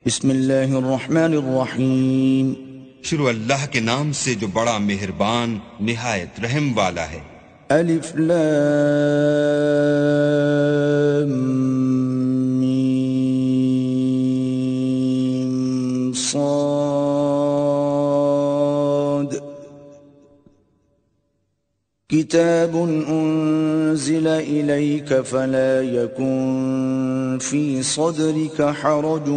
بسم اللہ الرحمن الرحیم۔ شروع اللہ کے نام سے جو بڑا مہربان نہایت رحم والا ہے۔ الف لام میم صاد کتاب انزل الیک فلا یکن فی صدرک حرج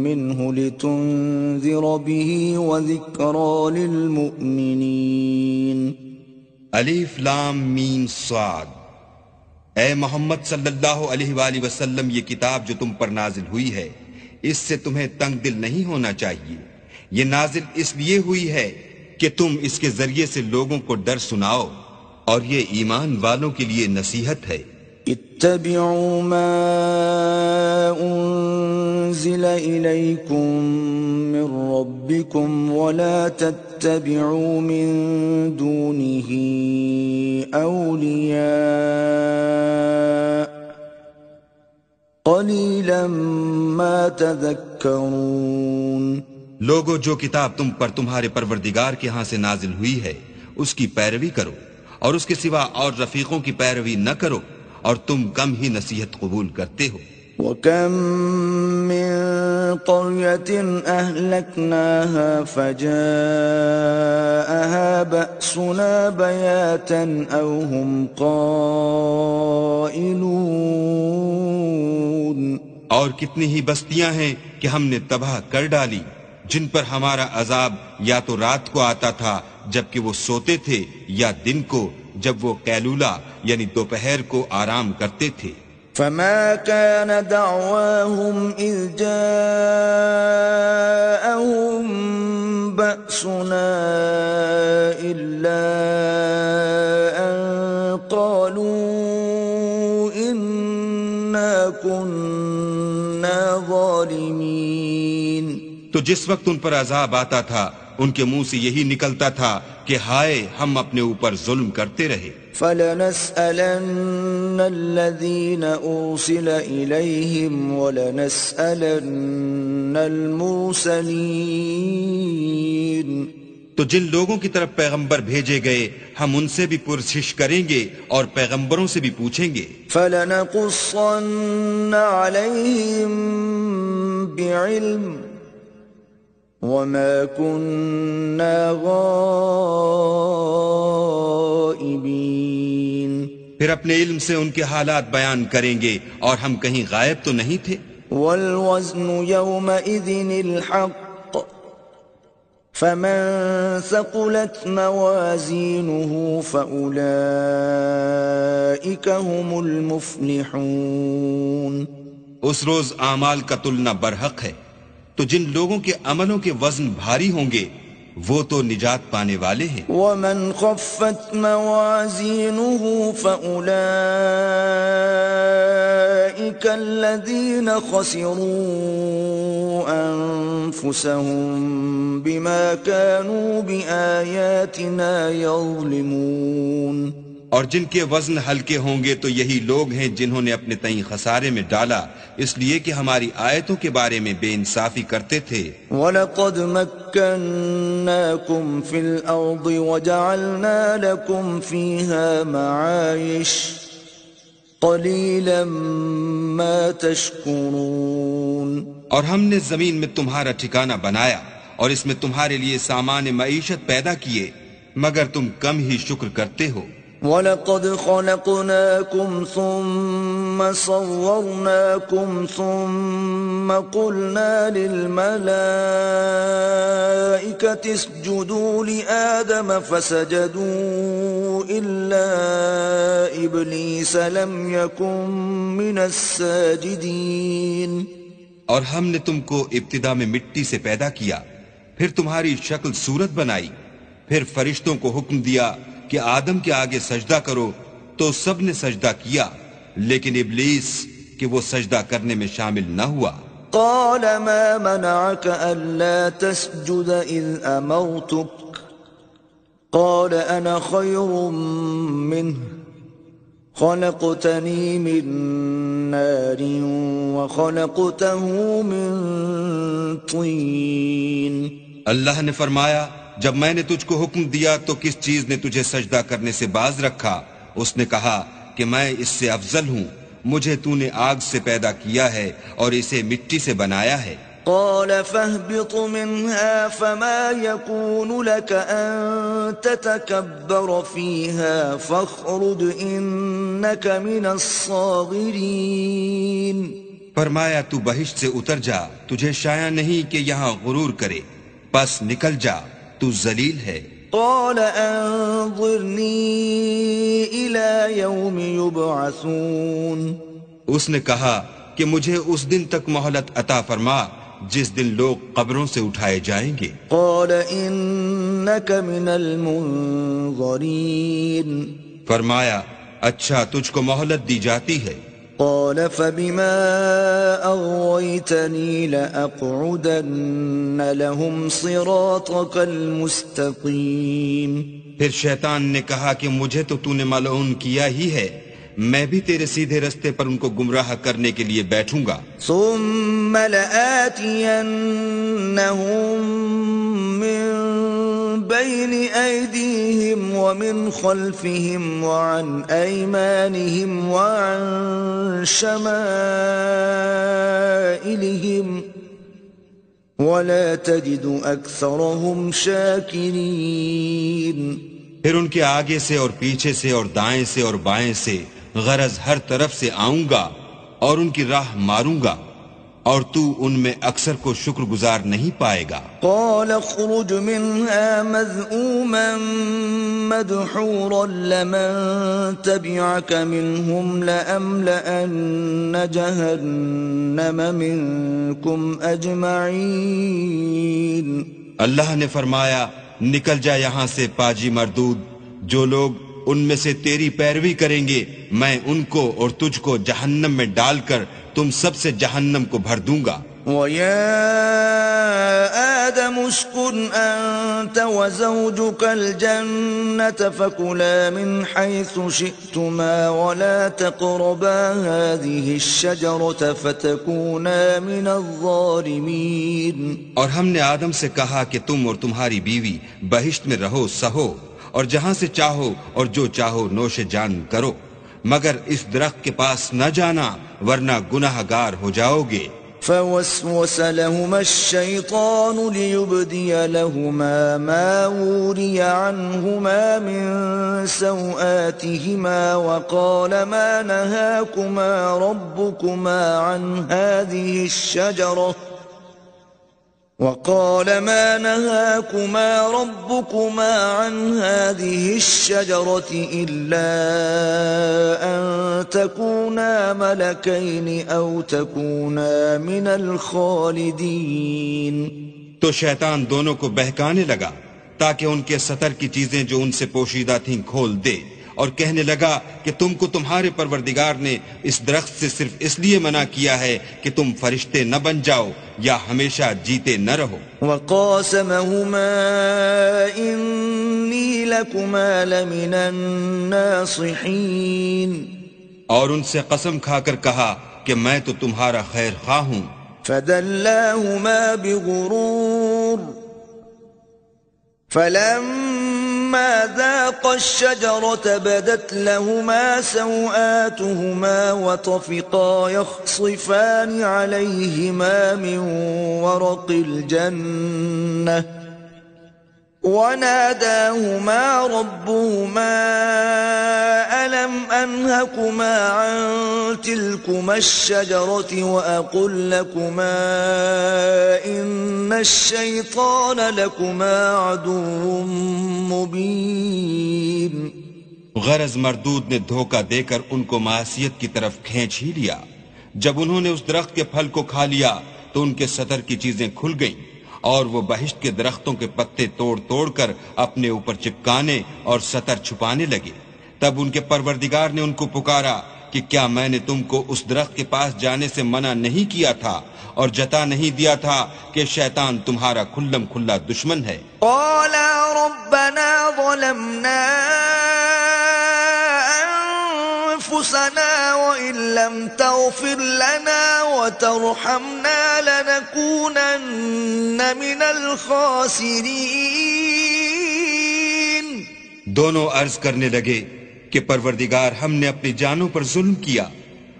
منه لتنذر به وذکرى للمؤمنین۔ الف لام میم صاد۔ اے محمد صلی اللہ علیہ وآلہ وسلم، یہ کتاب جو تم پر نازل ہوئی ہے اس سے تمہیں تنگ دل نہیں ہونا چاہیے۔ یہ نازل اس لیے ہوئی ہے کہ تم اس کے ذریعے سے لوگوں کو ڈر سناؤ، اور یہ ایمان والوں کے لیے نصیحت ہے۔ اتبعوا ما انزل الیکم من ربکم ولا تتبعوا من دونه اولیاء قلیلا ما تذکرون۔ لوگو، جو کتاب تم پر تمہارے پروردگار کے ہاں سے نازل ہوئی ہے اس کی پیروی کرو، اور اس کے سوا اور رفیقوں کی پیروی نہ کرو، اور تم کم ہی نصیحت قبول کرتے ہو۔ وَكَم مِّن قَرْيَةٍ أَهْلَكْنَاهَا فَجَاءَهَا بَأْسُنَا بَيَاتًا أَوْ هُمْ قَائِلُونَ۔ اور کتنی ہی بستیاں ہیں کہ ہم نے تباہ کر ڈالی، جن پر ہمارا عذاب یا تو رات کو آتا تھا جبکہ وہ سوتے تھے، یا دن کو جب وہ قیلولہ یعنی دوپہر کو آرام کرتے تھے۔ فما كان دعواهم إذ جاءهم بأسنا إلا أن قالوا إنا كنا ظالمين۔ تو جس وقت ان پر عذاب آتا تھا ان کے منہ سے یہی نکلتا تھا کہ ہائے، ہم اپنے اوپر ظلم کرتے رہے۔ فَلَنَسْأَلَنَّ الَّذِينَ أُرْسِلَ إِلَيْهِمْ وَلَنَسْأَلَنَّ الْمُرْسَلِينَ۔ تو جن لوگوں کی طرف پیغمبر بھیجے گئے ہم ان سے بھی پرسش کریں گے اور پیغمبروں سے بھی پوچھیں گے۔ فَلَنَقُصَّنَّ عَلَيْهِمْ بِعِلْمٍ وَمَا كُنَّا غَائِبِينَ۔ پھر اپنے علم سے ان کے حالات بیان کریں گے، اور ہم کہیں غائب تو نہیں تھے۔ وَالْوَزْنُ يَوْمَئِذٍ الْحَقُّ فَمَنْ ثَقُلَتْ مَوَازِينُهُ فَأُولَئِكَ هُمُ الْمُفْلِحُونَ۔ اس روز اعمال کا تلنا برحق ہے، تو جن لوگوں کے عملوں کے وزن بھاری ہوں گے وہ تو نجات پانے والے ہیں۔ وَمَنْ خَفَّتْ مَوَازِينُهُ فَأُولَئِكَ الَّذِينَ خَسِرُوا أَنفُسَهُمْ بِمَا كَانُوا بِآيَاتِنَا يَظْلِمُونَ۔ اور جن کے وزن ہلکے ہوں گے تو یہی لوگ ہیں جنہوں نے اپنے تئیں خسارے میں ڈالا اس لیے کہ ہماری آیتوں کے بارے میں بے انصافی کرتے تھے۔ وَلَقَدْ مَكَّنَّاكُمْ فِي الْأَرْضِ وَجَعَلْنَا لَكُمْ فِيهَا مَعَايِشَ قَلِيلًا مَا تَشْكُرُونَ۔ اور ہم نے زمین میں تمہارا ٹھکانہ بنایا اور اس میں تمہارے لیے سامان معیشت پیدا کیے، مگر تم کم ہی شکر کرتے ہو۔ وَلَقَدْ خَلَقْنَاكُمْ ثُمَّ صَوَّرْنَاكُمْ ثُمَّ قُلْنَا لِلْمَلَائِكَةِ اسْجُدُوا لِآدَمَ فَسَجَدُوا إِلَّا إِبْلِيسَ لَمْ يَكُنْ مِنَ السَّاجِدِينَ۔ اور ہم نے تم کو ابتدا میں مٹی سے پیدا کیا، پھر تمہاری شکل صورت بنائی، پھر فرشتوں کو حکم دیا کہ آدم کے آگے سجدہ کرو تو سب نے سجدہ کیا، لیکن ابلیس کہ وہ سجدہ کرنے میں شامل نہ ہوا۔ قال ما منعك ألا تسجد إذ أمرتك قال أنا خير منه خلقتني من نار وخلقته من الطين اللہ نے فرمایا جب میں نے تجھ کو حکم دیا تو کس چیز نے تجھے سجدہ کرنے سے باز رکھا؟ اس نے کہا کہ میں اس سے افضل ہوں، مجھے تو نے آگ سے پیدا کیا ہے اور اسے مٹی سے بنایا ہے۔ قال فاهبط منها فما يكون لك أن تتكبر فيها فاخرج إنك من الصاغرين۔ فرمایا تو بہشت سے اتر جا، تجھے شایع نہیں کہ یہاں غرور کرے، پس نکل جا، تو ذلیل ہے۔ قال انظرني إلى يوم يبعثون۔ اس نے کہا کہ مجھے اس دن تک مہلت عطا فرما جس دن لوگ قبروں سے اٹھائے جائیں گے۔ قال إنك من المنظرين۔ فرمایا اچھا تجھ کو مہلت دی جاتی ہے۔ قال فبما أغويتني لأقعدن لهم صراطك المستقيم۔ پھر شیطان نے کہا کہ مجھے تو نے ملعون کیا ہی ہے، میں بھی تیرے سیدھے رستے پر ان کو گمراہ کرنے کے لیے بیٹھوں گا۔ ثم لآتينهم من بين أيديهم ومن خلفهم وعن أيمانهم وعن شمائلهم ولا تجد أكثرهم شاكرين۔ پھر ان کے آگے سے اور پیچھے سے اور دائیں سے اور بائیں سے، غرض ہر طرف سے آؤں گا اور ان کی راہ ماروں گا، اور تو ان میں اکثر کو شکر گزار نہیں پائے گا۔ قال اخرج منها مذءوما مدحورا لمن تبعك منهم لأملأن جهنم منكم أجمعين۔ اللہ نے فرمایا نکل جا یہاں سے پاجی مردود، جو لوگ ان میں سے تیری پیروی کریں گے میں ان کو اور تجھ کو جہنم میں ڈال کر تم سب سے جہنم کو بھر دوں گا۔ وَيَا آدَمُ اسْكُنْ أَنْتَ وَزَوْجُكَ الْجَنَّةَ فَكُلَا مِنْ حَيْثُ شِئْتُمَا وَلَا تَقْرَبَا هَذِهِ الشَّجَرَةَ فَتَكُونَا مِنَ الظَّالِمِينَ۔ اور ہم نے آدم سے کہا کہ تم اور تمہاری بیوی بہشت میں رہو سہو، اور جہاں سے چاہو اور جو چاہو نوش جان کرو، مگر اس درخت کے پاس نہ جانا ورنہ گناہ گار ہو جاؤ گے۔ فوسوس لهما الشيطان ليبدي لهما ما وري عنهما من سوآتهما وقال ما نهاكما ربكما عن هذه الشجرة إلا أن تكونا ملكين أو تكونا من الخالدين۔ تو شیطان دونوں کو بہکانے لگا تاکہ ان کے سطر کی چیزیں جو ان سے پوشیدہ تھیں کھول دے، اور کہنے لگا کہ تم کو تمہارے پروردگار نے اس درخت سے صرف اس لیے منع کیا ہے کہ تم فرشتے نہ بن جاؤ یا ہمیشہ جیتے نہ رہو۔ وقاسمهما إني لكما لمن الناصحين۔ اور ان سے قسم کھا کر کہا کہ میں تو تمہارا خیر خواہ ہوں۔ فدلاهما بغرور فلما ذاقا الشجرة بدت لهما سوآتهما وطفقا يخصفان عليهما من ورق الجنة وناداهما ربهما ألم أنهكما عن تلكما الشجرة وأقل لكما إن الشيطان لكما عدو مبين۔ غرض مردود نے دھوکہ دے کر ان کو معصیت کی طرف کھینچ ہی لیا۔ جب انہوں نے اس درخت کے پھل کو کھا لیا تو ان کے سطر کی چیزیں کھل گئیں، اور وہ بہشت کے درختوں کے پتے توڑ توڑ کر اپنے اوپر چپکانے اور سطر چھپانے لگے۔ تب ان کے پروردگار نے ان کو پکارا کہ کیا میں نے تم کو اس درخت کے پاس جانے سے منع نہیں کیا تھا اور جتا نہیں دیا تھا کہ شیطان تمہارا کھلم کھلا دشمن ہے؟ قالا ربنا ظلمنا أنفسنا وإن لم تغفر لنا وترحمنا لنكونن من الخاسرين. دونوں عرض کرنے لگے کہ پروردگار ہم نے اپنی جانوں پر ظلم کیا،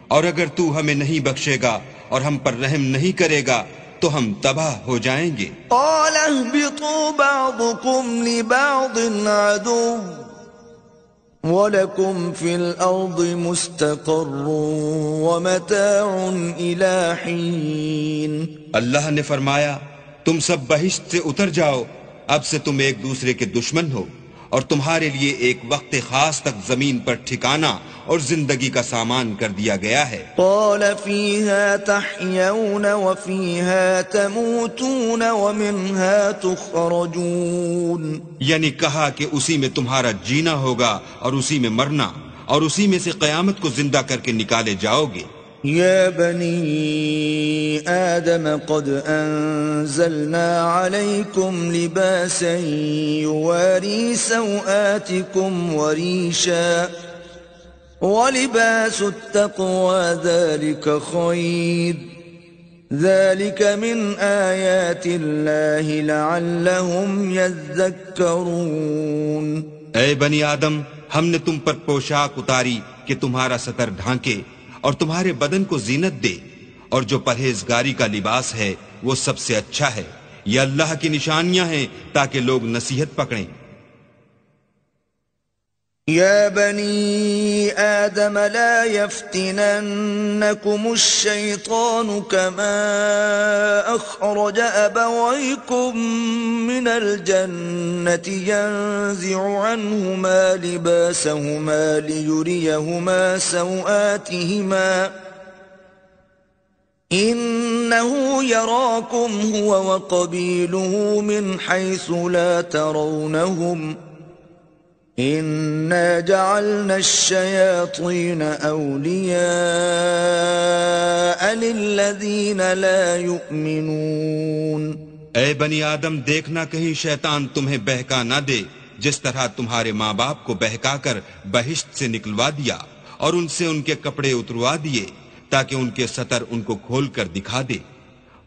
اور اگر تو ہمیں نہیں بخشے گا اور ہم پر رحم نہیں کرے گا تو ہم تباہ ہو جائیں گے. قال اهبطوا بعضكم لبعض عدو وَلَكُمْ فِي الْأَرْضِ مُسْتَقَرٌّ وَمَتَاعٌ إِلَىٰ حِينٍ. اللہ نے فرمایا تم سب بہشت سے اتر جاؤ، اب سے تم ایک دوسرے کے دشمن ہو، اور تمہارے لیے ایک وقت خاص تک زمین پر ٹھکانہ اور زندگی کا سامان کر دیا گیا ہے. قال فيها تحيون وفيها تموتون ومنها تخرجون. یعنی کہا کہ اسی میں تمہارا جینا ہوگا اور اسی میں مرنا، اور اسی میں سے قیامت کو زندہ کر کے نکالے جاؤ گے. يا بني آدم قد أنزلنا عليكم لباسا يواري سوآتكم وريشا ولباس التقوى ذلك خير ذلك من آيات الله لعلهم يذكرون. اے بنی آدم، ہم نے تم پر پوشاک اتاری کہ تمہارا ستر ڈھانکے اور تمہارے بدن کو زینت دے، اور جو پرہیزگاری کا لباس ہے وہ سب سے اچھا ہے. یہ اللہ کی نشانیاں ہیں تاکہ لوگ نصیحت پکڑیں. يا بني آدم لا يفتننكم الشيطان كما أخرج أبويكم من الجنة ينزع عنهما لباسهما ليريهما سوآتهما إنه يراكم هو وقبيله من حيث لا ترونهم إِنَّا جَعَلْنَا الشَّيَاطِينَ أَوْلِيَاءَ لِلَّذِينَ لَا يُؤْمِنُونَ. اے بنی آدم، دیکھنا کہیں شیطان تمہیں بہکا نہ دے، جس طرح تمہارے ماں باپ کو بہکا کر بہشت سے نکلوا دیا اور ان سے ان کے کپڑے اتروا دیے تاکہ ان کے ستر ان کو کھول کر دکھا دے.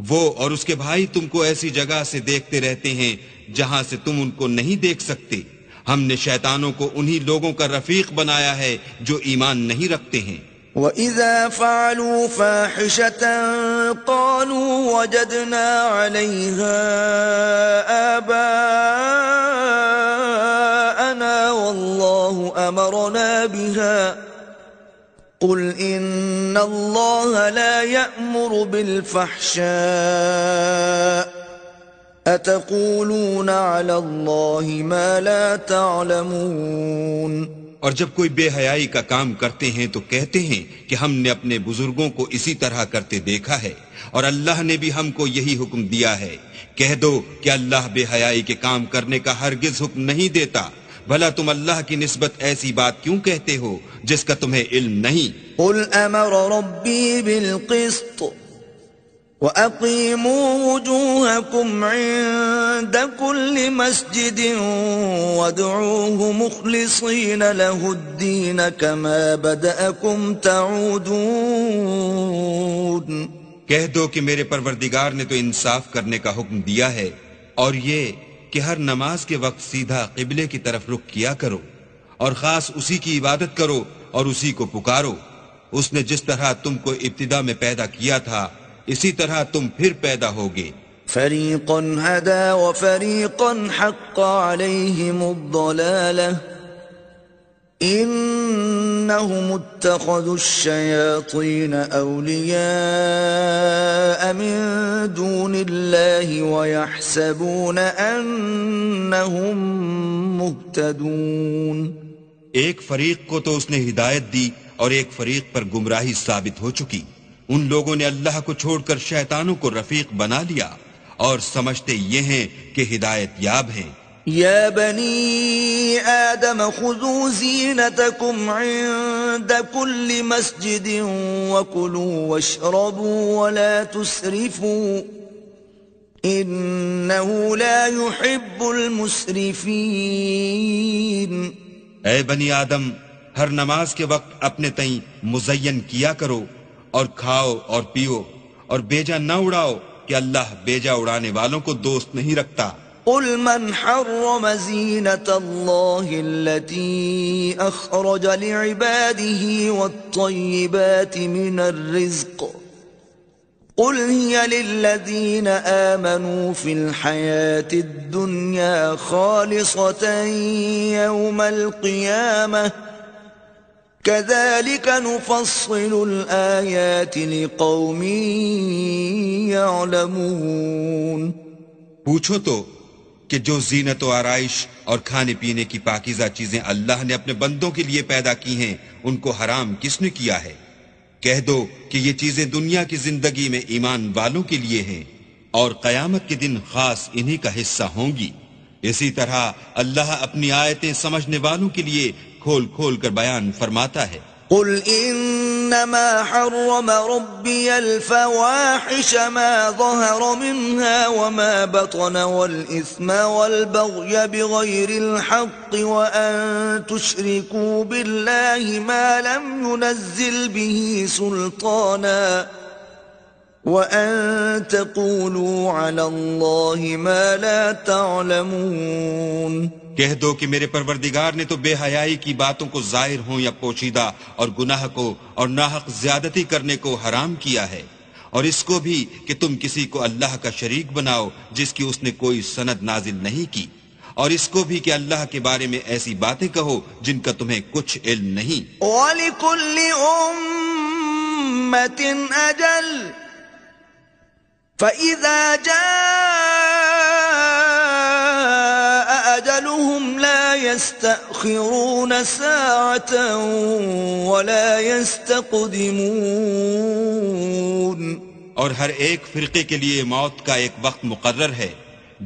وہ اور اس کے بھائی تم کو ایسی جگہ سے دیکھتے رہتے ہیں جہاں سے تم ان کو نہیں دیکھ سکتے. ہم نے شیطانوں کو انہی لوگوں کا رفیق بنایا ہے جو ایمان نہیں رکھتے ہیں. وَإِذَا فَعَلُوا فَاحِشَةً قَالُوا وَجَدْنَا عَلَيْهَا آبَاءَنَا وَاللَّهُ أَمَرَنَا بِهَا قُلْ إِنَّ اللَّهَ لَا يَأْمُرُ بِالْفَحْشَاءِ أَتَقُولُونَ عَلَى اللَّهِ مَا لَا تَعْلَمُونَ. اور جب کوئی بے حیائی کا کام کرتے ہیں تو کہتے ہیں کہ ہم نے اپنے بزرگوں کو اسی طرح کرتے دیکھا ہے، اور اللہ نے بھی ہم کو یہی حکم دیا ہے. کہہ دو کہ اللہ بے حیائی کے کام کرنے کا ہرگز حکم نہیں دیتا. بھلا تم اللہ کی نسبت ایسی بات کیوں کہتے ہو جس کا تمہیں علم نہیں؟ قُلْ أَمَرَ رَبِّي بِالْقِسْطِ وَأَقِيمُوا وُجُوهَكُمْ عِندَ كُلِّ مَسْجِدٍ وَادْعُوهُ مُخْلِصِينَ لَهُ الدِّينَ كَمَا بَدَأَكُمْ تَعُودُونَ. کہہ دو کہ میرے پروردگار نے تو انصاف کرنے کا حکم دیا ہے، اور یہ کہ ہر نماز کے وقت سیدھا قبلے کی طرف رخ کیا کرو، اور خاص اسی کی عبادت کرو اور اسی کو پکارو. اس نے جس طرح تم کو ابتدا میں پیدا کیا تھا اسی طرح تم پھر پیدا ہوگے. فَرِيقًا هَدَى وَفَرِيقًا حَقَّ عَلَيْهِمُ الضَّلَالَةُ إِنَّهُمُ اتَّخَذُوا الشَّيَاطِينَ أَوْلِيَاءَ مِن دُونِ اللَّهِ وَيَحْسَبُونَ أَنَّهُمْ مُهْتَدُونَ. ایک فریق کو تو اس نے ہدایت دی اور ایک فریق پر گمراہی ثابت ہو چکی. ان لوگوں نے اللہ کو چھوڑ کر شیطانوں کو رفیق بنا لیا اور سمجھتے یہ ہیں کہ ہدایت یاب ہیں. یا بنی آدم خذوا زینتکم عند کل مسجد وکلوا واشربوا ولا تسرفوا انه لا يحب المسرفین. اے بنی آدم، ہر نماز کے وقت اپنے تئیں مزین کیا کرو اور کھاؤ اور پیو اور بیجا نہ اڑاؤ کہ اللہ بیجا اڑانے والوں کو دوست نہیں رکھتا۔ قل من حرم زينة الله التي أخرج لعباده والطيبات من الرزق قل هي للذين آمنوا في الحياة الدنيا خالصة يوم القيامة كذلك نفصل الآيات لقوم يعلمون۔ پوچھو تو کہ جو زینت و آرائش اور کھانے پینے کی پاکیزہ چیزیں اللہ نے اپنے بندوں کے لیے پیدا کی ہیں ان کو حرام کس نے کیا ہے؟ کہہ دو کہ یہ چیزیں دنیا کی زندگی میں ایمان والوں کے لیے ہیں اور قیامت کے دن خاص انہی کا حصہ ہوں گی۔ اسی طرح اللہ اپنی آیتیں سمجھنے والوں کے لیے کھول کھول کر بیان فرماتا ہے۔ قل انما حرم ربي الفواحش ما ظهر منها وما بطن والاثم والبغي بغير الحق وان تشركوا بالله ما لم ينزل به سلطانا وان تقولوا على الله ما لا تعلمون۔ کہہ دو کہ میرے پروردگار نے تو بے حیائی کی باتوں کو ظاہر ہوں یا پوشیدہ اور گناہ کو اور ناحق زیادتی کرنے کو حرام کیا ہے، اور اس کو بھی کہ تم کسی کو اللہ کا شریک بناؤ جس کی اس نے کوئی سند نازل نہیں کی، اور اس کو بھی کہ اللہ کے بارے میں ایسی باتیں کہو جن کا تمہیں کچھ علم نہیں۔ وَلِكُلِّ أُمَّةٍ أَجَلٌ فَإِذَا جَاءَ أَجَلُهُمْ لَا يَسْتَأْخِرُونَ سَاعَةً وَلَا يَسْتَقْدِمُونَ۔ اور ہر ایک فرقے کے لیے موت کا ایک وقت مقرر ہے،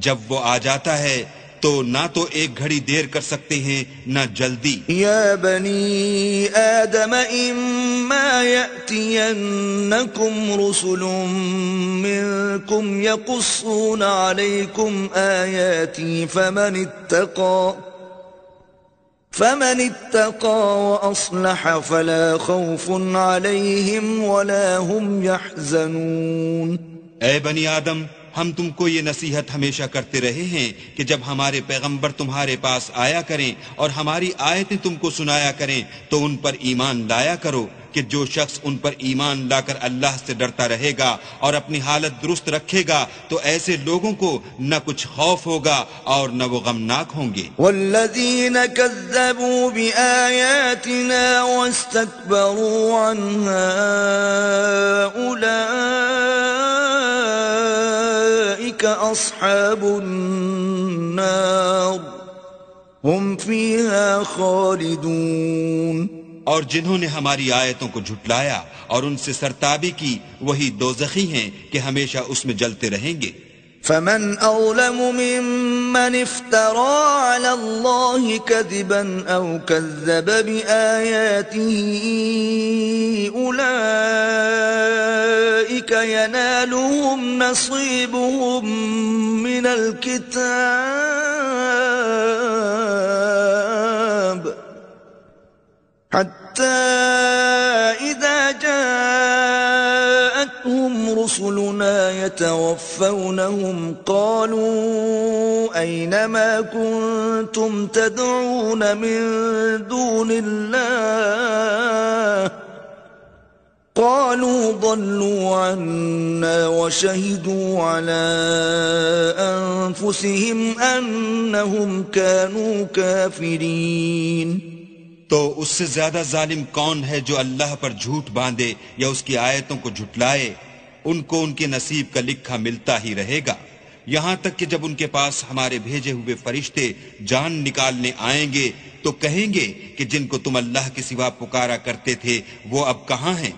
جب وہ آ جاتا ہے تو نہ تو ایک گھڑی دیر کر سکتے ہیں نہ جلدی۔ یا بنی آدم اما یأتینکم رسل منکم یقصون علیکم آیاتی فمن اتقى وأصلح فلا خوف عليهم ولا هم يحزنون۔ اے بنی آدم، ہم تم کو یہ نصیحت ہمیشہ کرتے رہے ہیں کہ جب ہمارے پیغمبر تمہارے پاس آیا کریں اور ہماری آیتیں تم کو سنایا کریں تو ان پر ایمان لایا کرو کہ جو شخص ان پر ایمان لا کر اللہ سے ڈرتا رہے گا اور اپنی حالت درست رکھے گا تو ایسے لوگوں کو نہ کچھ خوف ہوگا اور نہ وہ غمناک ہوں گے۔ والذین کذبوا بآیاتنا واستکبروا عنها اولئک اصحاب النار هم فیها خالدون۔ اور جنہوں نے ہماری آیتوں کو جھٹلایا اور ان سے سرتابی کی وہی دوزخی ہیں کہ ہمیشہ اس میں جلتے رہیں گے۔ فمن أظلم ممن افترى على الله كذبا أو كذب بآياته أولئك ينالهم نصيبهم من الكتاب حتى إذا جاءتهم رسلنا يتوفونهم قالوا أين ما كنتم تدعون من دون الله قالوا ضلوا عنا وشهدوا على أنفسهم أنهم كانوا كافرين۔ تو اس سے زیادہ ظالم کون ہے جو اللہ پر جھوٹ باندھے یا اس کی آیتوں کو جھٹلائے؟ ان کو ان کے نصیب کا لکھا ملتا ہی رہے گا، یہاں تک کہ جب ان کے پاس ہمارے بھیجے ہوئے فرشتے جان نکالنے آئیں گے تو کہیں گے کہ جن کو تم اللہ کے سوا پکارا کرتے تھے وہ اب کہاں ہیں؟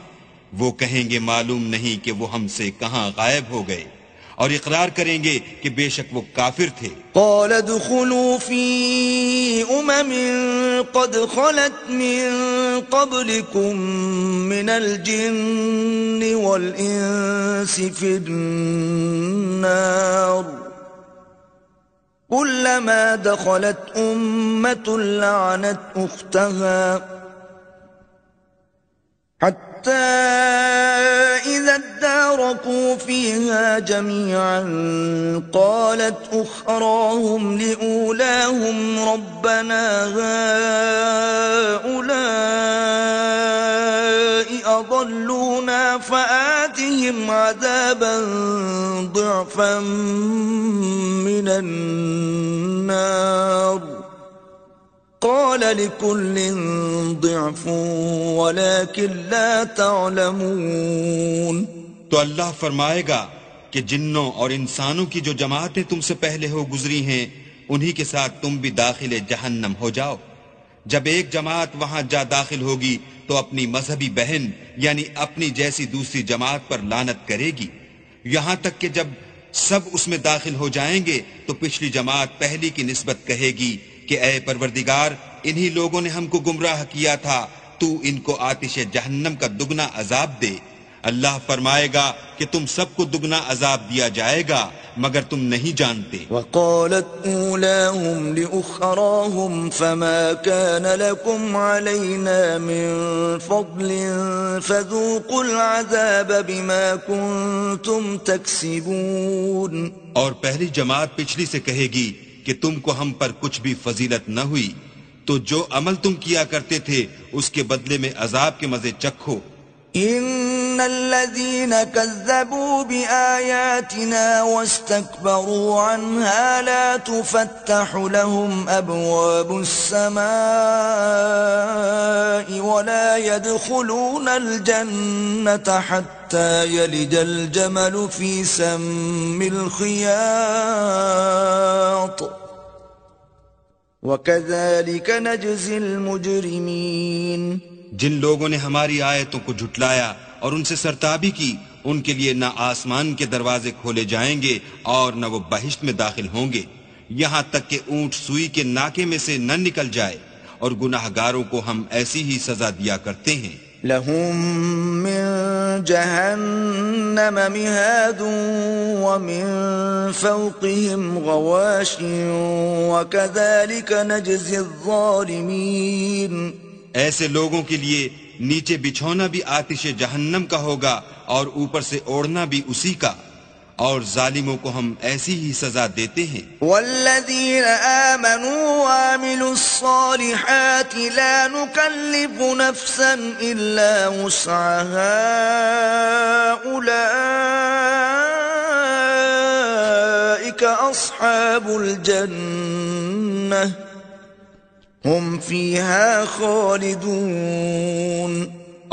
وہ کہیں گے معلوم نہیں کہ وہ ہم سے کہاں غائب ہو گئے، اور اقرار کریں گے کہ بے شک وہ کافر تھے۔ قال ادخلوا في قد خلت من قبلكم من الجن والإنس في النار كلما دخلت أمة لعنت أختها إذا اداركوا فيها جميعا قالت أخراهم لأولاهم ربنا هؤلاء أضلونا فآتهم عذابا ضعفا من النار قال لكل ضعف ولكن لا تعلمون. تو اللہ فرمائے گا کہ جنوں اور انسانوں کی جو جماعتیں تم سے پہلے ہو گزری ہیں انہی کے ساتھ تم بھی داخل جہنم ہو جاؤ. جب ایک جماعت وہاں جا داخل ہوگی تو اپنی مذہبی بہن یعنی اپنی جیسی دوسری جماعت پر لعنت کرے گی، یہاں تک کہ جب سب اس میں داخل ہو جائیں گے تو پچھلی جماعت پہلی کی نسبت کہے گی کہ اے پروردگار انہی لوگوں نے ہم کو گمراہ کیا تھا، تو ان کو آتش جہنم کا دگنا عذاب دے. اللہ فرمائے گا کہ تم سب کو دگنا عذاب دیا جائے گا مگر تم نہیں جانتے. وقالت اولاهم لأخراهم فما كان لكم علينا من فضل فذوقوا العذاب بما كنتم تكسبون. اور پہلی جماعت پچھلی سے کہے گی کہ تم کو ہم پر کچھ بھی فضیلت نہ ہوئی، تو جو عمل تم کیا کرتے تھے اس کے بدلے میں عذاب کے مزے چکھو. ان الذين كذبوا بآياتنا واستكبروا عنها لا تفتح لهم ابواب السماء ولا يدخلون الجنة حتى يلج الجمل في سم الخياط وكذلك نجزي المجرمين. جن لوگوں نے ہماری آیتوں کو جھٹلایا اور ان سے سرتابی کی ان کے لیے نہ آسمان کے دروازے کھولے جائیں گے اور نہ وہ بہشت میں داخل ہوں گے یہاں تک کہ اونٹ سوئی کے ناکے میں سے نہ نکل جائے، اور گناہگاروں کو ہم ایسی ہی سزا دیا کرتے ہیں. لهم من جهنم مهاد ومن فوقهم غواش وكذلك نجزي الظالمين. ایسے لوگوں کے لیے نیچے بچھونا بھی آتش جہنم کا ہوگا اور اوپر سے اوڑھنا بھی اسی کا، اور ظالموں کو ہم ایسی ہی سزا دیتے ہیں. والذین آمنوا وعملوا الصالحات لا نکلف نفسا الا وسعها اولئک اصحاب الجنہ ہم فیہا خالدون.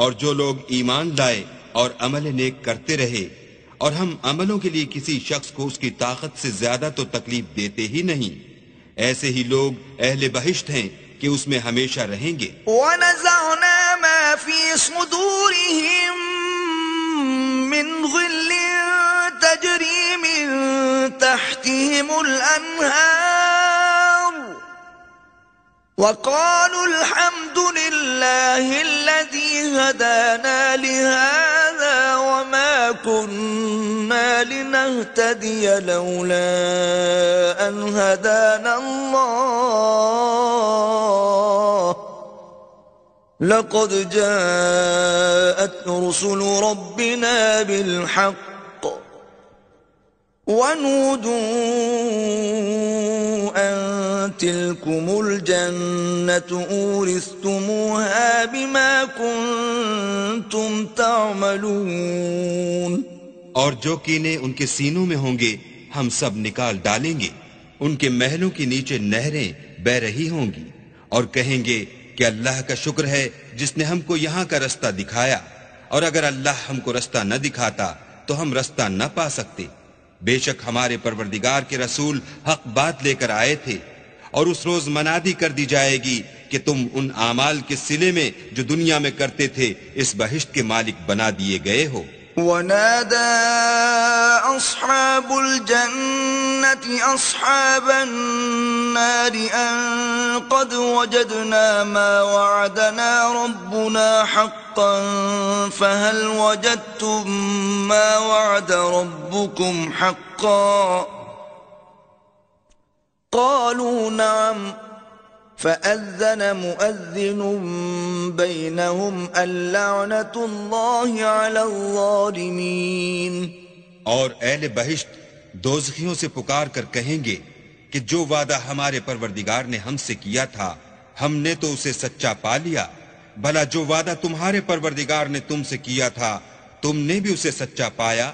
اور جو لوگ ایمان لائے اور عمل نیک کرتے رہے اور ہم عملوں کے لیے کسی شخص کو اس کی طاقت سے زیادہ تو تکلیف دیتے ہی نہیں، ایسے ہی لوگ اہل بہشت ہیں کہ اس میں ہمیشہ رہیں گے. وَنَزَعْنَا مَا فِي صُدُورِهِم مِّن غِلٍّ تَجْرِي مِن تَحْتِهِمُ الْأَنْهَارُ وَقَالُوا الْحَمْدُ لِلَّهِ الَّذِي هَدَانَا لِهَذَا وَمَا كُنَّا لِنَهْتَدِيَ لَوْلَا أَنْ هَدَانَا اللَّهُ لَقَدْ جَاءَتْ رُسُلُ رَبِّنَا بِالْحَقِّ وَنُودُوا أَن تِلْكُمُ الْجَنَّةُ أُورِثْتُمُوهَا بِمَا كُنتُمْ تَعْمَلُونَ. اور جو کینے ان کے سینوں میں ہوں گے ہم سب نکال ڈالیں گے، ان کے محلوں کے نیچے نہریں بہ رہی ہوں گی، اور کہیں گے کہ اللہ کا شکر ہے جس نے ہم کو یہاں کا رستہ دکھایا، اور اگر اللہ ہم کو رستہ نہ دکھاتا تو ہم رستہ نہ پا سکتے. بے شک ہمارے پروردگار کے رسول حق بات لے کر آئے تھے، اور اس روز منادی کر دی جائے گی کہ تم ان اعمال کے صلے میں جو دنیا میں کرتے تھے اس بہشت کے مالک بنا دیے گئے ہو. ونادى أصحاب الجنة أصحاب النار أن قد وجدنا ما وعدنا ربنا حقا فهل وجدتم ما وعد ربكم حقا؟ قالوا نعم فأذن مؤذن بينهم اللعنة الله على الظالمين. اور اہل بہشت دوزخیوں سے پکار کر کہیں گے کہ جو وعدہ ہمارے پروردگار نے ہم سے کیا تھا ہم نے تو اسے سچا پا لیا، بھلا جو وعدہ تمہارے پروردگار نے تم سے کیا تھا تم نے بھی اسے سچا پایا؟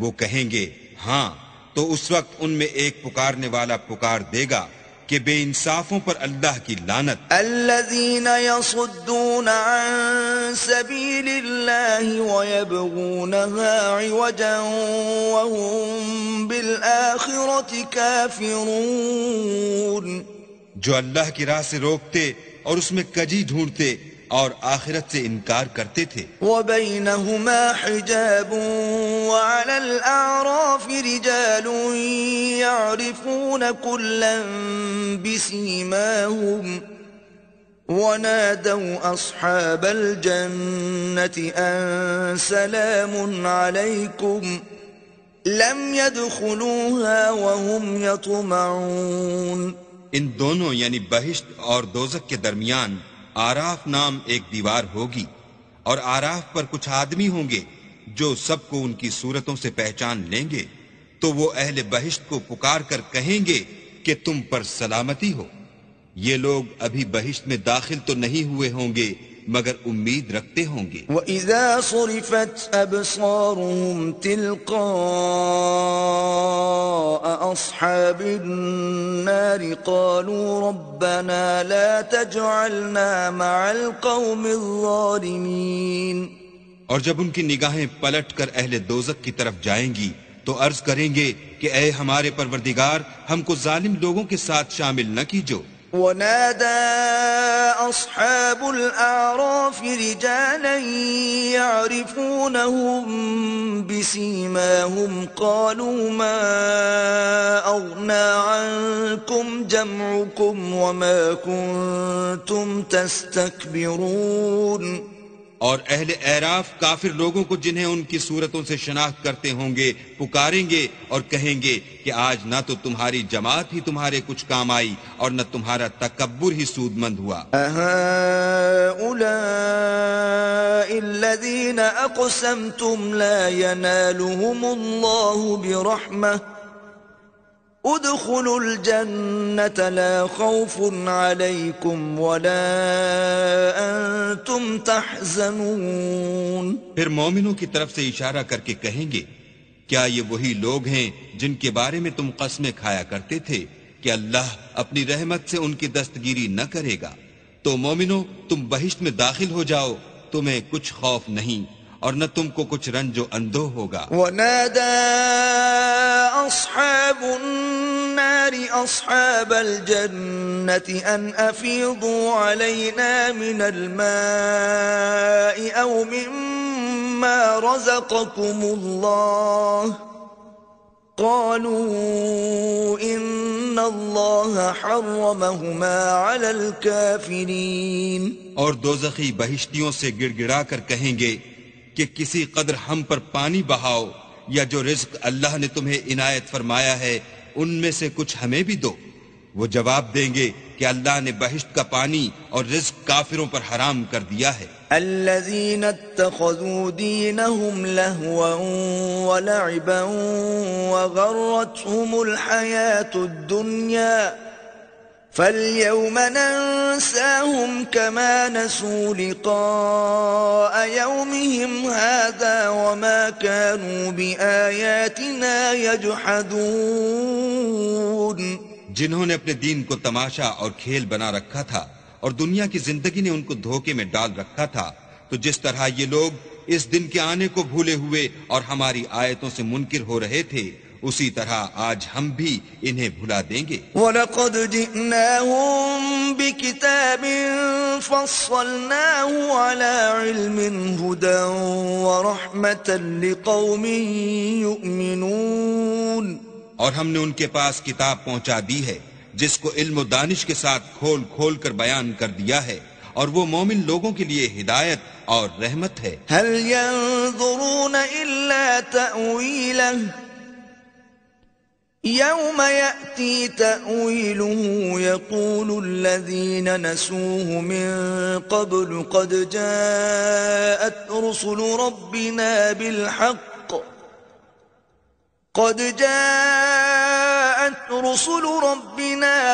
وہ کہیں گے ہاں، تو اس وقت ان میں ایک پکارنے والا پکار دے گا کہ بے انصافوں پر اللہ کی لعنت. الذين يصدون عن سبيل الله ويبغونها عوجا وهم بالآخرة كافرون. جو اللہ کی راہ سے روکتے اور اس میں کجی ڈھونڈتے اور آخرت سے انکار کرتے تھے. وبينهما حجاب وعلى الأعراف رجال يعرفون كلا بسيماهم ونادوا أصحاب الجنة أن سلام عليكم لم يدخلوها وهم يطمعون. ان دونوں یعنی بہشت اور دوزخ کے درمیان آراف نام ایک دیوار ہوگی، اور آراف پر کچھ آدمی ہوں گے جو سب کو ان کی صورتوں سے پہچان لیں گے، تو وہ اہل بہشت کو پکار کر کہیں گے کہ تم پر سلامتی ہو. یہ لوگ ابھی بہشت میں داخل تو نہیں ہوئے ہوں گے مگر امید رکھتے ہوں گے. وَإِذَا صُرِفَتْ أَبْصَارُهُمْ تِلْقَاءَ أَصْحَابِ النَّارِ قَالُوا رَبَّنَا لَا تَجْعَلْنَا مَعَ الْقَوْمِ الظَّالِمِينَ. اور جب ان کی نگاہیں پلٹ کر اہل دوزخ کی طرف جائیں گی تو عرض کریں گے کہ اے ہمارے پروردگار ہم کو ظالم لوگوں کے ساتھ شامل نہ کیجو. ونادى أصحاب الأعراف رجالا يعرفونهم بسيماهم قالوا ما أغنى عنكم جمعكم وما كنتم تستكبرون. اور اہل اعراف کافر لوگوں کو جنہیں ان کی صورتوں سے شناخت کرتے ہوں گے پکاریں گے اور کہیں گے کہ آج نہ تو تمہاری جماعت ہی تمہارے کچھ کام آئی اور نہ تمہارا تکبر ہی سود مند ہوا. أهؤلاء الذين أقسمتم لا ينالهم الله برحمة ادخلوا الجنة لا خوف عليكم ولا أنتم تحزنون. پھر مومنوں کی طرف سے اشارہ کر کے کہیں گے کیا یہ وہی لوگ ہیں جن کے بارے میں تم قسمیں کھایا کرتے تھے کہ اللہ اپنی رحمت سے ان کی دستگیری نہ کرے گا؟ تو مومنوں تم بہشت میں داخل ہو جاؤ، تمہیں کچھ خوف نہیں اور نہ تم کو کچھ رنج و اندوہ ہوگا. ونادى أصحاب النار أصحاب الجنة أن أفيضوا علينا من الماء أو مما رزقكم الله قالوا إن الله حرمهما على الكافرين. اور دوزخی بہشتیوں سے گڑ گڑا کر کہیں گے کہ کسی قدر ہم پر پانی بہاؤ یا جو رزق اللہ نے تمہیں عنایت فرمایا ہے ان میں سے کچھ ہمیں بھی دو. وہ جواب دیں گے کہ اللہ نے بہشت کا پانی اور رزق کافروں پر حرام کر دیا ہے. الذين اتخذوا دينهم لهوا ولعبا وغرتهم الحياة الدنيا فاليوم ننساهم كما نسوا لقاء يومهم هذا وما كانوا بآياتنا يجحدون. جنہوں نے اپنے دین کو تماشا اور کھیل بنا رکھا تھا اور دنیا کی زندگی نے ان کو دھوکے میں ڈال رکھا تھا، تو جس طرح یہ لوگ اس دن کے آنے کو بھولے ہوئے اور ہماری آیتوں سے منکر ہو رہے تھے اسی طرح آج ہم بھی انہیں بھلا دیں گے. وَلَقَدْ جِئْنَاهُمْ بِكِتَابٍ فَصَّلْنَاهُ عَلَى عِلْمٍ هُدًى وَرَحْمَةً لِقَوْمٍ يُؤْمِنُونَ. اور ہم نے ان کے پاس کتاب پہنچا دی ہے جس کو علم و دانش کے ساتھ کھول کھول کر بیان کر دیا ہے اور وہ مومن لوگوں کے لیے ہدایت اور رحمت ہے. هل ينظرون إلا تأويله يوم يأتي تأويله يقول الذين نسوه من قبل قد جاءت رسل ربنا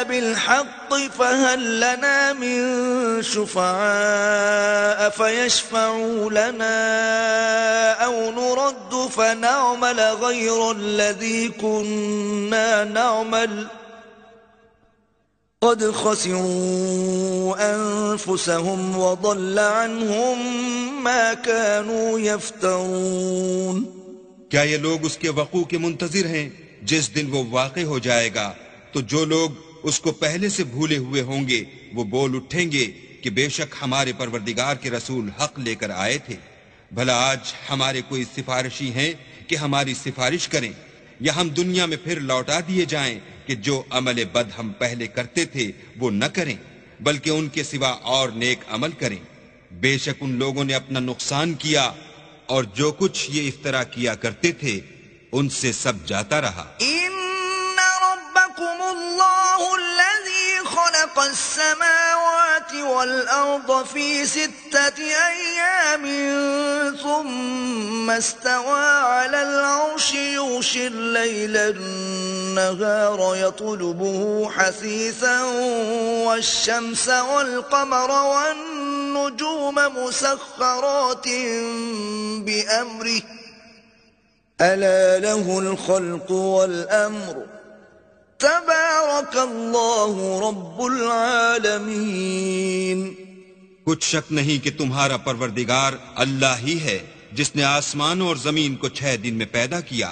بالحق فهل لنا من شفعاء فيشفعوا لنا أو نرد فنعمل غير الذي كنا نعمل قد خسروا أنفسهم وضل عنهم ما كانوا يفترون. کیا یہ لوگ اس کے وقوع کے منتظر ہیں جس دن وہ واقع ہو جائے گا؟ تو جو لوگ اس کو پہلے سے بھولے ہوئے ہوں گے وہ بول اٹھیں گے کہ بے شک ہمارے پروردگار کے رسول حق لے کر آئے تھے. بھلا آج ہمارے کوئی سفارشی ہیں کہ ہماری سفارش کریں، یا ہم دنیا میں پھر لوٹا دیے جائیں کہ جو عمل بد ہم پہلے کرتے تھے وہ نہ کریں بلکہ ان کے سوا اور نیک عمل کریں. بے شک ان لوگوں نے اپنا نقصان کیا اور جو کچھ یہ افترا کیا کرتے تھے ان سے سب جاتا رہا. ان ربکم اللہ الذی خلق السماوات والارض فی 6 ایام ثم استوى على العرش یغشی اللیل النهار يطلبه حثیثا والشمس والقمر والنجوم مسخرات بأمره ألا له الخلق والأمر تبارك الله رب العالمين. کچھ شک نہیں کہ تمہارا پروردگار اللہ ہی ہے جس نے آسمانوں اور زمین کو 6 دن میں پیدا کیا،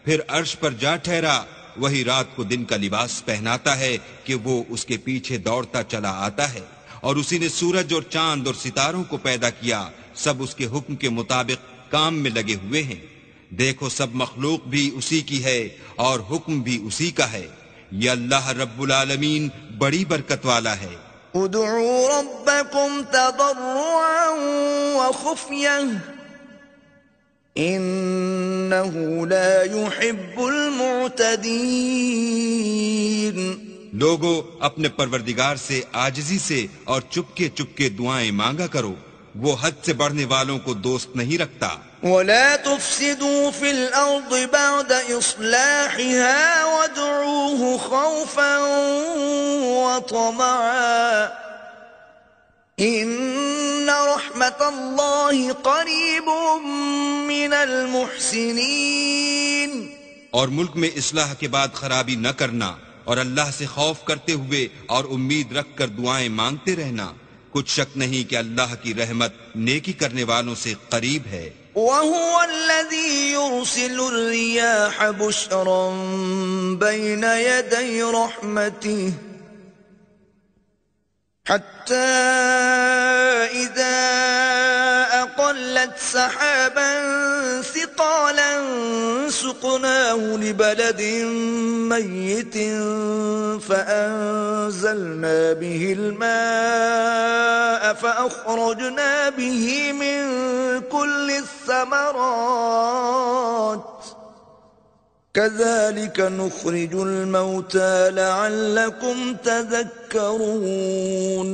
پھر عرش پر جا ٹھہرا. وہی رات کو دن کا لباس پہناتا ہے کہ وہ اس کے پیچھے دوڑتا چلا آتا ہے، اور اسی نے سورج اور چاند اور ستاروں کو پیدا کیا، سب اس کے حکم کے مطابق کام میں لگے ہوئے ہیں. دیکھو سب مخلوق بھی اسی کی ہے اور حکم بھی اسی کا ہے. یہ اللہ رب العالمین بڑی برکت والا ہے. ادعوا ربكم تضرعا وخفية إنه لا يحب المعتدين. لوگو اپنے پروردگار سے عاجزی سے اور چپکے چپکے دعائیں مانگا کرو، وہ حد سے بڑھنے والوں کو دوست نہیں رکھتا. ولا تفسدوا في الأرض بعد إصلاحها وادعوه خوفا وطمعا إن رحمة الله قريب من المحسنين. اور ملک میں اصلاح کے بعد خرابی نہ کرنا اور اللہ سے خوف کرتے ہوئے اور امید رکھ کر دعائیں مانگتے رہنا. کچھ شک نہیں کہ اللہ کی رحمت نیکی کرنے والوں سے قریب ہے. وَهُوَ الَّذِي يُرْسِلُ الرِّيَاحَ بُشْرًا بَيْنَ يَدَيْ رَحْمَتِهِ حَتَّى إِذَا أَقَلَّتْ سَحَابًا ثِقَالًا سُقْنَاهُ لِبَلَدٍ مَّيِّتٍ فَأَنزَلْنَا بِهِ الْمَاءَ فَأَخْرَجْنَا بِهِ مِن كُلِّ الثَّمَرَاتِ كَذَلِكَ نُخْرِجُ الْمَوْتَى لَعَلَّكُمْ تَذَكَّرُونَ.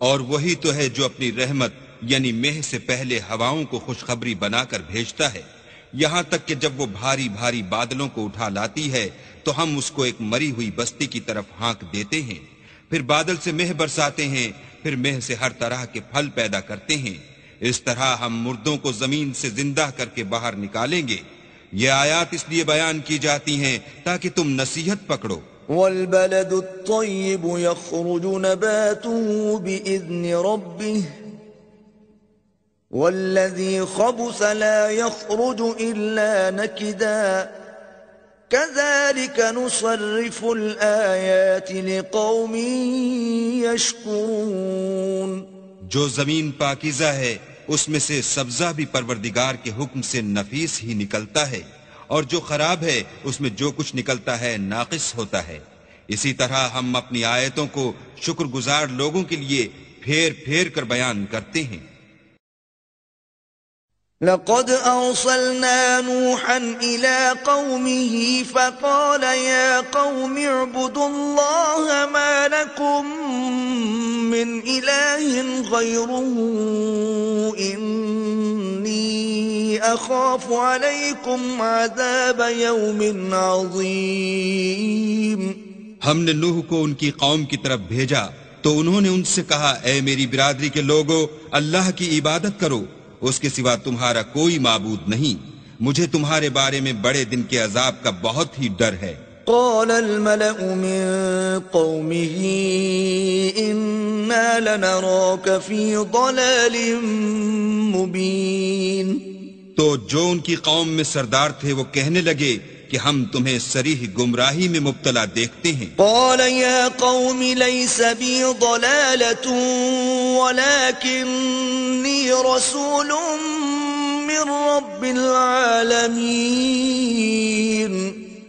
اور وہی تو ہے جو اپنی رحمت یعنی مہ سے پہلے ہواؤں کو خوشخبری بنا کر بھیجتا ہے، یہاں تک کہ جب وہ بھاری بھاری بادلوں کو اٹھا لاتی ہے تو ہم اس کو ایک مری ہوئی بستی کی طرف ہانک دیتے ہیں، پھر بادل سے مہ برساتے ہیں، پھر مہ سے ہر طرح کے پھل پیدا کرتے ہیں. اس طرح ہم مردوں کو زمین سے زندہ کر کے باہر نکالیں گے. یہ آیات اس لیے بیان کی جاتی ہیں تاکہ تم نصیحت پکڑو. والبلد الطيب يخرج نباته بإذن ربه والذي خبث لا يخرج إلا نكدا كذلك نصرف الآيات لقوم يشكرون. جو زمین پاکیزہ ہے اس میں سے سبزہ بھی پروردگار کے حکم سے نفیس ہی نکلتا ہے، اور جو خراب ہے اس میں جو کچھ نکلتا ہے ناقص ہوتا ہے. اسی طرح ہم اپنی آیتوں کو شکر گزار لوگوں کے لیے پھیر پھیر کر بیان کرتے ہیں. لقد أرسلنا نوحا إلى قومه فقال يا قوم اعبدوا الله ما لكم من إله غيره إني أخاف عليكم عذاب يوم عظيم. ہم نے نوح کو ان کی قوم کی طرف بھیجا تو انہوں نے ان سے کہا اے میری برادری کے لوگو، اللہ کی عبادت کرو، اس کے سوا تمہارا کوئی معبود نہیں، مجھے تمہارے بارے میں بڑے دن کے عذاب کا بہت ہی ڈر ہے. قال الملأ من قومه إنا لنراك في ضلال مبين. تو جو ان کی قوم میں سردار تھے وہ کہنے لگے کہ ہم تمہیں صریح گمراہی میں مبتلا دیکھتے ہیں. قال يا قوم ليس بي ضلالة ولكني رسول من رب العالمين.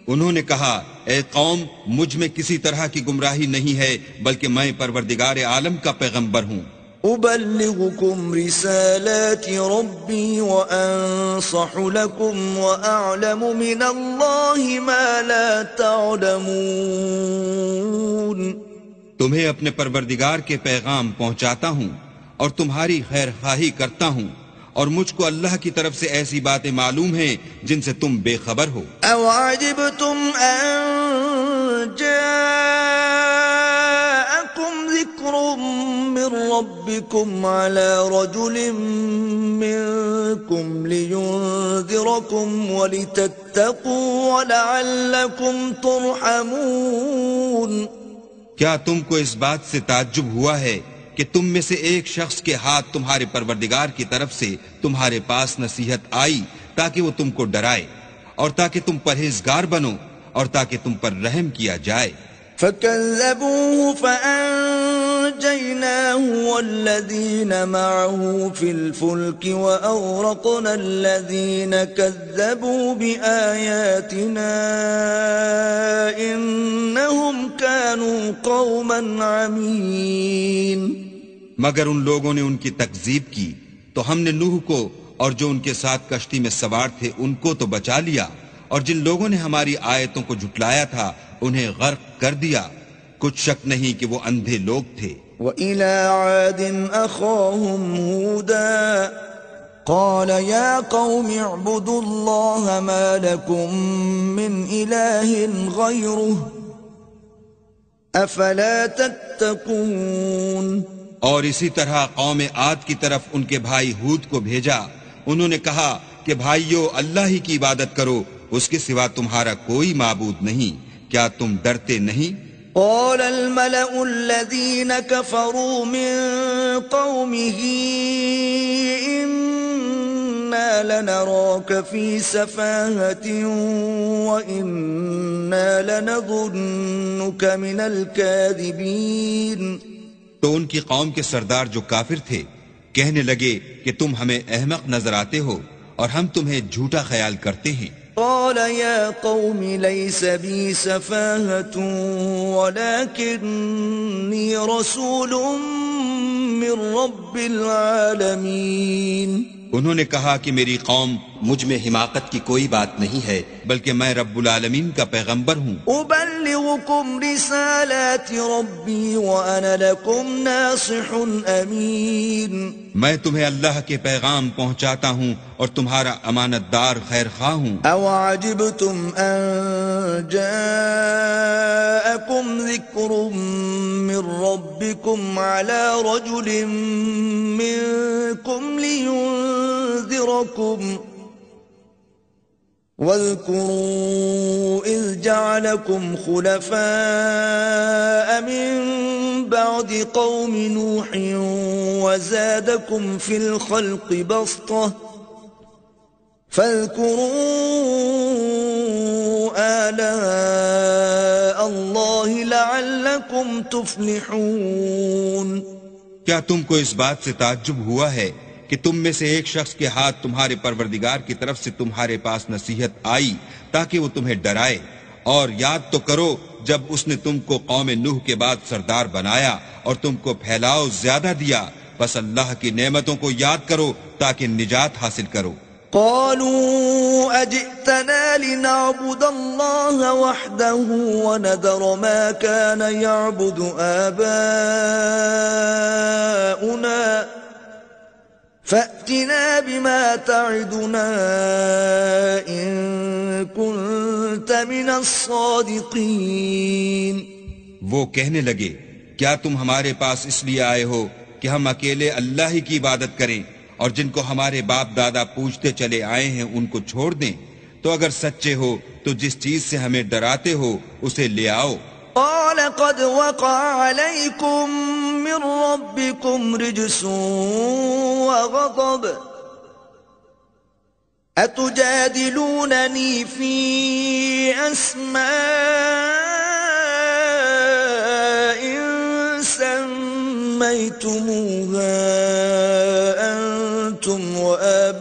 انہوں نے کہا اے قوم، مجھ میں کسی طرح کی گمراہی نہیں ہے، بلکہ میں پروردگار عالم کا پیغمبر ہوں. أبلغكم رسالات ربي وأنصح لكم وأعلم من الله ما لا تعلمون. تمہیں اپنے پروردگار کے پیغام پہنچاتا ہوں اور تمہاری خیر خواہی کرتا ہوں، اور مجھ کو اللہ کی طرف سے ایسی باتیں معلوم ہیں جن سے تم بے خبر ہو. أو عجبتم أن جاءكم ذكر من ربكم على رجل منكم لينذركم ولتتقوا ولعلكم ترحمون. کیا تم کو اس بات سے تعجب ہوا ہے کہ تم میں سے ایک شخص کے ہاتھ تمہارے پروردگار کی طرف سے تمہارے پاس نصیحت آئی تاکہ وہ تم کو ڈرائے اور تاکہ تم پرہیزگار بنو اور تاکہ تم پر رحم کیا جائے. فكذبوه فأنجيناه والذين معه في الفلك وأغرقنا الذين كذبوا بآياتنا إنهم كانوا قوما عمين. مگر ان لوگوں نے ان کی تکذیب کی تو ہم نے نوح کو اور جو ان کے ساتھ کشتی میں سوار تھے ان کو تو بچا لیا، اور جن لوگوں نے ہماری آیتوں کو جھٹلایا تھا انہیں غرق کر دیا. کچھ شک نہیں کہ وہ اندھے لوگ تھے. وَإِلَىٰ عَادٍ أَخَاهُمْ هُودًا قَالَ يَا قَوْمِ اعْبُدُوا اللَّهَ مَا لَكُمْ مِنْ إِلَٰهٍ غَيْرُهُ أَفَلَا تَتَّقُونَ. اور اسی طرح قوم عاد کی طرف ان کے بھائی ہود کو بھیجا. انہوں نے کہا کہ بھائیو، اللہ ہی کی عبادت کرو، اس کے سوا تمہارا کوئی معبود نہیں، کیا تم ڈرتے نہیں؟ قال الملأ الذين كفروا من قومه إنا لنراك في سفاهة وإنا لنظنك من الكاذبين. تو ان کی قوم کے سردار جو کافر تھے کہنے لگے کہ تم ہمیں احمق نظر آتے ہو اور ہم تمہیں جھوٹا خیال کرتے ہیں. قال يا قوم ليس بي سفاهة ولكني رسول من رب العالمين. انہوں نے کہا کہ میری قوم، مجھ میں حماقت کی کوئی بات نہیں ہے، بلکہ میں رب العالمین کا پیغمبر ہوں. أبلغكم رسالات ربي وأنا لكم ناصح أمين. میں تمہیں اللہ کے پیغام پہنچاتا ہوں اور تمہارا امانت دار خیر خواہ ہوں. أو عجبتم أن جاءكم ذكر من ربكم على رجل منكم لينذركم واذكروا إذ جعلكم خلفاء من بعد قوم نوح وزادكم في الخلق بسطة فاذكروا آلاء الله لعلكم تفلحون. کیا تم کو اس بات سے تعجب ہوا ہے کہ تم میں سے ایک شخص کے ہاتھ تمہارے پروردگار کی طرف سے تمہارے پاس نصیحت آئی تاکہ وہ تمہیں ڈرائے، اور یاد تو کرو جب اس نے تم کو قوم نوح کے بعد سردار بنایا اور تم کو پھیلاؤ زیادہ دیا بس اللہ کی نعمتوں کو یاد کرو تاکہ نجات حاصل کرو۔ قالوا أجئتنا لنعبد الله وحده ونذر ما كان يعبد آباؤنا فأتنا بما تعدنا إن كنت من الصادقين۔ وہ کہنے لگے کیا تم ہمارے پاس اس لیے آئے ہو کہ ہم اکیلے اللہ ہی کی عبادت کریں اور جن کو ہمارے باپ دادا پوجتے چلے آئے ہیں ان کو چھوڑ دیں؟ تو اگر سچے ہو تو جس چیز سے ہمیں ڈراتے ہو اسے لے آؤ۔ قال قد وقع عليكم من ربكم رجس وغضب أتجادلونني في أسماء سميتموها أنتم وآباؤكم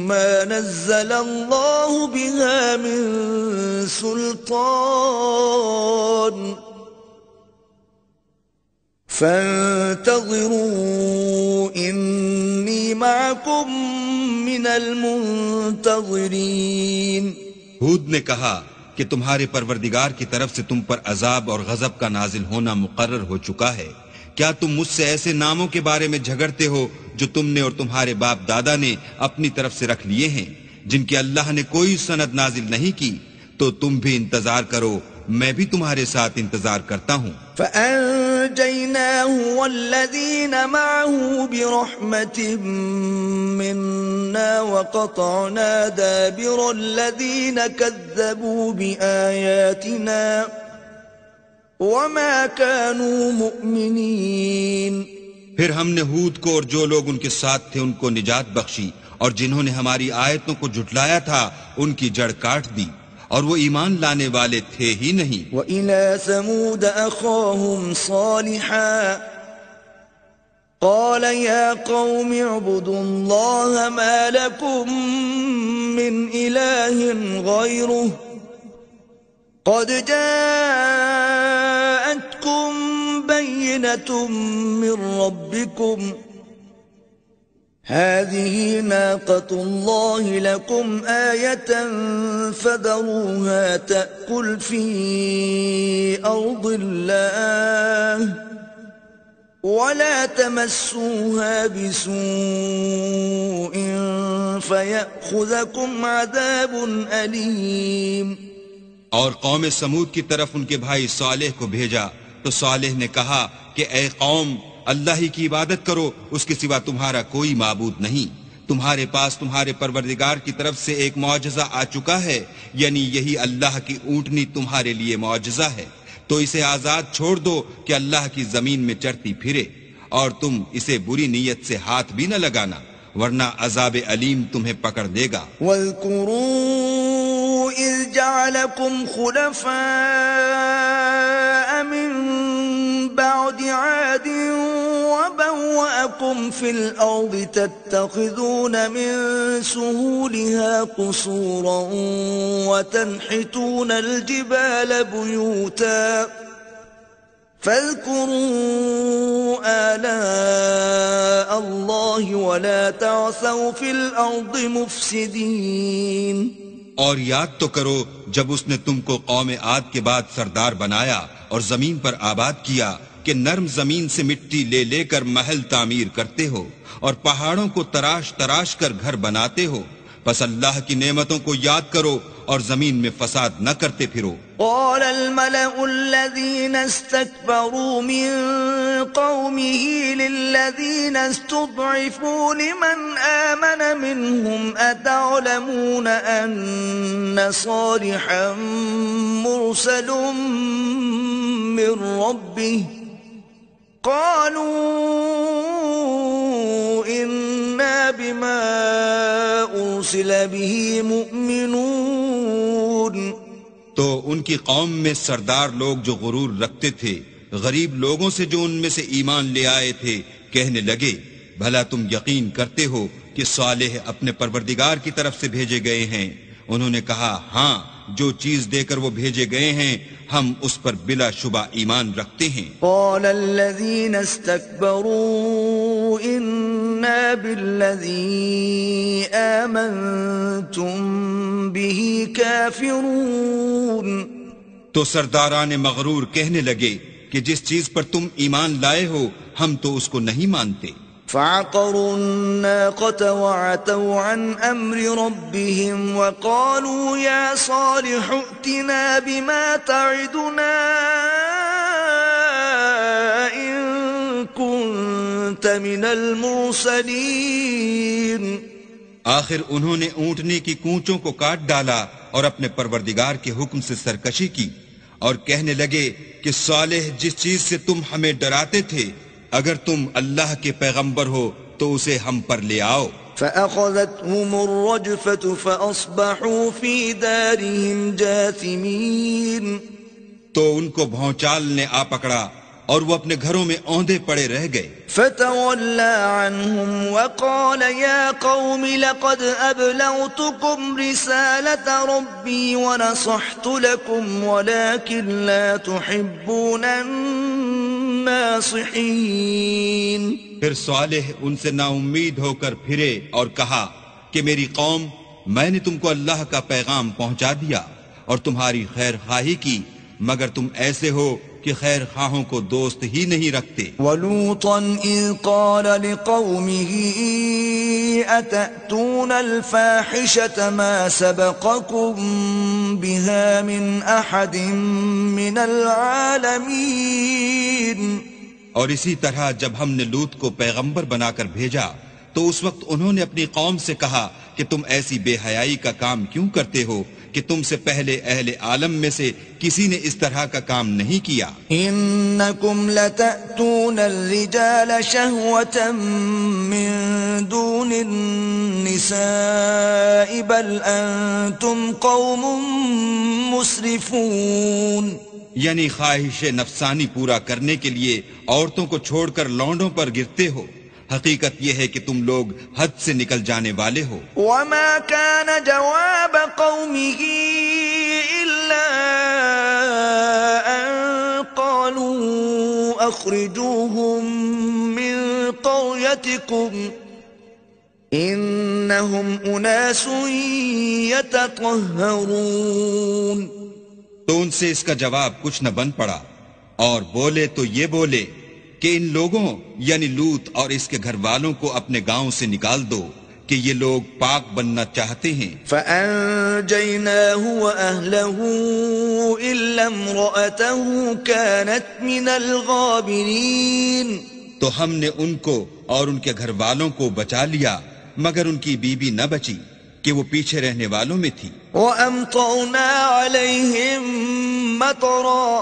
ما نزل الله بها من سلطان فانتظروا إني معكم من المنتظرين۔ ہود نے کہا کہ تمہارے پروردگار کی طرف سے تم پر عذاب اور غضب کا نازل ہونا مقرر ہو چکا ہے۔ کیا تم مجھ سے ایسے ناموں کے بارے میں جھگڑتے ہو جو تم نے اور تمہارے باپ دادا نے اپنی طرف سے رکھ لیے ہیں جن کی اللہ نے کوئی سند نازل نہیں کی؟ تو تم بھی انتظار کرو، میں بھی تمہارے ساتھ انتظار کرتا ہوں۔ فأنجيناه والذين معه برحمة منا وقطعنا دابر الذين كذبوا بآياتنا وما كانوا مؤمنين۔ پھر ہم نے ہود کو اور جو لوگ ان کے ساتھ تھے ان کو نجات بخشی، اور جنہوں نے ہماری آیتوں کو جھٹلایا تھا ان کی جڑ کاٹ دی، اور وہ ایمان لانے والے تھے ہی نہیں۔ وَإِلَى ثَمُودَ أَخَاهُمْ صَالِحًا قَالَ يَا قَوْمِ اعْبُدُوا اللَّهَ مَا لَكُمْ مِنْ إِلَٰهٍ غَيْرُهُ قَدْ جَاءَتْكُمْ بَيِّنَةٌ مِّن رَّبِّكُمْ هذه ناقة الله لكم آية فذروها تأكل في أرض الله ولا تمسوها بسوء فيأخذكم عذاب أليم۔ اور قوم سمود کی طرف ان کے بھائی صالح کو بھیجا تو صالح نے کہا کہ اے قوم، اللہ ہی کی عبادت کرو، اس کے سوا تمہارا کوئی معبود نہیں۔ تمہارے پاس تمہارے پروردگار کی طرف سے ایک معجزہ آ چکا ہے، یعنی یہی اللہ کی اونٹنی تمہارے لیے معجزہ ہے، تو اسے آزاد چھوڑ دو کہ اللہ کی زمین میں چرتی پھرے، اور تم اسے بری نیت سے ہاتھ بھی نہ لگانا ورنہ عذاب علیم تمہیں پکڑ لے گا۔ وَاذْكُرُوا إِذْ جَعَلَكُمْ خُلَفَاءَ مِنْ بَعْدِ عَادٍ وَبَوَّأَكُمْ فِي الْأَرْضِ تَتَّخِذُونَ مِنْ سُهُولِهَا قُصُورًا وَتَنْحِتُونَ الْجِبَالَ بُيُوتًا فاذكروا آلاء الله ولا تعثوا في الأرض مفسدين۔ اور یاد تو کرو جب اس نے تم کو قوم عاد کے بعد سردار بنایا اور زمین پر آباد کیا کہ نرم زمین سے مٹی لے لے کر محل تعمیر کرتے ہو اور پہاڑوں کو تراش تراش کر گھر بناتے ہو، پس اللہ کی نعمتوں کو یاد کرو اور زمین میں فساد نہ کرتے پھرو۔ قال الملأ الذين استكبروا من قومه للذين استضعفوا لمن آمن منهم أتعلمون أن صالحا مرسل من ربه قالوا إنا بما أرسل به مؤمنون۔ تو ان کی قوم میں سردار لوگ جو غرور رکھتے تھے غریب لوگوں سے جو ان میں سے ایمان لے آئے تھے کہنے لگے بھلا تم یقین کرتے ہو کہ صالح اپنے پروردگار کی طرف سے بھیجے گئے ہیں؟ انہوں نے کہا ہاں، جو چیز دے کر وہ بھیجے گئے ہیں ہم اس پر بلا شبہ ایمان رکھتے ہیں۔ قال الذين استكبروا إنا بالذي آمنتم به كافرون۔ تو سرداران مغرور کہنے لگے کہ جس چیز پر تم ایمان لائے ہو ہم تو اس کو نہیں مانتے۔ فعقروا الناقة وعتوا عن أمر ربهم وقالوا يا صالح ائتنا بما تعدنا إن كنت من المرسلين۔ آخر انہوں نے اونٹنے کی کونچوں کو کاٹ ڈالا اور اپنے پروردگار کے حکم سے سرکشی کی اور کہنے لگے کہ صالح جس چیز سے تم ہمیں ڈراتے تھے اگر تم اللہ کے پیغمبر ہو تو اسے ہم پر لے آؤ۔ فأخذتهم الرجفة فأصبحوا في دارهم جاثمين۔ تو ان کو بھونچال نے آ پکڑا اور وہ اپنے گھروں میں اوندے پڑے رہ گئے۔ فتولى عنهم وقال يا قوم لقد أبلغتكم رسالة ربي ونصحت لكم ولكن لا تحبون الناصحين۔ پھر صالح ان سے نا امید ہو کر پھرے اور کہا کہ میری قوم، میں نے تم کو اللہ کا پیغام پہنچا دیا اور تمہاری خیر خواہی کی، مگر تم ایسے ہو کہ خیر خواہوں کو دوست ہی نہیں رکھتے۔ وَلُوطًا إِذْ قَالَ لِقَوْمِهِ أَتَأْتُونَ الْفَاحِشَةَ مَا سَبَقَكُمْ بِهَا مِنْ أَحَدٍ مِنَ الْعَالَمِينَ۔ اور اسی طرح جب ہم نے لوط کو پیغمبر بنا کر بھیجا تو اس وقت انہوں نے اپنی قوم سے کہا کہ تم ایسی بے حیائی کا کام کیوں کرتے ہو کہ تم سے پہلے اہل عالم میں سے کسی نے اس طرح کا کام نہیں کیا۔ انکم لتأتون الرجال شہوة من دون النساء بل انتم قوم مسرفون۔ یعنی خواہش نفسانی پورا کرنے کے لیے عورتوں کو چھوڑ کر لونڈوں پر گرتے ہو، حقیقت یہ ہے کہ تم لوگ حد سے نکل جانے والے ہو۔ وما كان جواب قومه إلا أن قالوا أخرجوهم من قريتكم إنهم أناس يتطهرون۔ تو ان سے اس کا جواب کچھ نہ بن پڑا اور بولے تو یہ بولے کہ ان لوگوں یعنی لوط اور اس کے گھر والوں کو اپنے گاؤں سے نکال دو کہ یہ لوگ پاک بننا چاہتے ہیں۔ فَأَنْجَيْنَاهُ وَأَهْلَهُ إِلَّا امْرَأَتَهُ كَانَتْ مِنَ الْغَابِرِينَ۔ تو ہم نے ان کو اور ان کے گھر والوں کو بچا لیا مگر ان کی بیوی نہ بچی کہ وہ پیچھے رہنے والوں میں تھی۔ وَأَمْطَرْنَا عَلَيْهِمْ مَطَرًا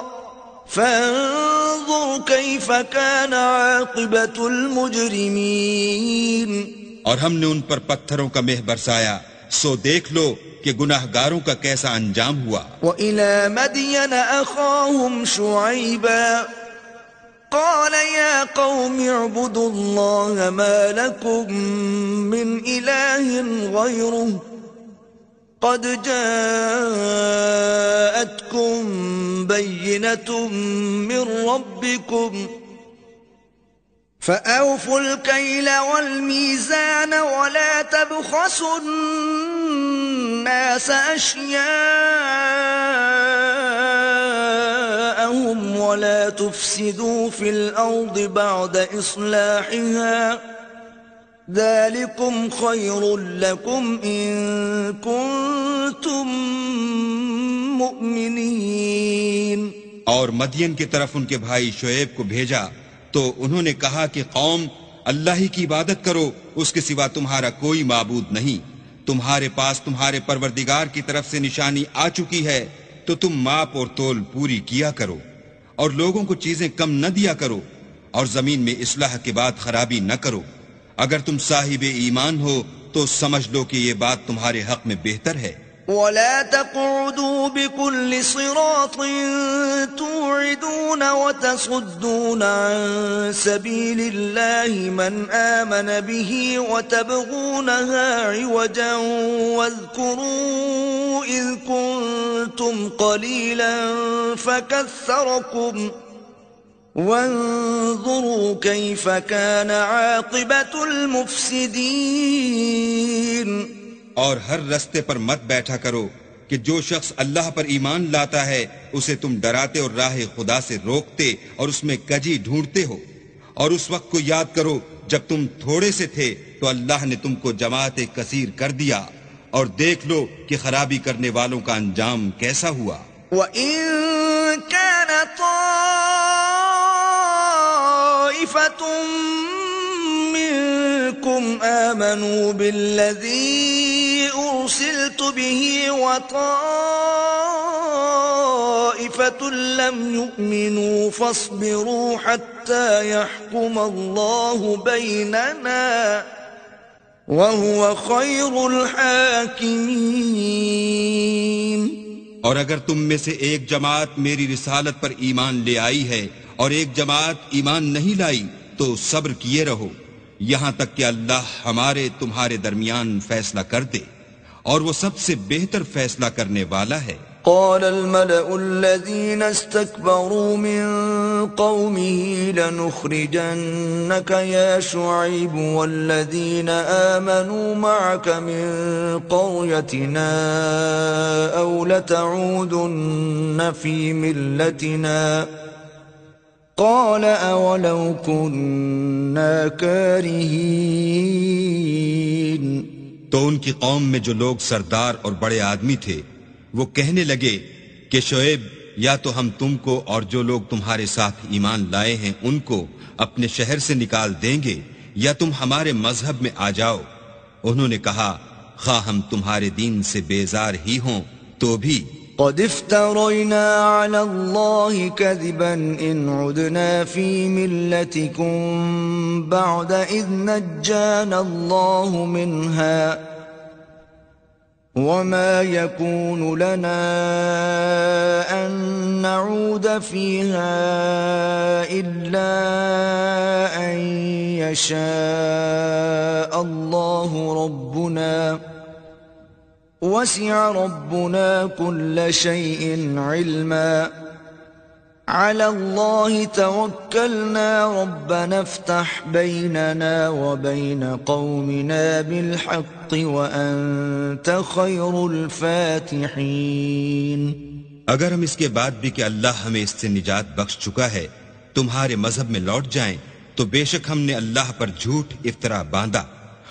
فانظر كيف كان عاقبة المجرمين۔ اور ہم نے ان پر پتھروں کا مہ برسایا، سو دیکھ لو کہ گناہگاروں کا کیسا انجام ہوا۔ وإلى مدين أخاهم شعيبا قال يا قوم اعبدوا الله ما لكم من إله غيره قد جاءتكم بينة من ربكم فأوفوا الكيل والميزان ولا تبخسوا الناس أشياءهم ولا تفسدوا في الأرض بعد إصلاحها ذلكم خير لكم إن كنتم مؤمنين۔ اور مدین کی طرف ان کے بھائی شعیب کو بھیجا تو انہوں نے کہا کہ قوم، اللہ ہی کی عبادت کرو، اس کے سوا تمہارا کوئی معبود نہیں۔ تمہارے پاس تمہارے پروردگار کی طرف سے نشانی آ چکی ہے تو تم ماپ اور تول پوری کیا کرو اور لوگوں کو چیزیں کم نہ دیا کرو اور زمین میں اصلاح کے بعد خرابی نہ کرو۔ اگر تم صاحب ایمان ہو تو سمجھ لو کہ یہ بات تمہارے حق میں بہتر ہے۔ ولا تقعدوا بكل صراط توعدون وتصدون عن سبيل الله من آمن به وتبغونها عوجا واذكروا إذ كنتم قليلا فكثركم وانظروا كيف كان عاقبة المفسدين. اور ہر رستے پر مت بیٹھا کرو کہ جو شخص اللہ پر ایمان لاتا ہے اسے تم ڈراتے اور راہ خدا سے روکتے اور اس میں کجی ڈھونڈتے ہو. اور اس وقت کو یاد کرو جب تم تھوڑے سے تھے تو اللہ نے تم کو جماعت کثیر کر دیا، اور دیکھ لو کہ خرابی کرنے والوں کا انجام کیسا ہوا. وَإِن كَانَ طَائِفَةٌ مِّنكُمْ آمَنُوا بِالَّذِي أُرْسِلْتُ بِهِ وَطَائِفَةٌ لَّمْ يُؤْمِنُوا فَاصْبِرُوا حَتَّى يَحْكُمَ اللَّهُ بَيْنَنَا وَهُوَ خَيْرُ الْحَاكِمِينَ. اور اگر تم میں سے ایک جماعت میری رسالت پر ایمان لے آئی ہے اور ایک جماعت ایمان نہیں لائی تو صبر کیے رہو یہاں تک کہ اللہ ہمارے تمہارے درمیان فیصلہ کر دے، اور وہ سب سے بہتر فیصلہ کرنے والا ہے. قال الملأ الذين استكبروا من قومه لنخرجنك يا شعيب والذين آمنوا معك من قريتنا أو لتعودن في ملتنا قال أولو كنا كارهين. تو ان کی قوم میں جو لوگ سردار اور بڑے آدمی تھے وہ کہنے لگے کہ شعیب یا تو ہم تم کو اور جو لوگ تمہارے ساتھ ایمان لائے ہیں ان کو اپنے شہر سے نکال دیں گے یا تم ہمارے مذہب میں آ جاؤ. انہوں نے کہا خواہ ہم تمہارے دین سے بیزار ہی ہوں تو بھی قد افترينا على الله كذبا إن عدنا في ملتكم بعد إذ نجانا الله منها وما يكون لنا أن نعود فيها إلا أن يشاء الله ربنا وسع ربنا كل شيء علما على الله توكلنا ربنا افتح بيننا وبين قومنا بالحق وأنت خير الفاتحين. اگر ہم اس کے بعد بھی کہ اللہ ہمیں اس سے نجات بخش چکا ہے تمہارے مذہب میں لوٹ جائیں تو بے شک ہم نے اللہ پر جھوٹ افطرا باندھا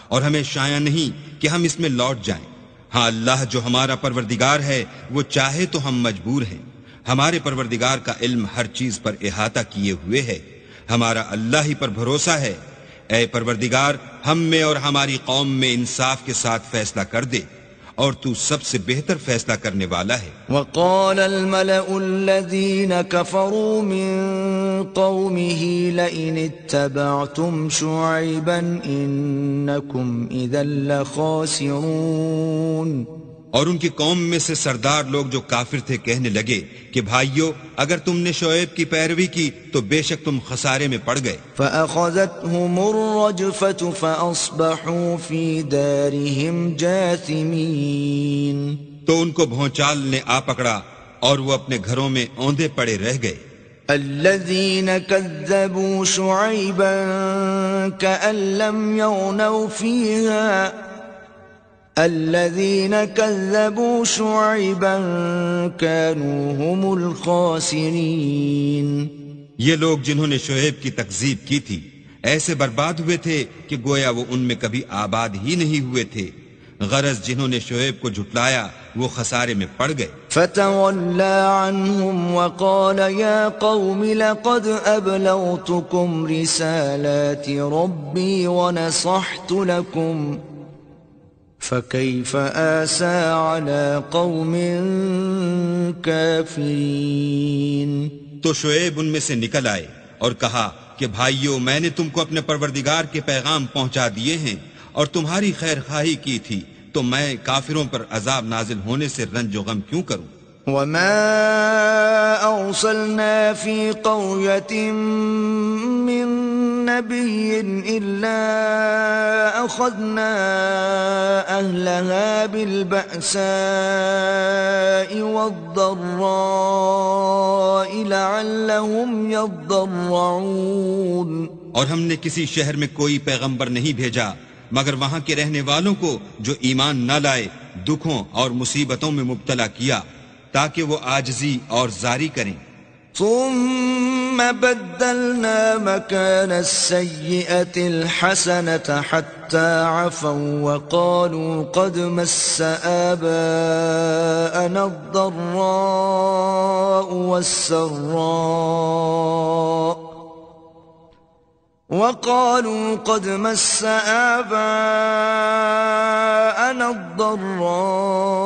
اور ہمیں شایع نہیں کہ ہم اس میں لوٹ جائیں. ہاں اللہ جو ہمارا پروردگار ہے وہ چاہے تو ہم مجبور ہیں. ہمارے پروردگار کا علم ہر چیز پر احاطہ کیے ہوئے ہے. ہمارا اللہ ہی پر بھروسہ ہے. اے پروردگار ہم میں اور ہماری قوم میں انصاف کے ساتھ فیصلہ کر دے اور تو سب سے بہتر فیصلہ کرنے والا ہے. وقال الملأ الذين كفروا من قومه لئن اتبعتم شعيبا إنكم إذا لخاسرون. اور ان کی قوم میں سے سردار لوگ جو کافر تھے کہنے لگے کہ بھائیو اگر تم نے شعیب کی پیروی کی تو بے شک تم خسارے میں پڑ گئے. فأخذتهم الرجفة فأصبحوا في دارهم جاثمين. تو ان کو بھونچال نے آ پکڑا اور وہ اپنے گھروں میں اوندے پڑے رہ گئے. الذين كذبوا شعيبا كأن لم يغنوا فيها الذين كذبوا شعيبا كانوا هم الخاسرين. یہ لوگ جنہوں نے شعیب کی تکذیب کی تھی ایسے برباد ہوئے تھے کہ گویا وہ ان میں کبھی آباد ہی نہیں ہوئے تھے. غرض جنہوں نے شعیب کو جھٹلایا وہ خسارے میں پڑ گئے. فتولى عنهم وقال يا قوم لقد أبلغتكم رسالات ربي ونصحت لكم فكيف آسى على قوم كافرين. تو شعیب ان میں سے نکل آئے اور کہا کہ بھائیو میں نے تم کو اپنے پروردگار کے پیغام پہنچا دیے ہیں اور تمہاری خیر خواہی کی تھی تو میں کافروں پر عذاب نازل ہونے سے رنج و غم کیوں کروں؟ وما أرسلنا في قرية من نبي إلا أخذنا أهلها بالبأساء والضراء لعلهم يضرعون. اور ہم نے کسی شہر میں کوئی پیغمبر نہیں بھیجا مگر وہاں کے رہنے والوں کو جو ایمان نہ لائے دکھوں اور مصیبتوں میں مبتلا کیا تاکہ وہ عاجزی اور زاری کریں. ثم بدلنا مكان السيئة الحسنة حتى عفوا وقالوا قد مس آباءنا الضراء والسراء وقالوا قد مس آباءنا الضراء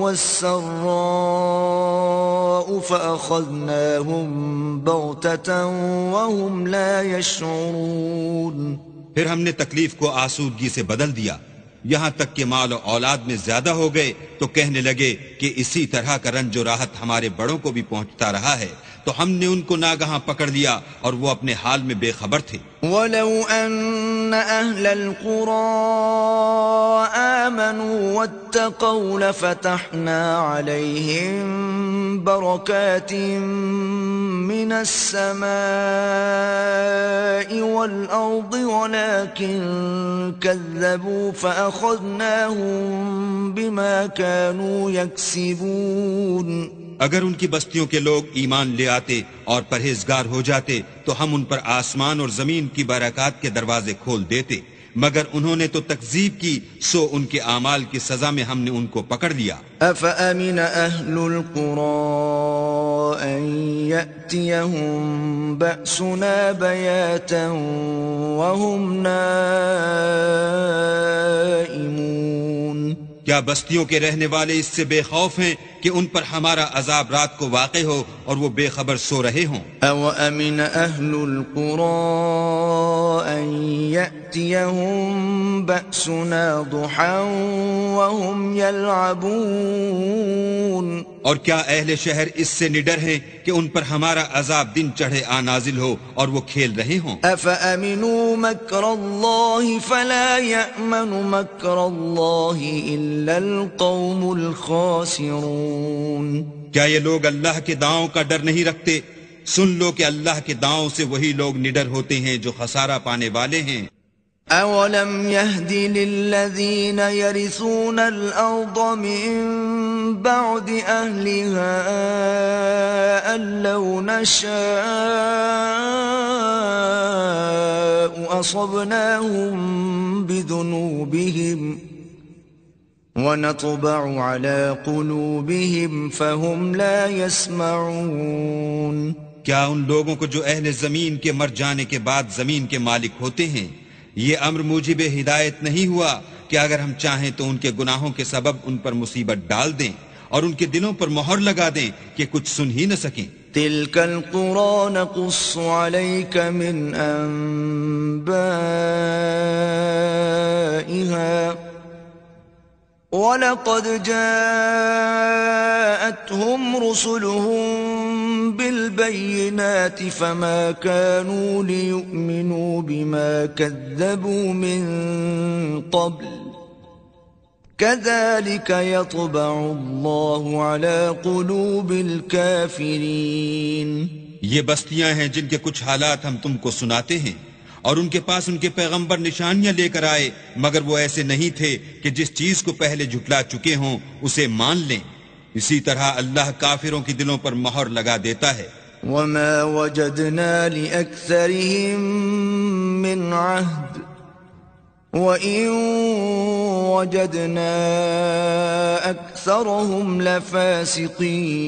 والسراء فأخذناهم بغتة وهم لا يشعرون. پھر ہم نے تکلیف کو آسودگی سے بدل دیا یہاں تک کہ مال و اولاد میں زیادہ ہو گئے تو کہنے لگے کہ اسی طرح کا رنج و راحت ہمارے بڑوں کو بھی پہنچتا رہا ہے تو ہم نے ان کو ناگہاں پکڑ لیا اور وہ اپنے حال میں بے خبر تھے. وَلَوْ أَنَّ أَهْلَ الْقُرَىٰ آمَنُوا وَاتَّقَوْا لَفَتَحْنَا عَلَيْهِمْ بَرَكَاتٍ مِّنَ السَّمَاءِ وَالْأَرْضِ وَلَٰكِن كَذَّبُوا فَأَخَذْنَاهُم بِمَا كَانُوا يَكْسِبُونَ. اگر ان کی بستیوں کے لوگ ایمان لے آتے اور پرہیزگار ہو جاتے تو ہم ان پر آسمان اور زمین کی برکات کے دروازے کھول دیتے مگر انہوں نے تو تکذیب کی سو ان کے اعمال کی سزا میں ہم نے ان کو پکڑ لیا. أَفَأَمِنَ أَهْلُ الْقُرَىٰ أَن يَأْتِيَهُم بَأْسُنَا بَيَاتًا وَهُمْ نَائِمُونَ. کیا بستیوں کے رہنے والے اس سے بے خوف ہیں کہ ان پر ہمارا عذاب رات کو واقع ہو اور وہ بے خبر سو رہے ہوں؟ أَوَأَمِنَ أَهْلُ الْقُرَىٰ أَن يَأْتِيَهُم بَأْسُنَا ضُحًى وَهُمْ يَلْعَبُونَ. اور کیا اہل شہر اس سے نڈر ہیں کہ ان پر ہمارا عذاب دن چڑھے آ نازل ہو اور وہ کھیل رہے ہوں؟ أَفَأَمِنُوا مَكْرَ اللَّهِ فَلَا يَأْمَنُ مَكْرَ اللَّهِ إِلَّا الْقَوْمُ الْخَاسِرُونَ. کیا یہ لوگ اللہ کے داؤں کا ڈر نہیں رکھتے؟ سن لو کہ اللہ کے داؤں سے وہی لوگ نڈر ہوتے ہیں جو خسارہ پانے والے ہیں. أَوَلَمْ يَهْدِ لِلَّذِينَ يَرِثُونَ الْأَرْضَ مِن بَعْدِ أَهْلِهَا أَن لَّوْ نَشَاءُ أَصَبْنَاهُم بِذُنُوبِهِمْ وَنَطْبَعُ عَلَىٰ قُلُوبِهِمْ فَهُمْ لَا يَسْمَعُونَ. کیا ان لوگوں کو جو اہل زمین کے مر جانے کے بعد زمین کے مالک ہوتے ہیں یہ امر موجب ہدایت نہیں ہوا کہ اگر ہم چاہیں تو ان کے گناہوں کے سبب ان پر مصیبت ڈال دیں اور ان کے دلوں پر مہر لگا دیں کہ کچھ سن ہی نہ سکیں؟ تِلْكَ الْقُرَىٰ نَقُصُّ عَلَيْكَ مِنْ أَنبَائِهَا وَلَقَدْ جَاءَتْهُمْ رُسُلُهُم بِالْبَيِّنَاتِ فَمَا كَانُوا لِيُؤْمِنُوا بِمَا كَذَّبُوا مِن قَبْلُ كَذَلِكَ يَطْبَعُ اللَّهُ عَلَىٰ قُلُوبِ الْكَافِرِينَ. یہ بستیاں ہیں جن کے کچھ حالات ہم تم کو سناتے ہیں اور ان کے پاس ان کے پیغمبر نشانیاں لے کر آئے مگر وہ ایسے نہیں تھے کہ جس چیز کو پہلے جھٹلا چکے ہوں اسے مان لیں. اسی طرح اللہ کافروں کی دلوں پر مہر لگا دیتا ہے. وَمَا وَجَدْنَا لِأَكْثَرِهِم مِّنْ عَهْدٍ وَإِن وَجَدْنَا أَكْثَرَهُمْ لَفَاسِقِينَ.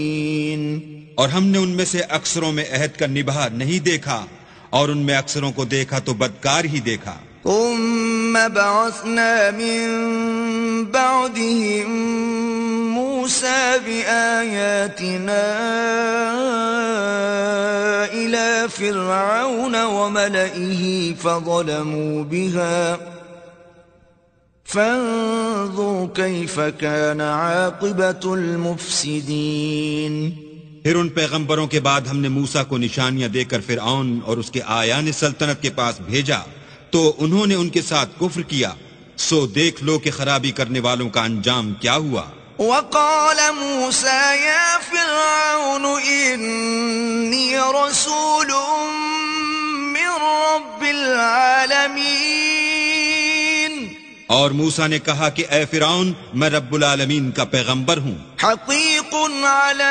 اور ہم نے ان میں سے اکثروں میں عہد کا نبھا نہیں دیکھا اور ان میں اکثروں کو دیکھا تو بدکار ہی دیکھا. ثم بعثنا من بعدهم موسى بآياتنا إلى فرعون وملئه فانظر كيف كان عاقبة المفسدين. پھر ان پیغمبروں کے بعد ہم نے موسیٰ کو نشانیاں دے کر فرعون اور اس کے آیان سلطنت کے پاس بھیجا تو انہوں نے ان کے ساتھ کفر کیا، سو دیکھ لو کہ خرابی کرنے والوں کا انجام کیا ہوا۔ وقال موسى يا فرعون إني رسول من رب العالمين۔ اور موسیٰ نے کہا کہ اے فرعون میں رب العالمین کا پیغمبر ہوں، حقیق على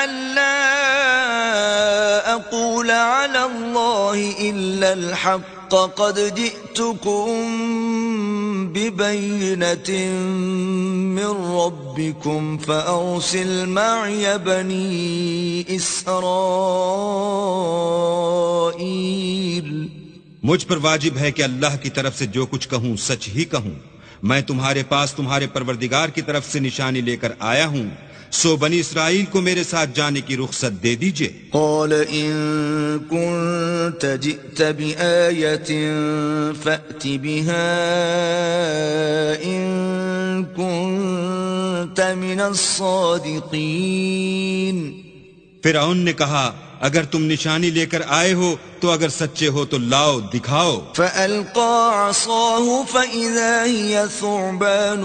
ألا أقول على الله إلا الحق قد جئتكم ببينة من ربكم فأرسل معي بني إسرائيل۔ مجھ پر واجب ہے کہ اللہ کی طرف سے جو کچھ کہوں سچ ہی کہوں، میں تمہارے پاس تمہارے پروردگار کی طرف سے نشانی لے کر آیا ہوں، سو بنی اسرائیل کو میرے ساتھ جانے کی رخصت دے دیجئے۔ قال إن كنت جئت بآية فأت بها إن كنت من الصادقين۔ فرعون نے کہا اگر تم نشانی لے کر آئے ہو تو اگر سچے ہو تو لاؤ دکھاؤ۔ فألقى عصاه فإذا هي ثعبان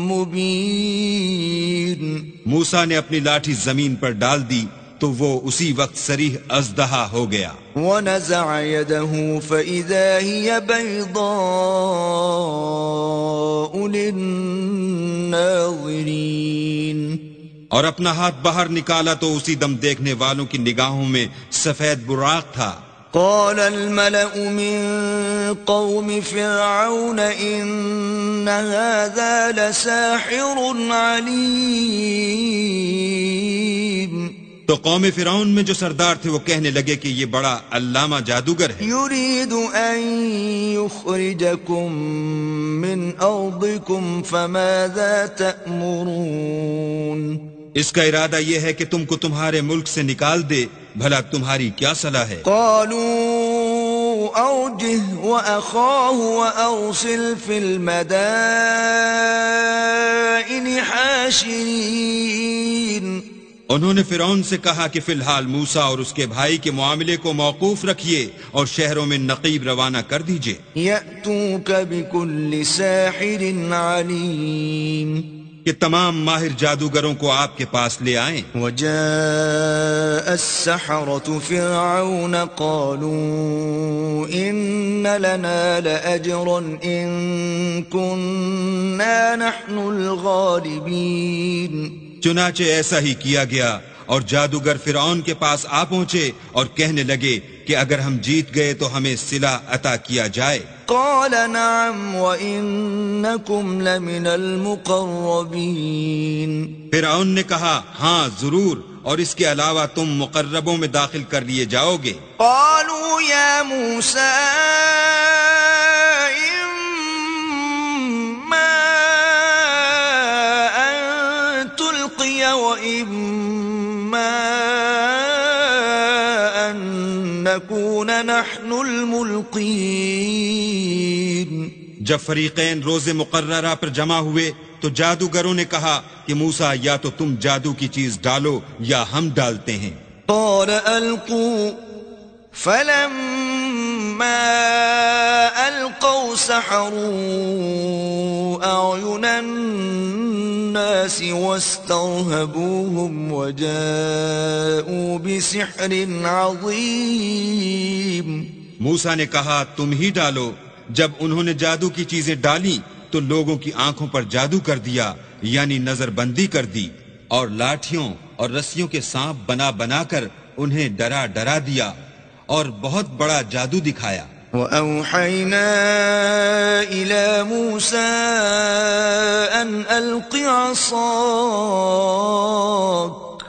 مبين۔ موسیٰ نے اپنی لاٹھی زمین پر ڈال دی تو وہ اسی وقت صریح اژدہا ہو گیا۔ ونزع يده فإذا هي بيضاء للناظرين۔ اور اپنا ہاتھ باہر نکالا تو اسی دم دیکھنے والوں کی نگاہوں میں سفید براق تھا۔ قال الملأ من قوم فرعون إن هذا لساحر عليم۔ تو قوم فرعون میں جو سردار تھے وہ کہنے لگے کہ یہ بڑا علامہ جادوگر ہے، يريد أن يخرجكم من أرضكم فماذا تأمرون؟ اس کا ارادہ یہ ہے کہ تم کو تمہارے ملک سے نکال دے، بھلا تمہاری کیا صلاح ہے؟ قالوا أرجه وأخاه وأرسل في المدائن حاشرين۔ انہوں نے فرعون سے کہا کہ فی الحال موسیٰ اور اس کے بھائی کے معاملے کو موقوف رکھیے اور شہروں میں نقیب روانہ کر دیجئے۔ يأتوك بكل ساحر عليم۔ کہ تمام ماہر جادوگروں کو آپ کے پاس لے آئیں۔ وجاء السحرة فرعون قالوا إن لنا لأجرا إن كنا نحن الغالبين۔ چنانچہ ایسا ہی کیا گیا اور جادوگر فرعون کے پاس آ پہنچے اور کہنے لگے کہ اگر ہم جیت گئے تو ہمیں صلہ عطا کیا جائے۔ قال نعم وإنكم لمن المقربين۔ فرعون نے کہا ہاں ضرور، اور اس کے علاوہ تم مقربوں میں داخل کر لیے جاؤ گے۔ قالوا يا موسى إما أن تلقي وإما أن نكون نحن الملقين۔ جب فریقین روز مقررہ پر جمع ہوئے تو جادوگروں نے کہا کہ موسیٰ یا تو تم جادو کی چیز ڈالو یا ہم ڈالتے ہیں۔ قال ألقوا فلما ألقوا سحروا أعين الناس واسترهبوهم وجاءوا بسحر عظيم۔ موسیٰ نے کہا تم ہی ڈالو۔ جب انہوں نے جادو کی چیزیں ڈالی تو لوگوں کی آنکھوں پر جادو کر دیا، یعنی نظر بندی کر دی، اور لاٹھیوں اور رسیوں کے سانپ بنا بنا کر انہیں ڈرا ڈرا دیا اور بہت بڑا جادو دکھایا۔ وأوحينا إلى موسى أن ألق عصاك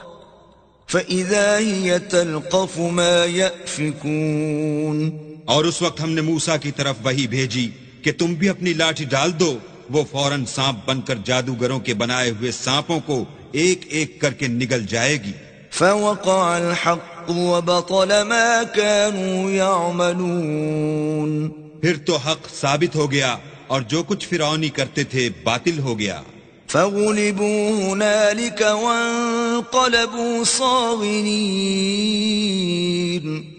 فإذا هي تلقف ما يأفكون۔ اور اس وقت ہم نے موسیٰ کی طرف وحی بھیجی کہ تم بھی اپنی لاٹھی ڈال دو، وہ فوراً سانپ بن کر جادوگروں کے بنائے ہوئے سانپوں کو ایک ایک کر کے نگل جائے گی۔ فوقع الحق وبطل ما كانوا يعملون۔ پھر تو حق ثابت ہو گیا اور جو کچھ فرعونی کرتے تھے باطل ہو گیا. فغلبوا هنالك وانقلبوا صاغرين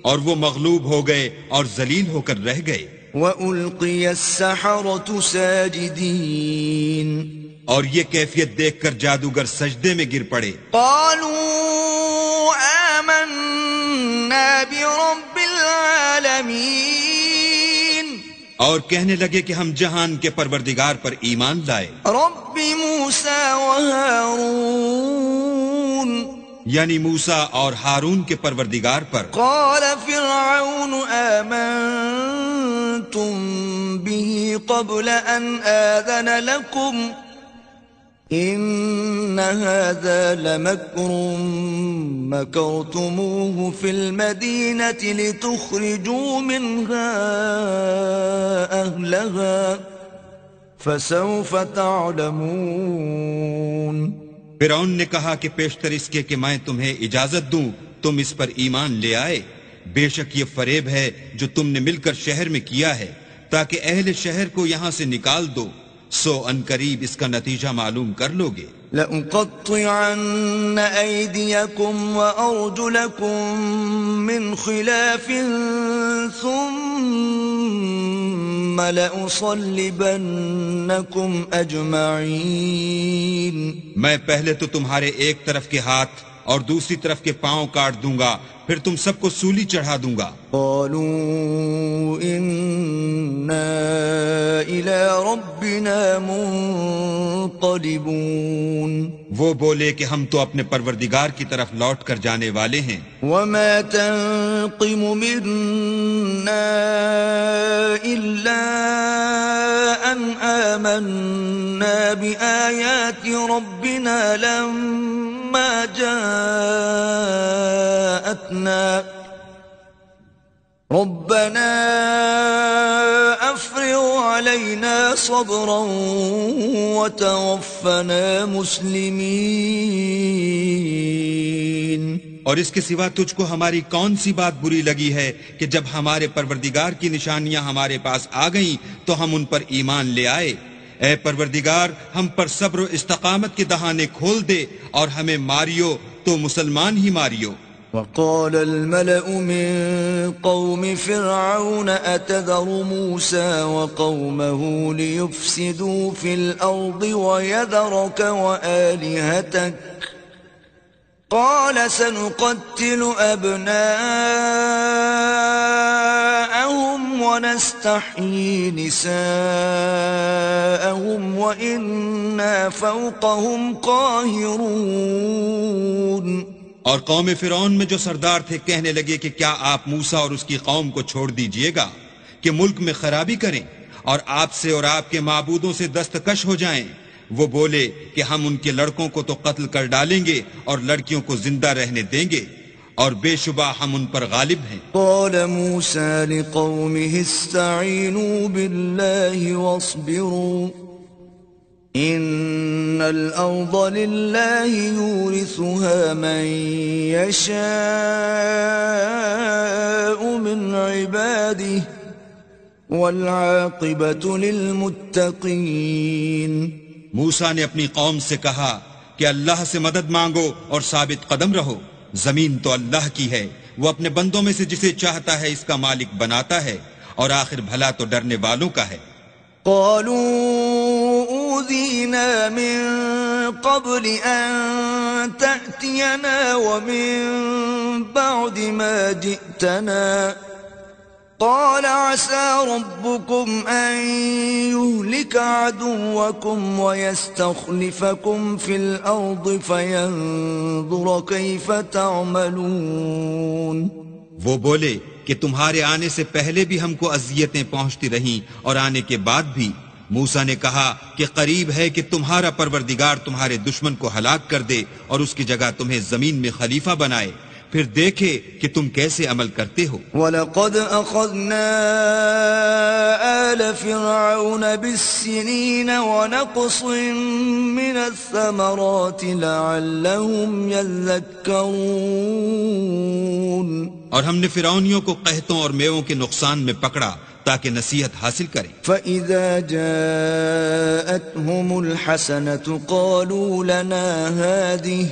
اور وہ مغلوب ہو گئے اور ذلیل ہو کر رہ گئے. وألقي السحرة ساجدين اور یہ کیفیت دیکھ کر جادوگر سجدے میں گر پڑے. قالوا آمنا برب العالمين اور کہنے لگے کہ ہم جہان کے پروردگار پر ایمان لائے. رب موسى وهارون یعنی موسیٰ اور ہارون کے پروردگار پر. قال فرعون آمنتم به قبل أن آذن لكم إن هذا لمكر مكرتموه في المدينة لتخرجوا منها أهلها فسوف تعلمون. فرعون نے کہا کہ پیشتر اس کے کہ میں تمہیں اجازت دوں تم اس پر ایمان لے آئے. بے شک یہ فریب ہے جو تم نے مل کر شہر میں کیا ہے تاکہ اہل شہر کو یہاں سے نکال دو. سو ان قریب اس کا نتیجہ معلوم کر لو گے. لأقطعن أيديكم وأرجلكم من خلاف ثم لأصلبنكم أجمعين. میں پہلے تو تمہارے ایک طرف کے ہاتھ اور دوسری طرف کے پاؤں کاٹ دوں گا پھر تم سب کو سولی چڑھا دوں گا. قالوا إنا إلى ربنا منقلبون. وہ بولے کہ ہم تو اپنے پروردگار کی طرف لوٹ کر جانے والے ہیں. وما تنقم منا إلا أن آمنا بآيات ربنا لما جاءتنا ربنا أفرغ علينا صبرا وتوفنا مسلمين. اور اس کے سوا تجھ کو ہماری کون سی بات بری لگی ہے کہ جب ہمارے پروردگار کی نشانیاں ہمارے پاس آ گئیں تو ہم ان پر ایمان لے آئے. اے پروردگار ہم پر صبر و استقامت کے دہانے کھول دے اور ہمیں ماریو تو مسلمان ہی ماریو. وقال الملأ من قوم فرعون أتذر موسى وقومه ليفسدوا في الأرض ويذرك وآلهتك قال سنقتل أبناءهم ونستحيي نساءهم وإنا فوقهم قاهرون. اور قوم فرعون میں جو سردار تھے کہنے لگے کہ کیا آپ موسیٰ اور اس کی قوم کو چھوڑ دیجئے گا کہ ملک میں خرابی کریں اور آپ سے اور آپ کے معبودوں سے دستکش ہو جائیں. وہ بولے کہ ہم ان کے لڑکوں کو تو قتل کر ڈالیں گے اور لڑکیوں کو زندہ رہنے دیں گے اور بے شبہ ہم ان پر غالب ہیں. قال موسى لقومه استعينوا بالله واصبروا إن الأرض لله يورثها من يشاء من عباده والعاقبة للمتقين. موسیٰ نے اپنی قوم سے کہا کہ اللہ سے مدد مانگو اور ثابت قدم رہو. زمین تو اللہ کی ہے، وہ اپنے بندوں میں سے جسے چاہتا ہے اس کا مالک بناتا ہے اور آخر بھلا تو ڈرنے والوں کا ہے. قالوا أوذينا من قبل أن تأتينا ومن بعد ما جئتنا قال عسى ربكم أن يهلك عدوكم ويستخلفكم في الأرض فينظر كيف تعملون. وہ بولے کہ تمہارے آنے سے پہلے بھی ہم کو اذیتیں پہنچتی رہیں اور آنے کے بعد بھی. موسیٰ نے کہا کہ قریب ہے کہ تمہارا پروردگار تمہارے دشمن کو ہلاک کر دے اور اس کی جگہ تمہیں زمین میں خلیفہ بنائے. پھر دیکھے کہ تم کیسے عمل کرتے ہو۔ وَلَقَدْ أَخَذْنَا آلَ فِرْعَوْنَ بِالسِّنِينَ وَنَقْصٍ مِّنَ الثَّمَرَاتِ لَعَلَّهُمْ يَذَّكَّرُونَ۔ اور ہم نے فرعونیوں کو قحطوں اور میووں کے نقصان میں پکڑا تاکہ نصیحت حاصل کریں۔ فَإِذَا جَاءَتْهُمُ الْحَسَنَةُ قَالُوا لَنَا هَٰذِهِ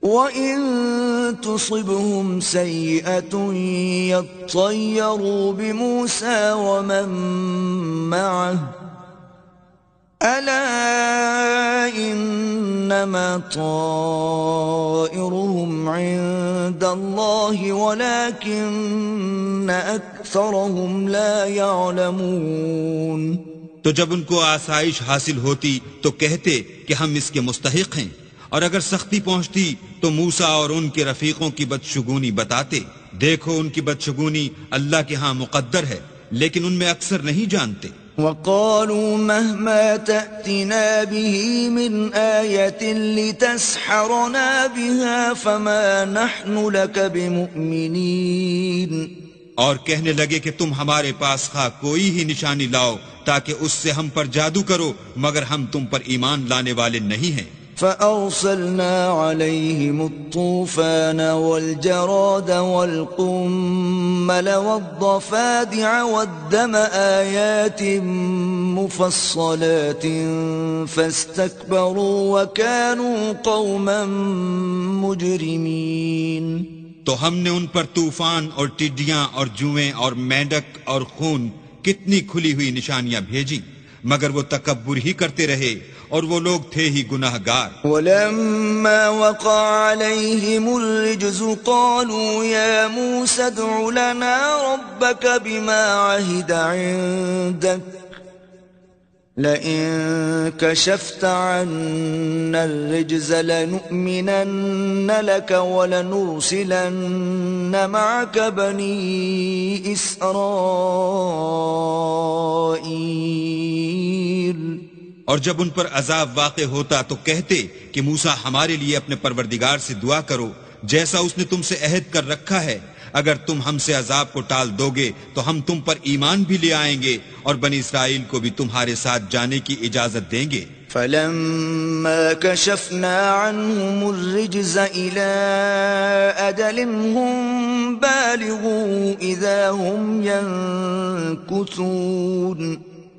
وَإِن تُصِبْهُمْ سَيِّئَةٌ يَطَّيَّرُوا بِمُوسَىٰ وَمَن مَّعَهُ أَلَا إِنَّمَا طَائِرُهُمْ عِندَ اللَّهِ وَلَٰكِنَّ أَكْثَرَهُمْ لَا يَعْلَمُونَ۔ تو جب ان کو آسائش حاصل ہوتی تو کہتے کہ ہم اس کے مستحق ہیں، اور اگر سختی پہنچتی تو موسیٰ اور ان کے رفیقوں کی بدشگونی بتاتے۔ دیکھو ان کی بدشگونی اللہ کے ہاں مقدر ہے، لیکن ان میں اکثر نہیں جانتے۔ وَقَالُوا مَهْمَا تَأْتِنَا بِهِ مِنْ آيَةٍ لِتَسْحَرَنَا بِهَا فَمَا نَحْنُ لَكَ بِمُؤْمِنِينَ۔ اور کہنے لگے کہ تم ہمارے پاس خواہ کوئی ہی نشانی لاؤ تاکہ اس سے ہم پر جادو کرو، مگر ہم تم پر ایمان لانے والے نہیں ہیں۔ فَأَرْسَلْنَا عَلَيْهِمُ الطُّوفَانَ وَالْجَرَادَ وَالْقُمَّلَ وَالضَّفَادِعَ وَالدَّمَ آيَاتٍ مُفَصَّلَاتٍ فَاسْتَكْبَرُوا وَكَانُوا قَوْمًا مُجْرِمِينَ۔ تو ہم نے ان پر طوفان اور ٹڈیاں اور جوئیں اور مینڈک اور خون کتنی کھلی ہوئی نشانیاں بھیجی، مگر وہ تکبر ہی کرتے رہے، اور وہ لوگ تھے ہی گناہ گار۔ وَلَمَّا وَقَعَ عَلَيْهِمُ الرِّجْزُ قَالُوا يَا مُوسَى ادْعُ لَنَا رَبَّكَ بِمَا عَهِدَ عِندَكَ لَئِن كَشَفْتَ عَنَّا الرِّجْزَ لَنُؤْمِنَنَّ لَكَ وَلَنُرْسِلَنَّ مَعَكَ بَنِي إِسْرَائِيلَ۔ اور جب ان پر عذاب واقع ہوتا تو کہتے کہ موسیٰ ہمارے لیے اپنے پروردگار سے دعا کرو جیسا اس نے تم سے عہد کر رکھا ہے، اگر تم ہم سے عذاب کو ٹال دو گے تو ہم تم پر ایمان بھی لے آئیں گے اور بنی اسرائیل کو بھی تمہارے ساتھ جانے کی اجازت دیں گے۔ فَلَمَّا كَشَفْنَا عَنْهُمُ الرِّجْزَ إِلَىٰ أَجَلٍ هُمْ بَالِغُوهُ إِذَا هُمْ يَنكُثُونَ۔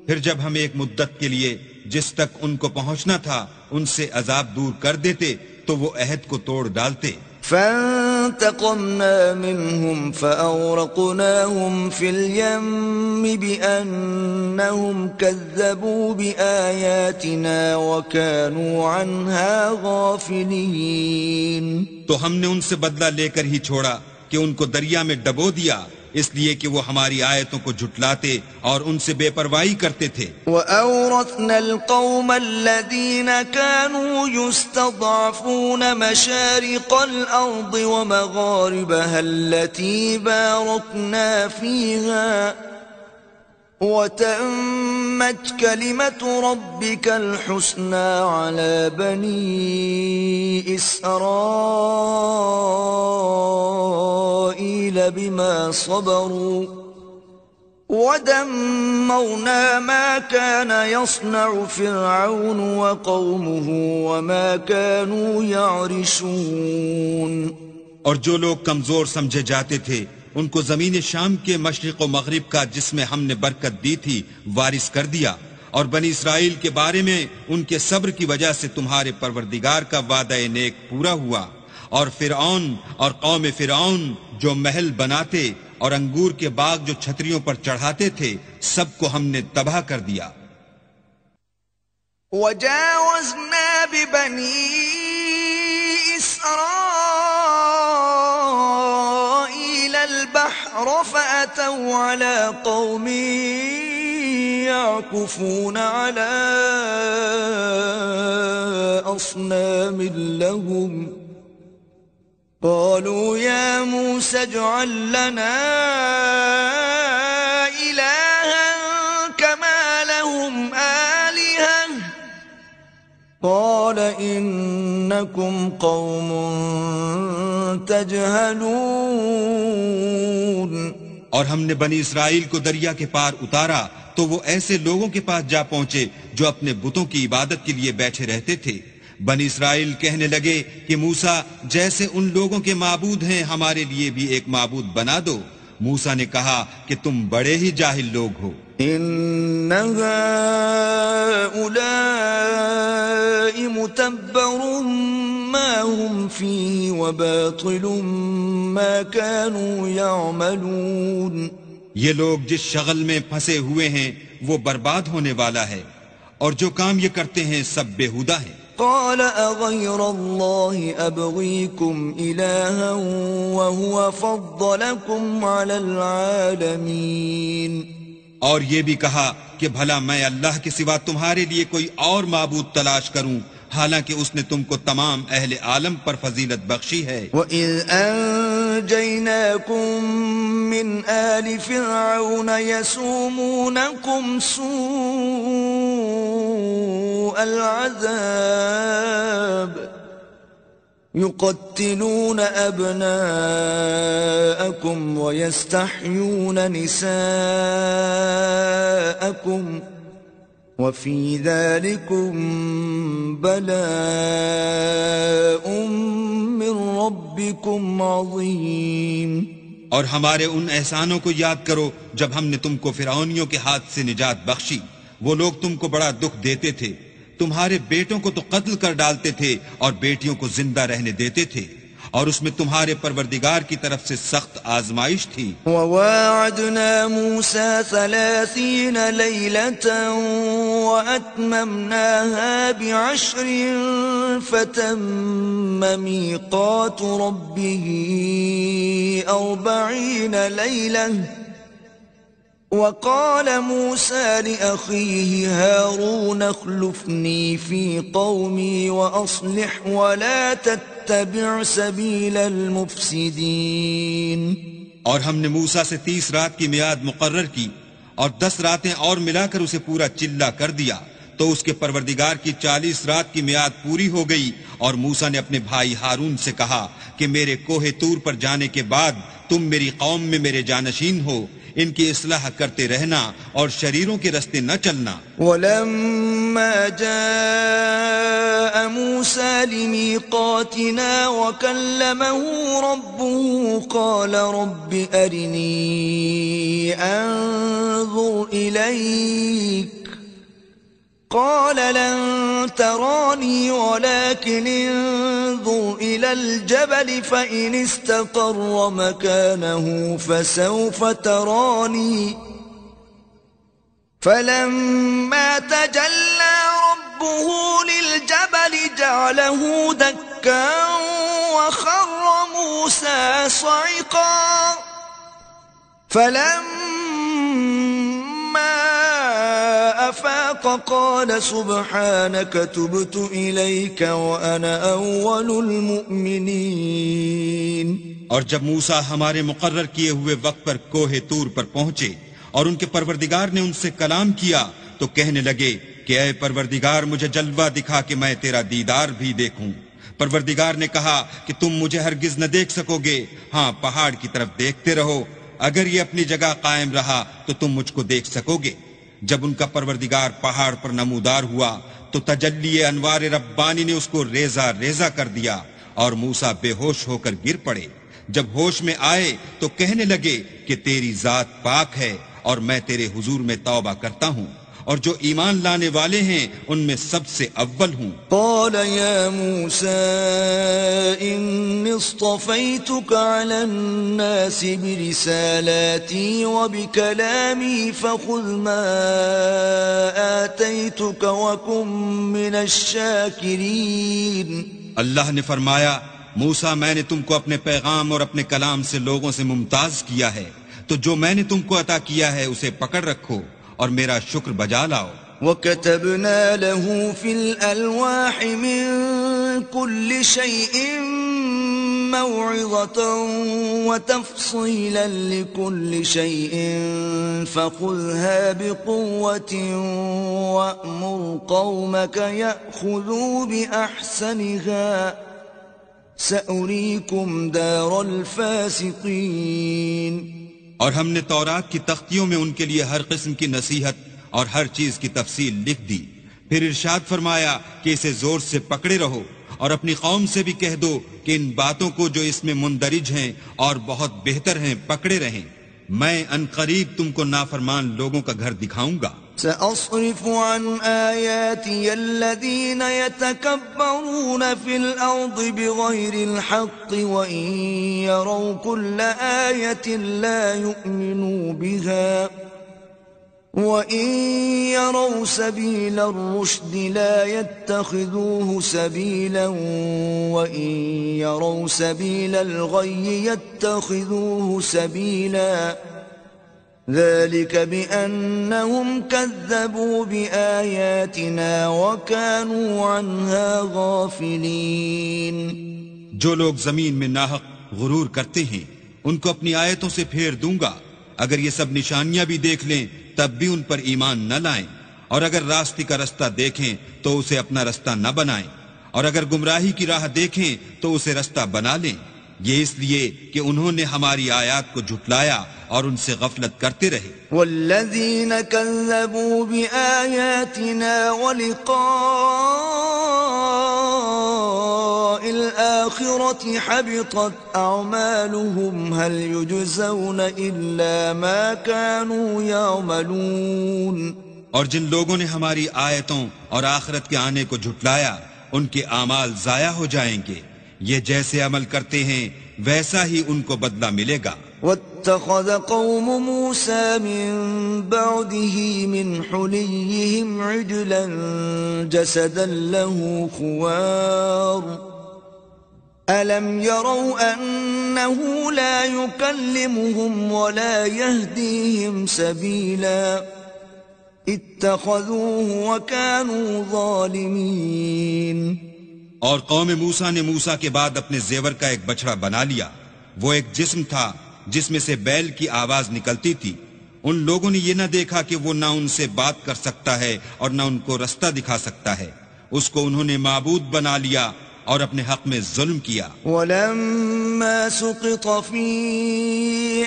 پھر جب ہم ایک مدت کے لیے جس تک ان کو پہنچنا تھا ان سے عذاب دور کر دیتے تو وہ عہد کو توڑ ڈالتے۔ فَانْتَقَمْنَا مِنْهُمْ فَأَغْرَقْنَاهُمْ فِي الْيَمِّ بِأَنَّهُمْ كَذَّبُوا بِآيَاتِنَا وَكَانُوا عَنْهَا غَافِلِينَ۔ تو ہم نے ان سے بدلہ لے کر ہی چھوڑا کہ ان کو دریا میں ڈبو دیا، اس لیے کہ وہ ہماری آیتوں کو جھٹلاتے اور ان سے بے پرواہی کرتے تھے۔ وَأَوْرَثْنَا الْقَوْمَ الَّذِينَ كَانُوا يُسْتَضْعَفُونَ مَشَارِقَ الْأَرْضِ وَمَغَارِبَهَا الَّتِي بَارَكْنَا فِيهَا وَتَمَّتْ كَلِمَةُ رَبِّكَ الْحُسْنَى عَلَى بَنِي إِسْرَائِيلَ بِمَا صَبَرُوا وَدَمَّرْنَا مَا كَانَ يَصْنَعُ فِرْعَوْنُ وَقَوْمُهُ وَمَا كَانُوا يَعْرِشُونَ۔ اور جو لوگ کمزور سمجھے جاتے تھے ان کو زمین شام کے مشرق و مغرب کا جس میں ہم نے برکت دی تھی وارث کر دیا، اور بنی اسرائیل کے بارے میں ان کے صبر کی وجہ سے تمہارے پروردگار کا وعدہ نیک پورا ہوا، اور فرعون اور قوم فرعون جو محل بناتے اور انگور کے باغ جو چھتریوں پر چڑھاتے تھے سب کو ہم نے تباہ کر دیا۔ وَجَاوَزْنَا بِبَنِي إِسْرَائِيلَ الْبَحْرَ فَأَتَوْا عَلَى قَوْمٍ يَعْكُفُونَ عَلَى أَصْنَامٍ لَهُمْ قَالُوا يَا مُوسَى اجْعَل لَّنَا إِلَٰهًا كَمَا لَهُمْ آلِهَةٌ قال إنكم قوم تجهلون. اور ہم نے بنی اسرائیل کو دریا کے پار اتارا تو وہ ایسے لوگوں کے پاس جا پہنچے جو اپنے بتوں کی عبادت کے لیے بیٹھے رہتے تھے. بنی اسرائیل کہنے لگے کہ موسیٰ جیسے ان لوگوں کے معبود ہیں ہمارے لیے بھی ایک معبود بنا دو. موسیٰ نے کہا کہ تم بڑے ہی جاہل لوگ ہو. إن هؤلاء متبر ما هم فيه وباطل ما كانوا يعملون. یہ لوگ جس شغل میں پھنسے ہوئے ہیں وہ برباد ہونے والا ہے اور جو کام یہ کرتے ہیں سب بیہودہ ہیں. قال أغير الله أبغيكم إلها وهو فضلكم على العالمين. اور یہ بھی کہا کہ بھلا میں اللہ کے سوا تمہارے لیے کوئی اور معبود تلاش کروں حالانکہ اس نے تم کو تمام اہل عالم پر فضیلت بخشی ہے. وَإِذْ أَنْجَيْنَاكُمْ مِنْ آلِ فِرْعَوْنَ يَسُومُونَكُمْ سُوءَ الْعَذَابِ يقتلون أبناءكم ويستحيون نساءكم وفي ذلكم بلاء من ربكم عظيم. اور ہمارے ان احسانوں کو یاد کرو جب ہم نے تم کو فرعونیوں کے ہاتھ سے نجات بخشی. وہ لوگ تم کو بڑا دکھ دیتے تھے. تمہارے بیٹوں کو تو قتل کر ڈالتے تھے اور بیٹیوں کو زندہ رہنے دیتے تھے اور اس میں تمہارے پروردگار کی طرف سے سخت آزمائش تھی. وَوَاعَدْنَا مُوسَى 30 لَيْلَةً وَأَتْمَمْنَاهَا ب10 فَتَمَّ مِيقَاتُ رَبِّهِ 40 لَيْلَةً. وقال موسى لأخيه هارون اخلفني في قومي وأصلح ولا تتبع سبيل المفسدين. اور ہم نے موسیٰ سے 30 رات کی میعاد مقرر کی اور 10 راتیں اور ملا کر اسے پورا چلہ کر دیا تو اس کے پروردگار کی 40 رات کی میعاد پوری ہو گئی. اور موسیٰ نے اپنے بھائی ہارون سے کہا کہ میرے کوہ طور پر جانے کے بعد تم میری قوم میں میرے جانشین ہو. ان کی اصلاح کرتے رہنا اور شریروں کے رستے نہ چلنا. وَلَمَّا جَاءَ مُوسَى لِمِيقَاتِنَا وَكَلَّمَهُ رَبُّهُ قَالَ رَبِّ أَرِنِي أَنظُرْ إِلَيْكَ قال لن تراني ولكن انظر إلى الجبل فإن استقر مكانه فسوف تراني فلما تجلى ربه للجبل جعله دكا وخر موسى صعقا فلما أفاق قال سبحانك تبت إليك وأنا أول المؤمنين. اور جب موسیٰ ہمارے مقرر کیے ہوئے وقت پر کوہ طور پر پہنچے اور ان کے پروردگار نے ان سے کلام کیا تو کہنے لگے کہ اے پروردگار مجھے جلوہ دکھا کہ میں تیرا دیدار بھی دیکھوں. پروردگار نے کہا کہ تم مجھے ہرگز نہ دیکھ سکو گے، ہاں پہاڑ کی طرف دیکھتے رہو، اگر یہ اپنی جگہ قائم رہا تو تم مجھ کو دیکھ سکو گے. جب ان کا پروردگار پہاڑ پر نمودار ہوا تو تجلی انوار ربانی نے اس کو ریزہ ریزہ کر دیا اور موسیٰ بے ہوش ہو کر گر پڑے. جب ہوش میں آئے تو کہنے لگے کہ تیری ذات پاک ہے اور میں تیرے حضور میں توبہ کرتا ہوں اور جو ایمان لانے والے ہیں ان میں سب سے اول ہوں. قال يا موسى إني اصطفيتك على الناس برسالاتي وبكلامي فخذ ما آتيتك وكن من الشاكرين. اللہ نے فرمایا موسیٰ میں نے تم کو اپنے پیغام اور اپنے کلام سے لوگوں سے ممتاز کیا ہے تو جو میں نے تم کو عطا کیا ہے اسے پکڑ رکھو اور میرا شکر بجا لاؤ. وَكَتَبْنَا لَهُ فِي الْأَلْوَاحِ مِنْ كُلِّ شَيْءٍ موعظة وتفصيلا لكل شيء فخذها بقوة وأمر قومك يأخذوا بأحسنها سأريكم دار الفاسقين. اور ہم نے تورات کی تختیوں میں ان کے لیے ہر قسم کی نصیحت اور ہر چیز کی تفصیل لکھ دی. پھر ارشاد فرمایا کہ اسے زور سے پکڑے رہو اور اپنی قوم سے بھی کہہ دو کہ ان باتوں کو جو اس میں مندرج ہیں اور بہت بہتر ہیں پکڑے رہیں. میں ان قریب تم کو نافرمان لوگوں کا گھر دکھاؤں گا. سأصرف عن آياتي الذين يتكبرون في الأرض بغير الحق وإن يروا كل آية لا يؤمنوا بها وإن يروا سبيل الرشد لا يتخذوه سبيلا وإن يروا سبيل الغي يتخذوه سبيلا ذلك بأنهم كذبوا بآياتنا وكانوا عنها غافلين. جو لوگ زمین میں ناحق غرور کرتے ہیں ان کو اپنی آیتوں سے پھیر دوں گا. اگر یہ سب نشانیاں بھی دیکھ لیں تب بھی ان پر ایمان نہ لائیں، اور اگر راستے کا رستہ دیکھیں تو اسے اپنا رستہ نہ بنائیں، اور اگر گمراہی کی راہ دیکھیں تو اسے رستہ بنا لیں. یہ اس لیے کہ انہوں نے ہماری آیات کو جھٹلایا اور ان سے غفلت کرتے رہے. والذین کذبوا بآیاتنا ولقاء الآخرة حبطت اعمالهم هل يجزون الا ما كانوا يعملون. اور جن لوگوں نے ہماری آیتوں اور آخرت کے آنے کو جھٹلایا ان کے اعمال ضائع ہو جائیں گے. یہ جیسے عمل کرتے ہیں ویسا ہی ان کو بدلہ ملے گا. واتخذ قوم موسى من بعده من حليهم عجلا جسدا له خوار ألم يروا أنه لا يكلمهم ولا يهديهم سبيلا اتخذوه وكانوا ظالمين. اور قوم موسیٰ نے موسیٰ کے بعد اپنے زیور کا ایک بچڑا بنا لیا. وہ ایک جسم تھا جس میں سے بیل کی آواز نکلتی تھی. ان لوگوں نے یہ نہ دیکھا کہ وہ نہ ان سے بات کر سکتا ہے اور نہ ان کو رستہ دکھا سکتا ہے. اس کو انہوں نے معبود بنا لیا اور اپنے حق میں ظلم کیا. وَلَمَّا سُقِطَ فِي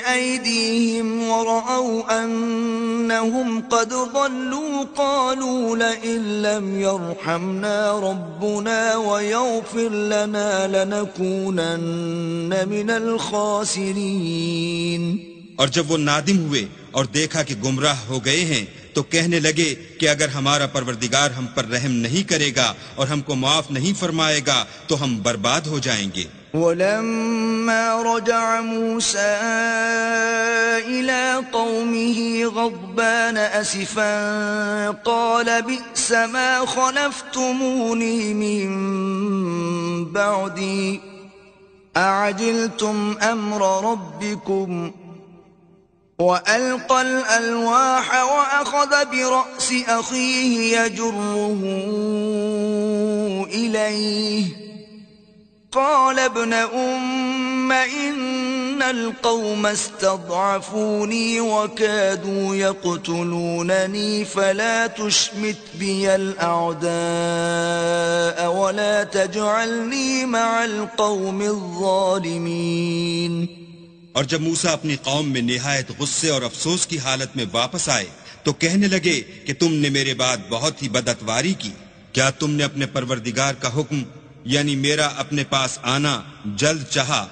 أَيْدِيهِمْ وَرَأَوْا أَنَّهُمْ قَدْ ضَلُّوا قَالُوا لَئِن لَّمْ يَرْحَمْنَا رَبُّنَا وَيَغْفِرْ لَنَا لَنَكُونَنَّ مِنَ الْخَاسِرِينَ. اور جب وہ نادم ہوئے اور دیکھا کہ گمراہ ہو گئے ہیں تو کہنے لگے کہ اگر ہمارا پروردگار ہم پر رحم نہیں کرے گا اور ہم کو معاف نہیں فرمائے گا تو ہم برباد ہو جائیں گے. وَلَمَّا رَجَعَ مُوسَىٰ إِلَىٰ قَوْمِهِ غَضْبَانَ أَسِفًا قَالَ بِئْسَ مَا خَلَفْتُمُونِي مِن بَعْدِي أَعَجِلْتُمْ أَمْرَ رَبِّكُمْ وَأَلْقَى الْأَلْوَاحَ وَأَخَذَ بِرَأْسِ أَخِيهِ يَجُرُّهُ إِلَيْهِ قَالَ ابْنَ أُمَّ إِنَّ الْقَوْمَ اسْتَضْعَفُونِي وَكَادُوا يَقْتُلُونَنِي فَلَا تُشْمِتْ بِيَ الْأَعْدَاءَ وَلَا تَجْعَلْنِي مَعَ الْقَوْمِ الظَّالِمِينَ. اور جب موسیٰ اپنی قوم میں نہایت غصے اور افسوس کی حالت میں واپس آئے تو کہنے لگے کہ تم نے میرے بعد بہت ہی بدعتواری کی. کیا تم نے اپنے پروردگار کا حکم یعنی میرا اپنے پاس آنا جلد چاہا؟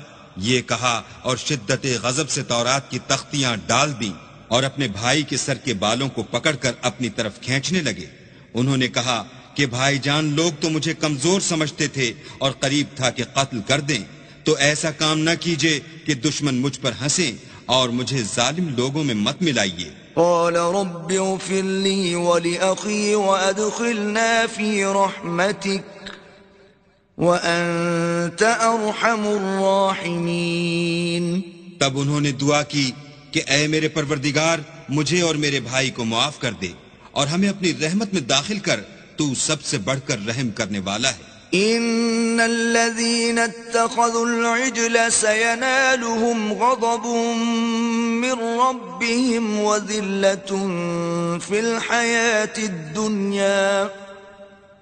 یہ کہا اور شدت غضب سے تورات کی تختیاں ڈال دیں اور اپنے بھائی کے سر کے بالوں کو پکڑ کر اپنی طرف کھینچنے لگے. انہوں نے کہا کہ بھائی جان لوگ تو مجھے کمزور سمجھتے تھے اور قریب تھا کہ قتل کر دیں، تو ایسا کام نہ کیجئے کہ دشمن مجھ پر ہنسیں اور مجھے ظالم لوگوں میں مت ملائیے. قال رب اغفر لي ولأخي وأدخلنا في رحمتك وأنت أرحم الراحمين. تب انہوں نے دعا کی کہ اے میرے پروردگار مجھے اور میرے بھائی کو معاف کر دے اور ہمیں اپنی رحمت میں داخل کر، تو سب سے بڑھ کر رحم کرنے والا ہے. الذين اتخذوا العجل سينالهم غضب من ربهم وذلة في الحياة الدنيا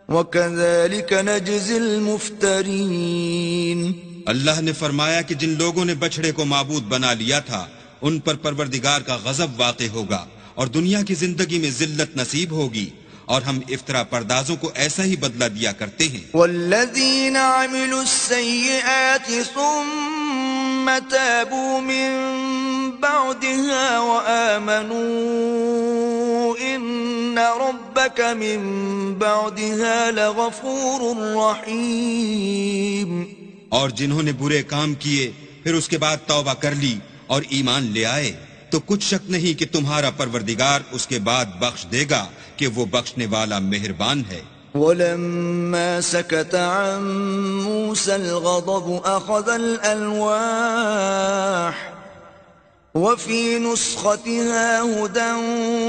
وكذلك نجزي المفترين. اللہ نے فرمایا کہ جن لوگوں نے بچھڑے کو معبود بنا لیا تھا ان پر پروردگار کا غضب واقع ہوگا اور دنیا کی زندگی میں ذلت نصیب ہوگی، اور ہم افطرا پردازوں کو ایسا ہی بدلہ دیا کرتے ہیں. والذین عملوا السیئات ثم تابوا من بعدها وآمنوا ان ربک من بعدها لغفور رحیم. اور جنہوں نے برے کام کیے پھر اس کے بعد توبہ کر لی اور ایمان لے آئے تو کچھ شک نہیں کہ تمہارا پروردگار اس کے بعد بخش دے گا کہ وہ بخشنے والا مہربان ہے. ولما سكت عن موسى الغضب أخذ الألواح وفي نسختها هدى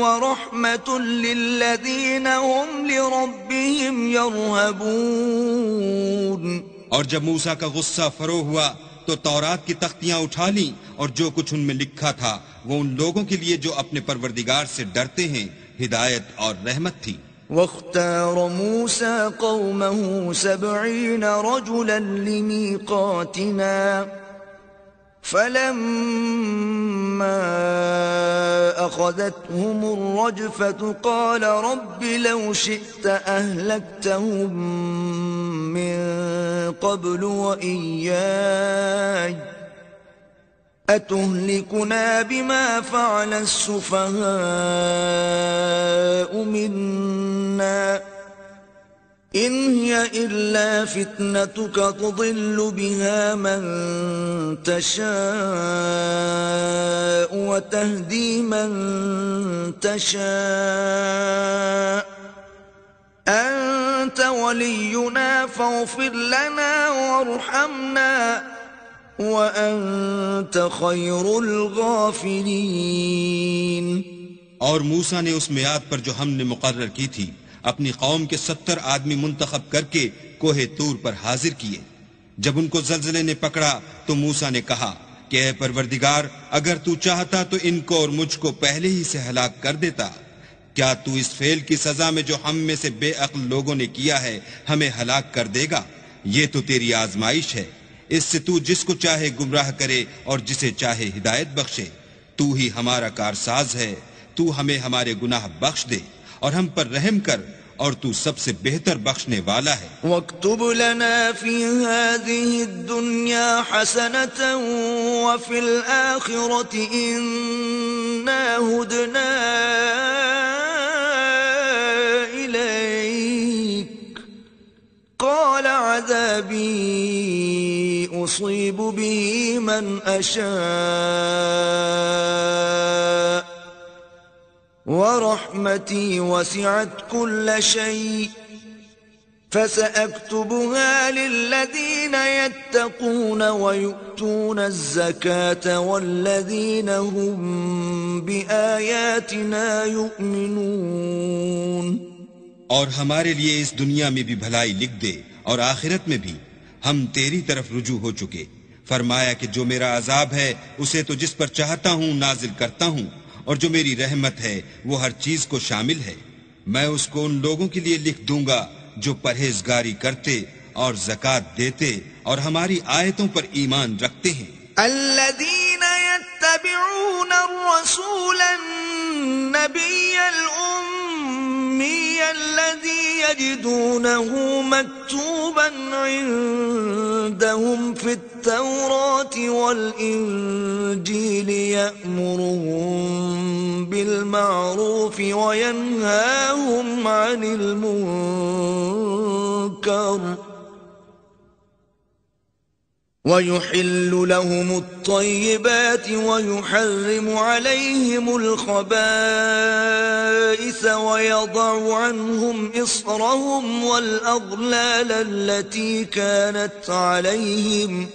ورحمة للذين هم لربهم يرهبون. اور جب موسیٰ کا غصہ فرو ہوا تو تورات کی تختیاں اٹھا لیں اور جو کچھ ان میں لکھا تھا وہ ان لوگوں کے لیے جو اپنے پروردگار سے ڈرتے ہیں ہدایت اور رحمت تھی. واختار موسى قومه 70 رجلا لميقاتنا فلما أخذتهم الرجفة قال رب لو شئت أهلكتهم من قبل وإياي أتهلكنا بما فعل السفهاء منا إن هي إلا فتنتك تضل بها من تشاء وتهدي من تشاء أنت ولينا فاغفر لنا وارحمنا وَأَنْتَ خَيْرُ الْغَافِرِينَ. اور موسیٰ نے اس میعاد پر جو ہم نے مقرر کی تھی اپنی قوم کے 70 آدمی منتخب کر کے کوہ طور پر حاضر کیے. جب ان کو زلزلے نے پکڑا تو موسیٰ نے کہا کہ اے پروردگار اگر تو چاہتا تو ان کو اور مجھ کو پہلے ہی سے ہلاک کر دیتا. کیا تو اس فعل کی سزا میں جو ہم میں سے بے عقل لوگوں نے کیا ہے ہمیں ہلاک کر دے گا؟ یہ تو تیری آزمائش ہے، اس سے تو جس کو چاہے گمراہ کرے اور جسے چاہے ہدایت بخشے. تو ہی ہمارا کارساز ہے، تو ہمیں ہمارے گناہ بخش دے اور ہم پر رحم کر، اور تو سب سے بہتر بخشنے والا ہے. واکتب لنا فی هذه الدنیا حسنة وفی الآخرة انا ہدنا الیک قال عذابی اصیب به من اشاء ورحمتي وسعت كل شيء فسأكتبها للذين يتقون ويؤتون الزكاة والذين هم بآياتنا يؤمنون. اور ہمارے لیے اس دنیا میں بھی بھلائی لکھ دے اور آخرت میں بھی. ہم تیری طرف رجوع ہو چکے. فرمایا کہ جو میرا عذاب ہے اسے تو جس پر چاہتا ہوں نازل کرتا ہوں، اور جو میری رحمت ہے وہ ہر چیز کو شامل ہے. میں اس کو ان لوگوں کے لیے لکھ دوں گا جو پرہیزگاری کرتے اور زکوٰۃ دیتے اور ہماری آیتوں پر ایمان رکھتے ہیں. الذين يتبعون الرسول النبي الأمي الذي يجدونه مكتوبا عندهم في التوراة والإنجيل يأمرهم بالمعروف وينهاهم عن المنكر ويحل لهم الطيبات ويحرم عليهم الخبائث ويضع عنهم إصرهم والأغلال التي كانت عليهم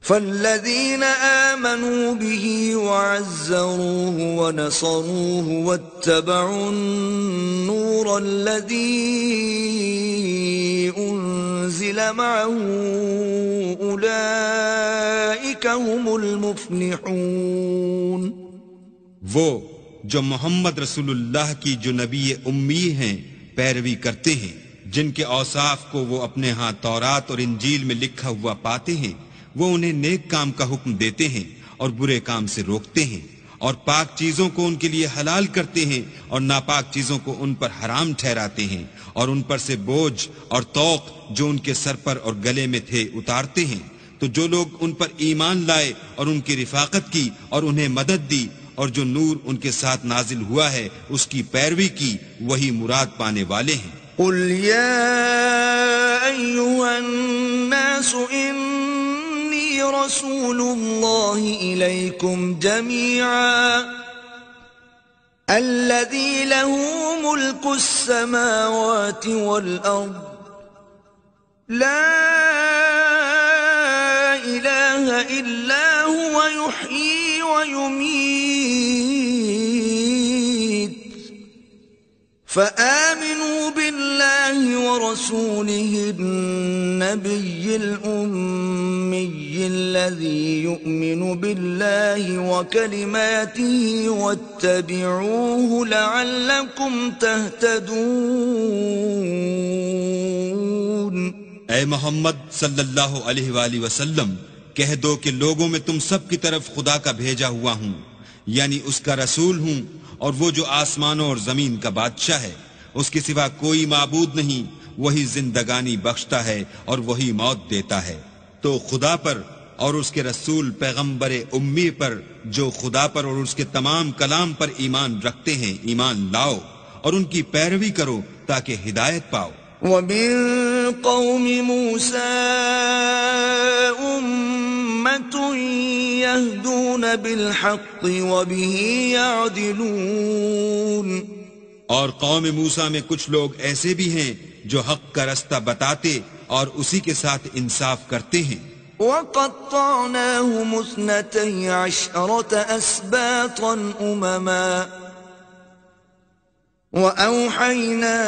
فالذين آمنوا به وعزروه ونصروه واتبعوا النور الذي أنزل معه أولئك هم المفلحون. وہ جو محمد رسول اللہ کی جو نبی امی ہیں پیروی کرتے ہیں، جن کے اوصاف کو وہ اپنے ہاں تورات اور انجیل میں لکھا ہوا پاتے ہیں، وہ انہیں نیک کام کا حکم دیتے ہیں اور برے کام سے روکتے ہیں، اور پاک چیزوں کو ان کے لیے حلال کرتے ہیں اور ناپاک چیزوں کو ان پر حرام ٹھہراتے ہیں، اور ان پر سے بوجھ اور طوق جو ان کے سر پر اور گلے میں تھے اتارتے ہیں. تو جو لوگ ان پر ایمان لائے اور ان کی رفاقت کی اور انہیں مدد دی اور جو نور ان کے ساتھ نازل ہوا ہے اس کی پیروی کی، وہی مراد پانے والے ہیں. قل يا أيها الناس إني رسول الله إليكم جميعا الذي له ملك السماوات والأرض لا إله إلا هو يحيي ويميت فآمنوا بالله ورسوله النبي الأمي الذي يؤمن بالله وكلماته واتبعوه لعلكم تهتدون. اے محمد صلی اللہ علیہ وآلہ وسلم، کہہ دو کہ لوگوں میں تم سب کی طرف خدا کا بھیجا ہوا ہوں، یعنی اس کا رسول ہوں، اور وہ جو آسمانوں اور زمین کا بادشاہ ہے، اس کے سوا کوئی معبود نہیں، وہی زندگانی بخشتا ہے اور وہی موت دیتا ہے. تو خدا پر اور اس کے رسول پیغمبر امی پر جو خدا پر اور اس کے تمام کلام پر ایمان رکھتے ہیں ایمان لاؤ اور ان کی پیروی کرو تاکہ ہدایت پاؤ. ومن قوم موسى أمة يهدون بالحق وبه يعدلون. اور قوم موسیٰ میں کچھ لوگ ایسے بھی ہیں جو حق کا رستہ بتاتے اور اسی کے ساتھ انصاف کرتے ہیں. وقطعناهم 12 أسباطا أمما وأوحينا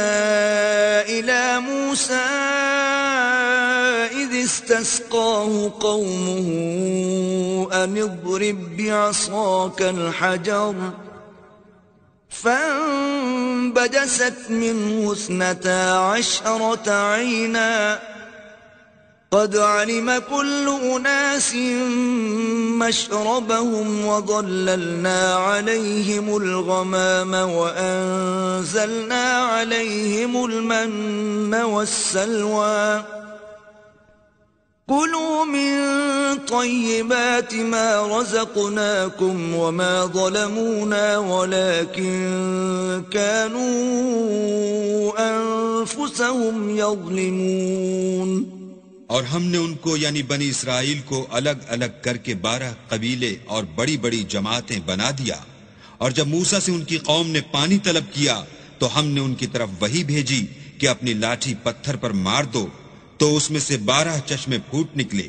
إلى موسى إذ استسقاه قومه أن اضرب بعصاك الحجر فانبجست منه 12 عينا قد علم كل أناس مشربهم وظللنا عليهم الغمام وأنزلنا عليهم المن والسلوى كلوا من طيبات ما رزقناكم وما ظلمونا ولكن كانوا أنفسهم يظلمون. اور ہم نے ان کو یعنی بنی اسرائیل کو الگ الگ کر کے 12 قبیلے اور بڑی بڑی جماعتیں بنا دیا. اور جب موسیٰ سے ان کی قوم نے پانی طلب کیا تو ہم نے ان کی طرف وحی بھیجی کہ اپنی لاٹھی پتھر پر مار دو، تو اس میں سے 12 چشمے پھوٹ نکلے،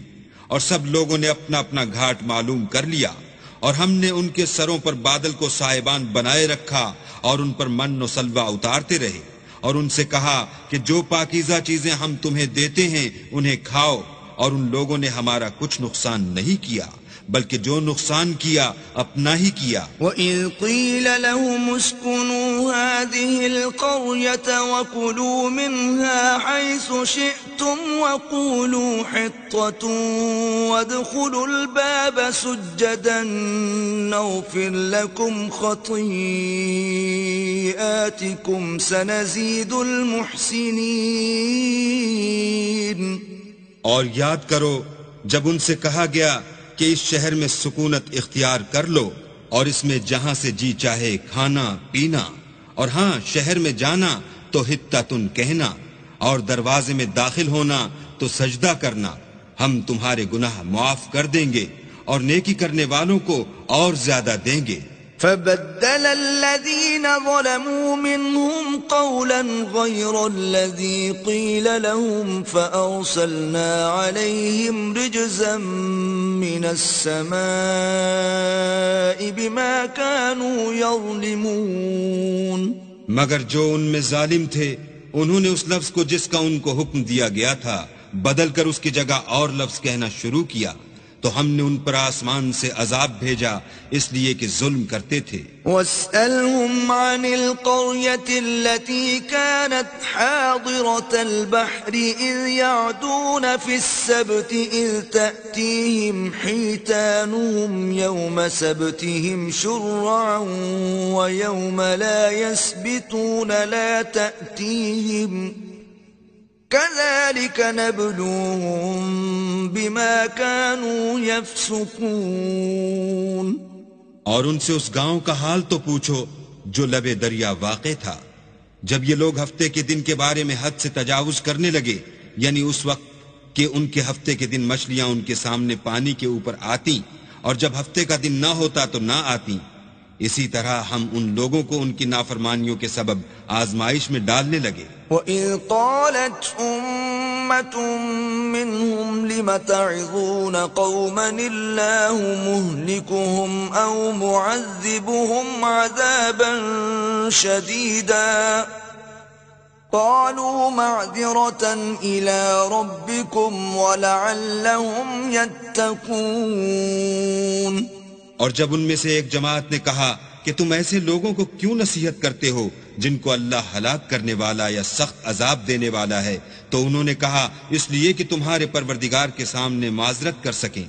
اور سب لوگوں نے اپنا اپنا گھاٹ معلوم کر لیا. اور ہم نے ان کے سروں پر بادل کو سائبان بنائے رکھا اور ان پر من و سلوہ اتارتے رہے، اور ان سے کہا کہ جو پاکیزہ چیزیں ہم تمہیں دیتے ہیں انہیں کھاؤ. اور ان لوگوں نے ہمارا کچھ نقصان نہیں کیا بلکہ جو نقصان کیا اپنا ہی کیا. وَإِذْ قِيلَ لَهُمُ اسْكُنُوا هَٰذِهِ الْقَرْيَةَ وَكُلُوا مِنْهَا حَيْثُ شِئْتُمْ وَقُولُوا حِطَّةٌ وَادْخُلُوا الْبَابَ سُجَّدًا نَغْفِرْ لَكُمْ خَطِيئَاتِكُمْ سَنَزِيدُ الْمُحْسِنِينَ. اور یاد کرو جب ان سے کہا گیا کہ اس شہر میں سکونت اختیار کر لو اور اس میں جہاں سے جی چاہے کھانا پینا، اور ہاں شہر میں جانا تو حطتن کہنا، اور دروازے میں داخل ہونا تو سجدہ کرنا، ہم تمہارے گناہ معاف کر دیں گے اور نیکی کرنے والوں کو اور زیادہ دیں گے. فبدل الذين ظلموا منهم قولا غير الذي قيل لهم فأرسلنا عليهم رجزا من السماء بما كانوا يظلمون. مگر جو ان میں ظالم تھے انہوں نے اس لفظ کو جس کا ان کو حکم دیا گیا تھا بدل کر اس کی جگہ اور لفظ کہنا شروع کیا تو ہم نے ان پر آسمان سے عذاب بھیجا اس لیے کہ ظلم کرتے تھے. واسألهم عن القرية التي كانت حاضرة البحر إذ يعدون في السبت إذ تأتيهم حيتانهم يوم سبتهم شرعا ويوم لا يسبتون لا تأتيهم كذلك نبلوهم بما كانوا يفسقون. اور ان سے اس گاؤں کا حال تو پوچھو جو لبے دریا واقع تھا جب یہ لوگ ہفتے کے دن کے بارے میں حد سے تجاوز کرنے لگے، یعنی اس وقت کہ ان کے ہفتے کے دن مچھلیاں ان کے سامنے پانی کے اوپر آتی اور جب ہفتے کا دن نہ ہوتا تو نہ آتی. اسی طرح ہم ان لوگوں کو ان کی نافرمانیوں کے سبب آزمائش میں ڈالنے لگے. وَإِذْ قَالَتْ أُمَّةٌ مِّنْهُمْ لِمَ تَعِظُونَ قَوْمًا اللَّهُ مُهْلِكُهُمْ أَوْ مُعَذِّبُهُمْ عَذَابًا شَدِيدًا قَالُوا مَعْذِرَةً إِلَى رَبِّكُمْ وَلَعَلَّهُمْ يَتَّقُونَ. اور جب ان میں سے ایک جماعت نے کہا کہ تم ایسے لوگوں کو کیوں نصیحت کرتے ہو جن کو اللہ ہلاک کرنے والا یا سخت عذاب دینے والا ہے، تو انہوں نے کہا اس لیے کہ تمہارے پروردگار کے سامنے معذرت کر سکیں،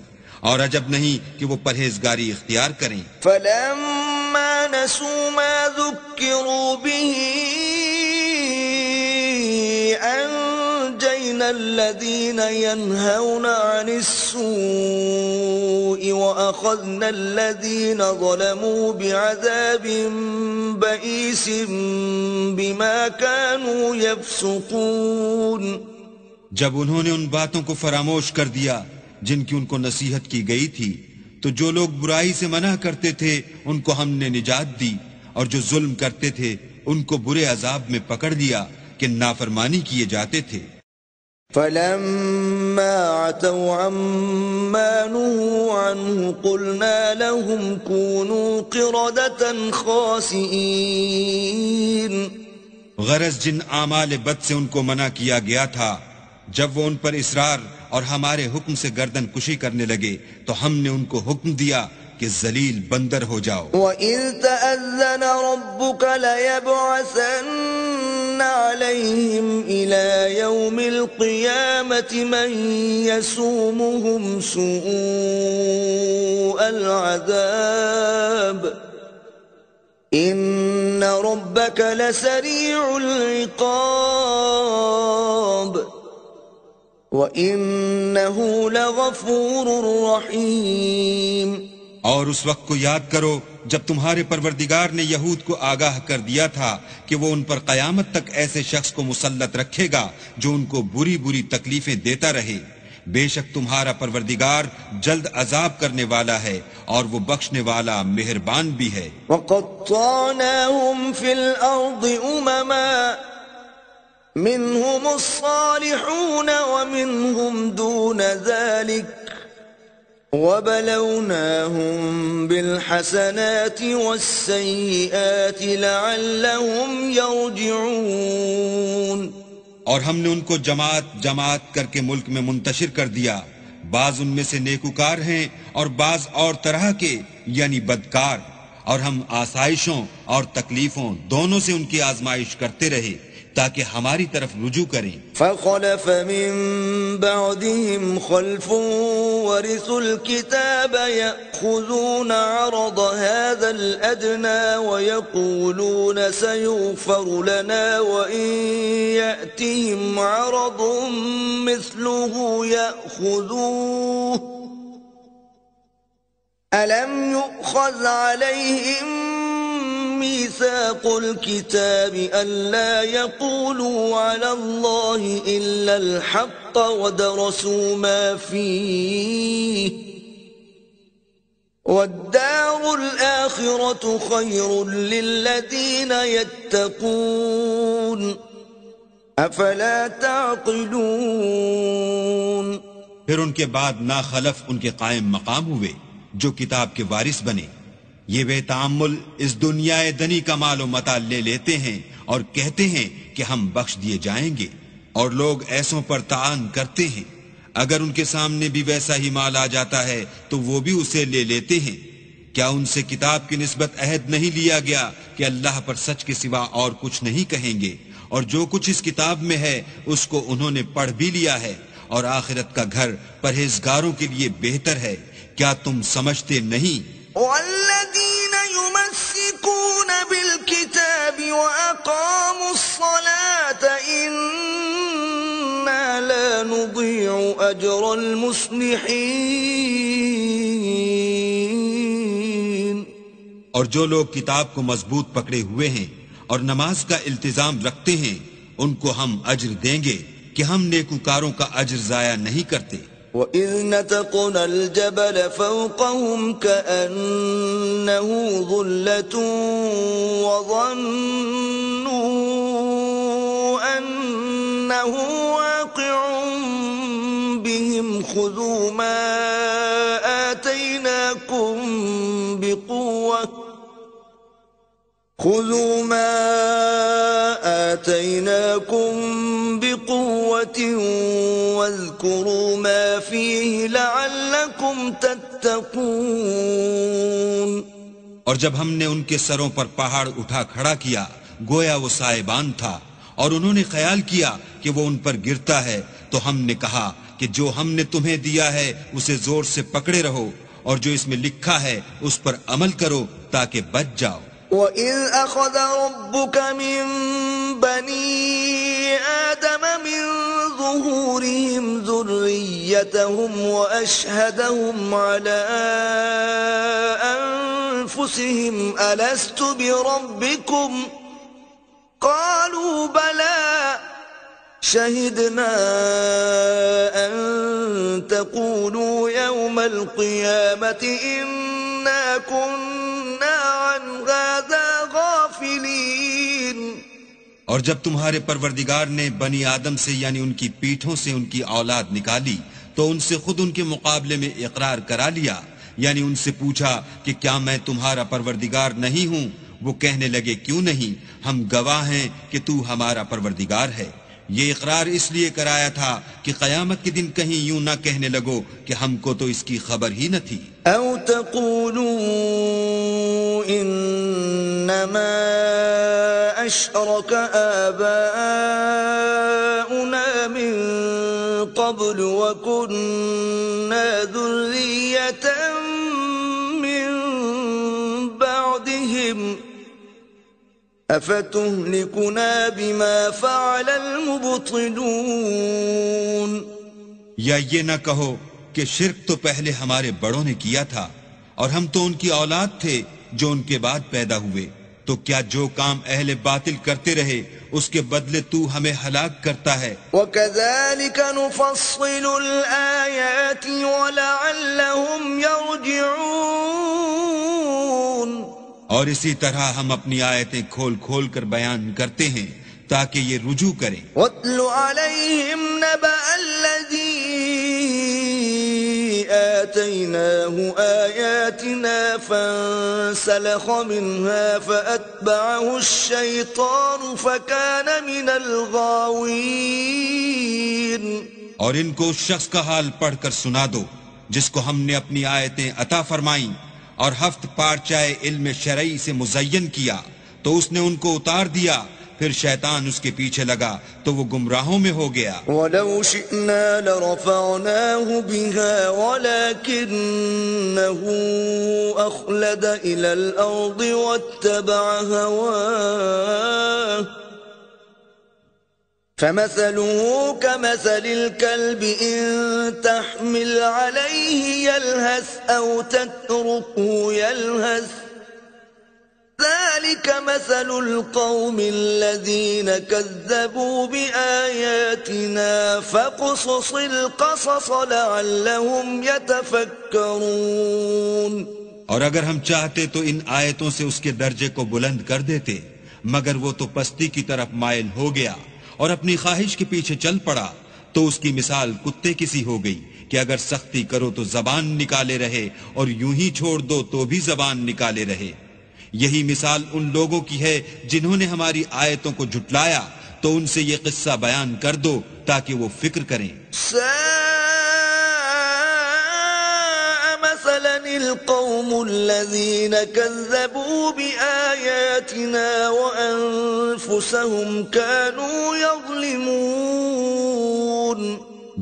اور عجب نہیں کہ وہ پرہیزگاری اختیار کریں. فَلَمَّا نَسُوا مَا ذُكِّرُوا بِهِ أَنجَيْنَا الَّذِينَ يَنْهَوْنَ عَنِ السُّوءِ وَأَخَذْنَا الَّذِينَ ظَلَمُوا بِعَذَابٍ بَئِيسٍ بِمَا كَانُوا يَفْسُقُونَ. جب انہوں نے ان باتوں کو فراموش کر دیا جن کی ان کو نصیحت کی گئی تھی تو جو لوگ برائی سے منع کرتے تھے ان کو ہم نے نجات دی، اور جو ظلم کرتے تھے ان کو برے عذاب میں پکڑ لیا کہ نافرمانی کیے جاتے تھے. فَلَمَّا عَتَوْا عَمَّا نُهُوا عَنْهُ قُلْنَا لَهُمْ كُونُوا قِرَدَةً خَاسِئِينَ. غرض جن اعمال بد سے ان کو منع کیا گیا تھا جب وہ ان پر اصرار اور ہمارے حکم سے گردن کشی کرنے لگے تو ہم نے ان کو حکم دیا کہ ذلیل بندر ہو جاؤ. وَإِذْ تَأَذَّنَ رَبُّكَ لَيَبْعَثَنَّ عَلَيْهِمْ إِلَى يَوْمِ الْقِيَامَةِ مَنْ يَسُومُهُمْ سُوءَ الْعَذَابِ إِنَّ رَبَّكَ لَسَرِيعُ الْعِقَابِ وَإِنَّهُ لَغَفُورٌ رَحِيمٌ. اور اس وقت کو یاد کرو جب تمہارے پروردگار نے یہود کو آگاہ کر دیا تھا کہ وہ ان پر قیامت تک ایسے شخص کو مسلط رکھے گا جو ان کو بری بری تکلیفیں دیتا رہے. بے شک تمہارا پروردگار جلد عذاب کرنے والا ہے اور وہ بخشنے والا مہربان بھی ہے. وَقَطَّعْنَاهُمْ فِي الْأَرْضِ أُمَمًا مِّنْهُمُ الصَّالِحُونَ وَمِنْهُمْ دُونَ ذَلِكَ وَبَلَوْنَاهُمْ بِالْحَسَنَاتِ وَالسَّيِّئَاتِ لَعَلَّهُمْ يَرْجِعُونَ. اور ہم نے ان کو جماعت جماعت کر کے ملک میں منتشر کر دیا، بعض ان میں سے نیکوکار ہیں اور بعض اور طرح کے یعنی بدکار، اور ہم آسائشوں اور تکلیفوں دونوں سے ان کی آزمائش کرتے رہے تاکہ ہماری طرف رجوع کریں. فَخَلَفَ مِن بَعْدِهِمْ خَلْفٌ وَرِثُوا الْكِتَابَ يَأْخُذُونَ عَرَضَ هَذَا الْأَدْنَى وَيَقُولُونَ سَيُغْفَرُ لَنَا وَإِن يَأْتِهِمْ عَرَضٌ مِثْلُهُ يَأْخُذُوهُ أَلَمْ يُؤْخَذْ عَلَيْهِمْ ميثاق الكتاب ألا يقولوا على الله إلا الحق ودرسوا ما فيه والدار الآخرة خير للذين يتقون أفلا تعقلون. پھر ان کے بعد ناخلف ان کے قائم مقام ہوئے جو کتاب کے وارث بنے. یہ بے تعمل اس دنیا دنی کا مال و متاع لے لیتے ہیں اور کہتے ہیں کہ ہم بخش دیے جائیں گے. اور لوگ ایسوں پر تعان کرتے ہیں، اگر ان کے سامنے بھی ویسا ہی مال آ جاتا ہے تو وہ بھی اسے لے لیتے ہیں۔ کیا ان سے کتاب کی نسبت عہد نہیں لیا گیا کہ اللہ پر سچ کے سوا اور کچھ نہیں کہیں گے، اور جو کچھ اس کتاب میں ہے اس کو انہوں نے پڑھ بھی لیا ہے، اور آخرت کا گھر پرہیزگاروں کے لیے بہتر ہے، کیا تم سمجھتے نہیں؟ والذين يمسكون بالكتاب وأقاموا الصلاة إنا لا نضيع أجر المصلحين۔ اور جو لوگ کتاب کو مضبوط پکڑے ہوئے ہیں اور نماز کا التزام رکھتے ہیں ان کو ہم اجر دیں گے کہ ہم نیکوکاروں کا اجر ضائع نہیں کرتے۔ وَإِذْ نَتَقْنَا الْجَبَلَ فَوْقَهُمْ كَأَنَّهُ ظُلَّةٌ وَظَنُّوا أَنَّهُ واقع بِهِمْ خُذُوا مَا آتَيْنَاكُمْ بِقُوَّةٍ وَاذْكُرُوا مَا فِيهِ لَعَلَّكُمْ تَتَّقُونَ۔ اور جب ہم نے ان کے سروں پر پہاڑ اٹھا کھڑا کیا گویا وہ سائبان تھا، اور انہوں نے خیال کیا کہ وہ ان پر گرتا ہے، تو ہم نے کہا کہ جو ہم نے تمہیں دیا ہے اسے زور سے پکڑے رہو، اور جو اس میں لکھا ہے اس پر عمل کرو تاکہ بچ جاؤ۔ وَإِذْ أَخَذَ رَبُّكَ مِنْ بَنِي آدَمَ مِنْ ظُهُورِهِمْ ذُرِّيَّتَهُمْ وَأَشْهَدَهُمْ عَلَىٰ أَنفُسِهِمْ أَلَسْتُ بِرَبِّكُمْ قَالُوا بَلَىٰ شَهِدْنَا أَن تَقُولُوا يَوْمَ الْقِيَامَةِ إِنَّا كُنَّا عَنْ هَٰذَا غَافِلِينَ۔ اور جب تمہارے پروردگار نے بنی آدم سے یعنی ان کی پیٹھوں سے ان کی اولاد نکالی تو ان سے خود ان کے مقابلے میں اقرار کرا لیا، یعنی ان سے پوچھا کہ کیا میں تمہارا پروردگار نہیں ہوں؟ وہ کہنے لگے کیوں نہیں، ہم گواہ ہیں کہ تو ہمارا پروردگار ہے۔ یہ اقرار اس لیے کرایا تھا کہ قیامت کے دن کہیں یوں نہ کہنے لگو کہ ہم کو تو اس کی خبر ہی نہ تھی۔ او تقولوا انما اشرك آباؤنا من قبل وكنا ذرية من بعدهم افتهلكنا بما فعل المبطلون۔ یا یہ نہ کہو کہ شرک تو پہلے ہمارے بڑوں نے کیا تھا اور ہم تو ان کی اولاد تھے جو ان کے بعد پیدا ہوئے، تو کیا جو کام اہل باطل کرتے رہے اس کے بدلے تو ہمیں ہلاک کرتا ہے؟ وَكَذَلِكَ نُفَصِّلُ الْآيَاتِ وَلَعَلَّهُمْ يَرْجِعُونَ۔ اور اسی طرح ہم اپنی آیتیں کھول کھول کر بیان کرتے ہیں تاکہ یہ رجوع کریں۔ وَاتْلُ عَلَيْهِمْ نَبَأَ الَّذِي آتَيْنَاهُ آيَاتِنَا فَانسَلَخَ مِنْهَا فَأَتْبَعَهُ الشَّيْطَانُ فَكَانَ مِنَ الْغَاوِينَ۔ اور ان کو اس شخص کا حال پڑھ کر سنا دو جس کو ہم نے اپنی آیتیں عطا فرمائیں اور ہفت پارچائے علم شرعی سے مزین کیا تو اس نے ان کو اتار دیا، پھر شیطان اس کے پیچھے لگا تو وہ گمراہوں میں ہو گیا۔ وَلَوْ شِئْنَا لَرَفَعْنَاهُ بِهَا وَلَكِنَّهُ أَخْلَدَ إِلَى الْأَرْضِ وَاتَّبَعَ هَوَاهُ فَمَثَلُهُ كَمَثَلِ الْكَلْبِ إِن تَحْمِلْ عَلَيْهِ يَلْهَثْ أَوْ تَتْرُكْهُ يَلْهَث ذَلِكَ مَثَلُ الْقَوْمِ الَّذِينَ كَذَّبُوا بِآيَاتِنَا فَاقْصُصِ الْقَصَصَ لَعَلَّهُمْ يَتَفَكَّرُونَ۔ اور اگر ہم چاہتے تو ان آیتوں سے اس کے درجے کو بلند کر دیتے، مگر وہ تو پستی کی طرف مائل ہو گیا اور اپنی خواہش کے پیچھے چل پڑا، تو اس کی مثال کتے کی سی ہو گئی کہ اگر سختی کرو تو زبان نکالے رہے اور یوں ہی چھوڑ دو تو بھی زبان نکالے رہے۔ یہی مثال ان لوگوں کی ہے جنہوں نے ہماری آیتوں کو جھٹلایا، تو ان سے یہ قصہ بیان کر دو تاکہ وہ فکر کریں. القوم الذين كذبوا بآياتنا وأنفسهم كانوا يظلمون.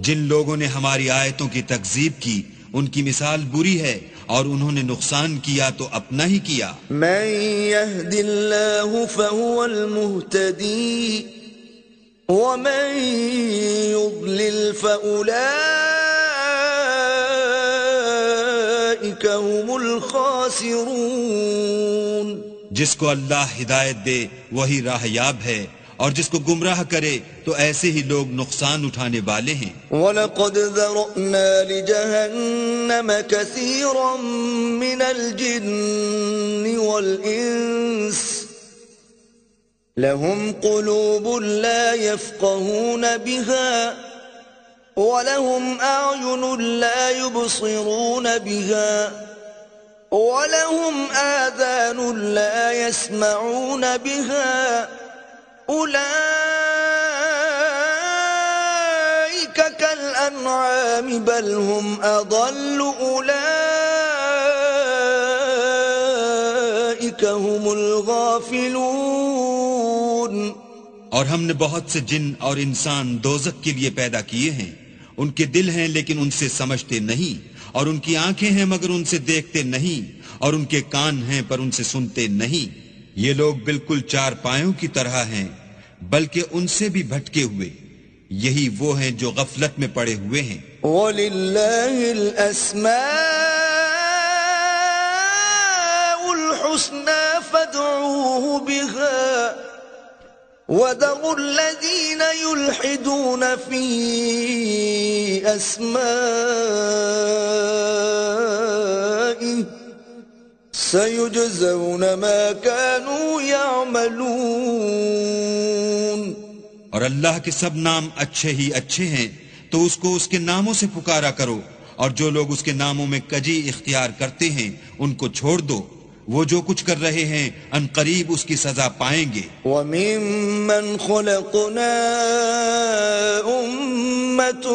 جن لوگوں نے ہماری آیتوں کی تکذیب کی ان کی مثال بری ہے اور انہوں نے نقصان کیا تو اپنا ہی کیا. من يهد الله فهو المهتدي ومن يضلل فأولئك هم الخاسرون. جس کو اللہ ہدایت دے وہی راہ یاب ہے اور جس کو گمراہ کرے تو ایسے ہی لوگ نقصان اٹھانے والے ہیں. وَلَقَدْ ذَرَأْنَا لِجَهَنَّمَ كَثِيرًا مِنَ الْجِنِّ وَالْإِنسِ لَهُمْ قُلُوبٌ لَا يَفْقَهُونَ بِهَا وَلَهُمْ أَعْيُنٌ لَا يُبْصِرُونَ بِهَا وَلَهُمْ آذَانٌ لَا يَسْمَعُونَ بِهَا أولئك كالأنعام بل هم أضل أولئك هم الغافلون. اور ہم نے بہت سے جن اور انسان دوزخ کے لیے پیدا کیے ہیں. ان کے دل ہیں لیکن ان سے سمجھتے نہیں، اور ان کی آنکھیں ہیں مگر ان سے دیکھتے نہیں، اور ان کے کان ہیں پر ان سے سنتے نہیں. یہ لوگ بالکل چار پایوں کی طرح ہیں بلکہ ان سے بھی بھٹکے ہوئے. یہی وہ ہیں جو غفلت میں پڑے ہوئے ہیں. وَلِلَّهِ الْأَسْمَاءُ الْحُسْنَى فَادْعُوهُ بِهَا وَذَرُوا الَّذِينَ يُلْحِدُونَ فِي أَسْمَائِهِ سَيُجْزَوْنَ مَا كَانُوا يَعْمَلُونَ. اور اللہ کے سب نام اچھے ہی اچھے ہیں تو اس کو اس کے ناموں سے پکارا کرو، اور جو لوگ اس کے ناموں میں کجی اختیار کرتے ہیں ان کو چھوڑ دو. وہ جو کچھ کر رہے ہیں ان قریب اس کی سزا پائیں گے. وَمِمَّنْ خَلَقْنَا أُمَّةٌ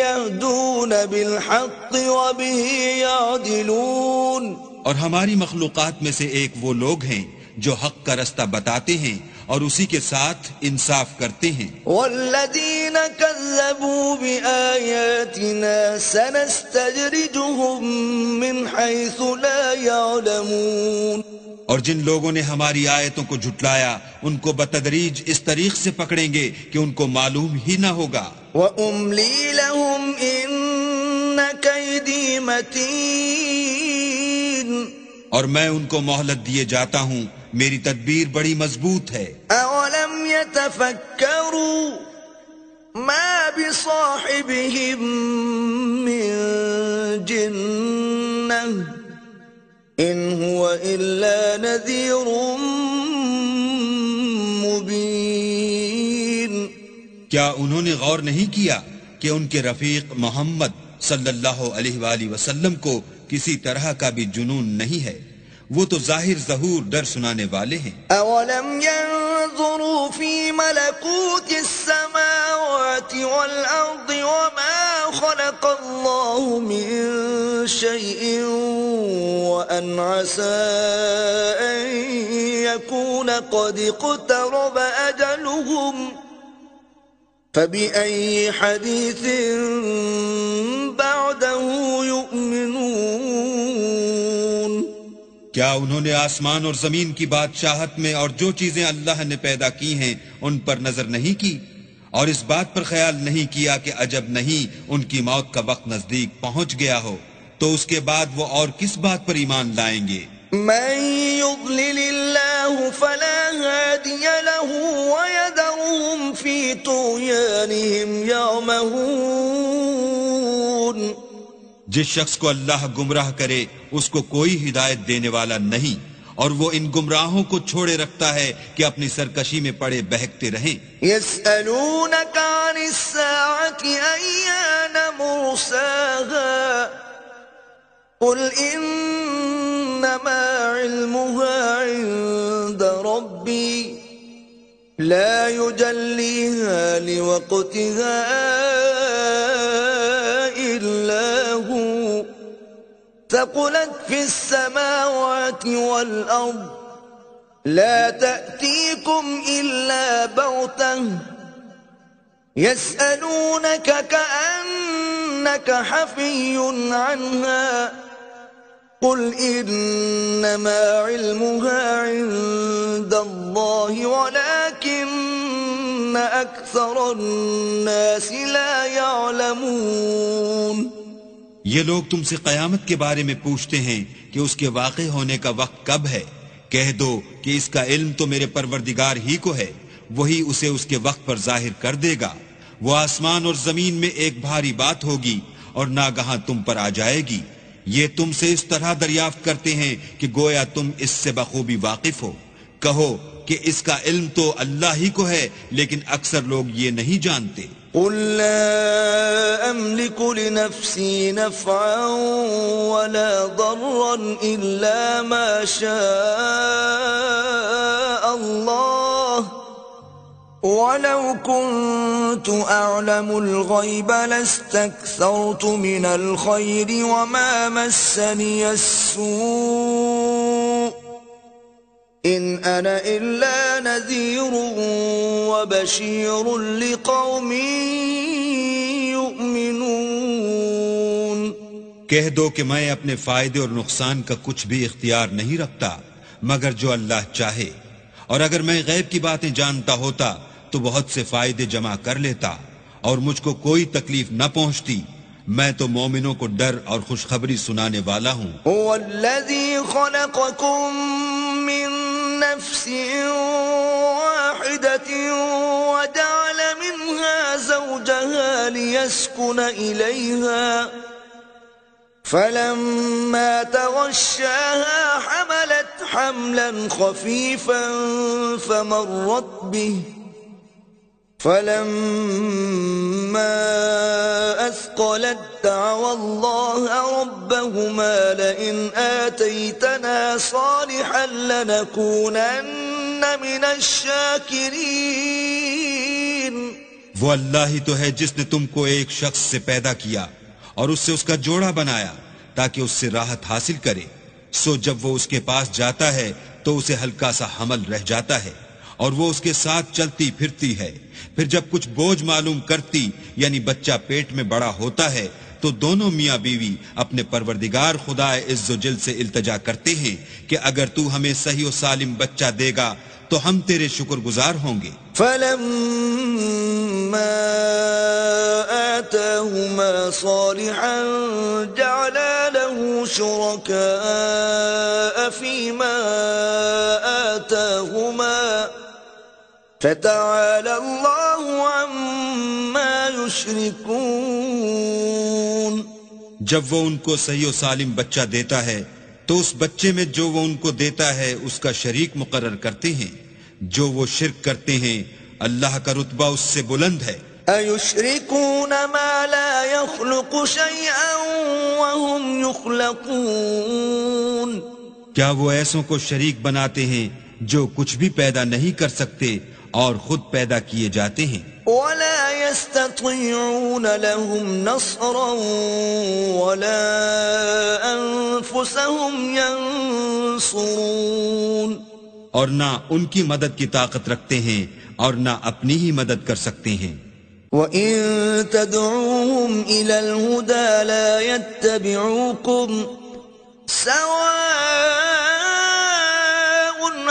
يَهْدُونَ بِالْحَقِّ وَبِهِ يَعْدِلُونَ. اور ہماری مخلوقات میں سے ایک وہ لوگ ہیں جو حق کا رستہ بتاتے ہیں اور اسی کے ساتھ انصاف کرتے ہیں. وَالَّذِينَ كَذَّبُوا بِآيَاتِنَا سَنَسْتَدْرِجُهُم مِّنْ حَيْثُ لَا يَعْلَمُونَ. اور جن لوگوں نے ہماری آیتوں کو جھٹلایا ان کو بتدریج اس طریق سے پکڑیں گے کہ ان کو معلوم ہی نہ ہوگا. وَأُمْلِي لَهُمْ إِنَّ كَيْدِي مَتِينٌ. اور میں ان کو مہلت دیے جاتا ہوں، میری تدبیر بڑی مضبوط ہے. أَوَلَمْ يَتَفَكَّرُوا مَا بِصَاحِبِهِم مِّن جِنَّةٍ إِنْ هُوَ إِلَّا نَذِيرٌ مُبِينٌ. کیا انہوں نے غور نہیں کیا کہ ان کے رفیق محمد صلی اللہ علیہ وآلہ وسلم کو کسی طرح کا بھی جنون نہیں ہے، وہ تو ظاہر ظہور ڈر سنانے والے ہیں. أَوَلَمْ يَنظُرُوا فِي مَلَكُوتِ السَّمَاوَاتِ وَالْأَرْضِ وَمَا خَلَقَ اللَّهُ مِن شَيْءٍ وَأَنْ عَسَىٰ أَن يَكُونَ قَدِ اقْتَرَبَ أَجَلُهُمْ فَبِأَيِّ حَدِيثٍ بَعْدَهُ يُؤْمِنُونَ. کیا انہوں نے آسمان اور زمین کی بادشاہت میں اور جو چیزیں اللہ نے پیدا کی ہیں ان پر نظر نہیں کی، اور اس بات پر خیال نہیں کیا کہ عجب نہیں ان کی موت کا وقت نزدیک پہنچ گیا ہو تو اس کے بعد وہ اور کس بات پر ایمان لائیں گے؟ من يضلل الله فلا هادي له ويذرهم في طغيانهم يعمهون. جس شخص کو اللہ گمراہ کرے اس کو کوئی ہدایت دینے والا نہیں، اور وہ ان گمراہوں کو چھوڑے رکھتا ہے کہ اپنی سرکشی میں پڑے بہکتے رہیں. يسألونك عن الساعة أيان مرساها قل إنما علمها عند ربي لا يجليها لوقتها إلا هو ثقلت في السماوات والأرض لا تأتيكم إلا بغتة يسألونك كأنك حفي عنها قل إنما علمها عند الله ولكن أكثر الناس لا يعلمون. یہ لوگ تم سے قیامت کے بارے میں پوچھتے ہیں کہ اس کے واقع ہونے کا وقت کب ہے. کہہ دو کہ اس کا علم تو میرے پروردگار ہی کو ہے، وہی اسے اس کے وقت پر ظاہر کر دے گا. وہ آسمان اور زمین میں ایک بھاری بات ہوگی اور ناگہاں تم پر آ جائے گی. یہ تم سے اس طرح دریافت کرتے ہیں کہ گویا تم اس سے بخوبی واقف ہو. کہو کہ اس کا علم تو اللہ ہی کو ہے، لیکن اکثر لوگ یہ نہیں جانتے. قل لا أملك لنفسي نفعا ولا ضرا إلا ما شاء الله ولو كنت أعلم الغيب لاستكثرت من الخير وما مسني السوء إن أنا إلا نذير وبشير لقوم يؤمنون. کہہ دو کہ میں اپنے فائدے اور نقصان کا کچھ بھی اختیار نہیں رکھتا مگر جو اللہ چاہے، اور اگر میں غیب کی باتیں جانتا ہوتا تو بہت سے فائدے جمع کر لیتا اور مجھ کو کوئی تکلیف نہ پہنچتی. میں تو مومنوں کو ڈر اور خوشخبری سنانے والا ہوں. هو الذي خلقكم من نفس واحدة وجعل منها زوجها ليسكن إليها فلما تغشاها حملت حملا خفيفا فمرت به فلما أثقلت دعوا الله ربهما لئن آتيتنا صالحا لنكونن من الشاكرين. وہ اللہ ہی تو ہے جس نے تم کو ایک شخص سے پیدا کیا اور اس سے اس کا جوڑا بنایا تاکہ اس سے راحت حاصل کرے. سو جب وہ اس کے پاس جاتا ہے تو اسے ہلکا سا حمل رہ جاتا ہے اور وہ اس کے ساتھ چلتی پھرتی ہے. پھر جب کچھ بوجھ معلوم کرتی یعنی بچہ پیٹ میں بڑا ہوتا ہے تو دونوں میاں بیوی اپنے پروردگار خدا عز و جل سے التجا کرتے ہیں کہ اگر تو ہمیں صحیح و سالم بچہ دے گا تو ہم تیرے شکر گزار ہوں گے. فلما آتاهما صالحا جعلا له شركاء فيما آتاهما فتعالى الله عما يشركون. جب وہ ان کو صحیح و سالم بچہ دیتا ہے تو اس بچے میں جو وہ ان کو دیتا ہے اس کا شریک مقرر کرتے ہیں. جو وہ شرک کرتے ہیں اللہ کا رتبہ اس سے بلند ہے. أَيُشْرِكُونَ مَا لَا يَخْلُقُ شَيْئًا وَهُمْ يُخْلَقُونَ. کیا وہ ایسوں کو شریک بناتے ہیں جو کچھ بھی پیدا نہیں کر سکتے اور خود پیدا کیے جاتے ہیں. وَلَا يَسْتَطِيعُونَ لَهُمْ نَصْرًا وَلَا أَنفُسَهُمْ يَنصُرُونَ. اور نہ ان کی مدد کی طاقت رکھتے ہیں اور نہ اپنی ہی مدد کر سکتے ہیں. وَإِن تَدْعُوهُمْ إِلَى الْهُدَى لَا يَتَّبِعُوكُمْ سَوَاءٌ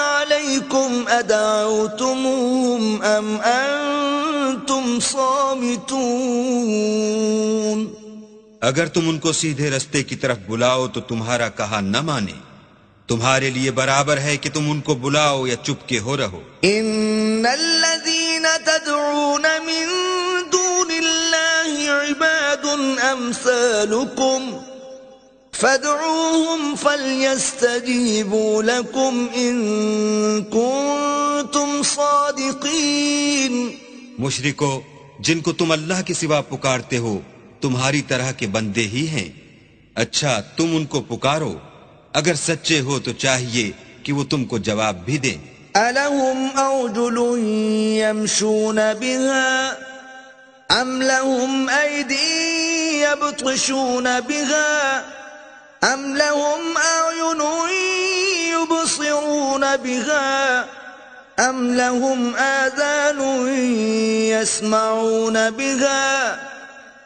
عَلَيْكُمْ أَدَعَوْتُمُوهُمْ أَمْ أَنْتُمْ صَامِتُونَ. اگر تم ان کو سیدھے رستے کی طرف بلاؤ تو تمہارا کہا نہ مانے. تمہارے لیے برابر ہے کہ تم ان کو بلاؤ یا چپ کے ہو رہو. ان الذين تدعون من دون الله عباد امثالكم فادعوهم فليستجيبوا لكم ان كنتم صادقين. مشرکو، جن کو تم اللہ کے سوا پکارتے ہو تمہاری طرح کے بندے ہی ہیں. اچھا تم ان کو پکارو، اگر سچے ہو تو چاہیے کہ وہ تم کو جواب بھی دیں. ألهم أرجل يمشون بها أم لهم أيدي يبطشون بها أم لهم أعين يبصرون بها أم لهم آذان يسمعون بها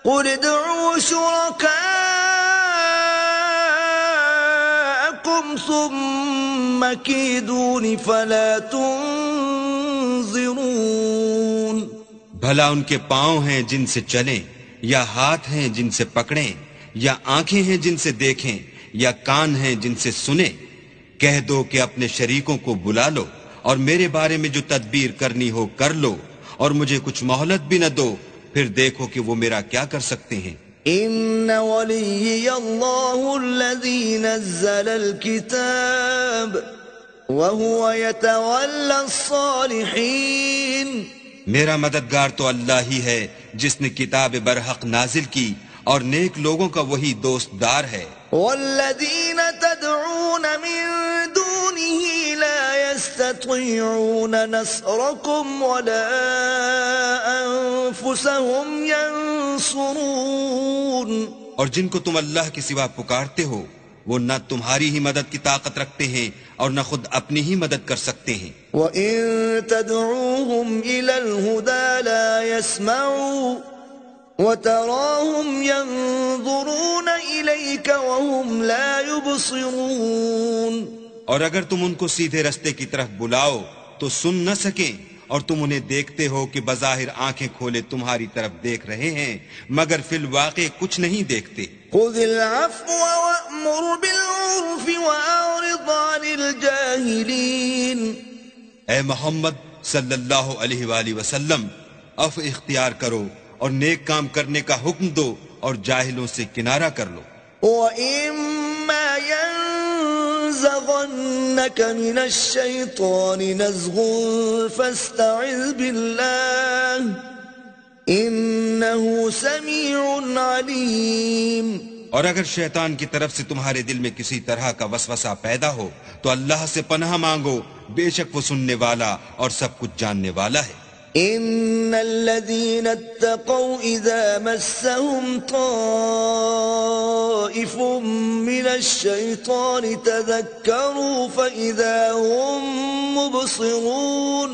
قل ادعوا شركاءكم ثم كيدون فلا تنظرون. بھلا ان کے پاؤں ہیں جن سے چلیں، یا ہاتھ ہیں جن سے پکڑیں، یا آنکھیں ہیں جن سے دیکھیں، یا کان ہیں جن سے سنیں؟ کہہ دو کہ اپنے شریکوں کو بلا لو اور میرے بارے میں جو تدبیر کرنی ہو کر لو، اور مجھے کچھ مہلت بھی نہ دو، پھر دیکھو کہ وہ میرا کیا کر سکتے ہیں. إن وليي الله الذي نزل الكتاب وهو يتولى الصالحين. میرا مددگار تو اللہ ہی ہے جس نے کتاب برحق نازل کی، اور نیک لوگوں کا وہی دوست دار ہے. والذين تدعون من دونه لا يستطيعون نصركم ولا أنفسهم ينصرون. اور جن کو تم اللہ کے سوا پکارتے ہو وہ نہ تمہاری ہی مدد کی طاقت رکھتے ہیں اور نہ خود اپنی ہی مدد کر سکتے ہیں. وَإِن تَدْعُوهُمْ إِلَى الْهُدَى لَا يَسْمَعُوا وَتَرَاهُمْ يَنظُرُونَ إِلَيْكَ وَهُمْ لَا يُبْصِرُونَ. اور اگر تم ان کو سیدھے رستے کی طرف بلاؤ تو سن نہ سکیں، اور تم انہیں دیکھتے ہو کہ بظاہر آنکھیں کھولے تمہاری طرف دیکھ رہے ہیں مگر فی الواقع کچھ نہیں دیکھتے. خذ العفو وأمر بالعرف وأعرض عن الجاهلين. اے محمد صلی اللہ علیہ وآلہ وسلم، عفو اختیار کرو اور نیک کام کرنے کا حکم دو اور جاہلوں سے کنارہ کر لو. وَإِمَّا يَنزَغَنَّكَ مِنَ الشَّيْطَانِ نَزْغٌ فَاسْتَعِذْ بِاللَّهِ إِنَّهُ سَمِيعٌ عَلِيمٌ. اور اگر شیطان کی طرف سے تمہارے دل میں کسی طرح کا وسوسہ پیدا ہو تو اللہ سے پناہ مانگو، بے شک وہ سننے والا اور سب کچھ جاننے والا ہے. إن الذين اتقوا إذا مسهم طائف من الشيطان تذكروا فإذا هم مبصرون.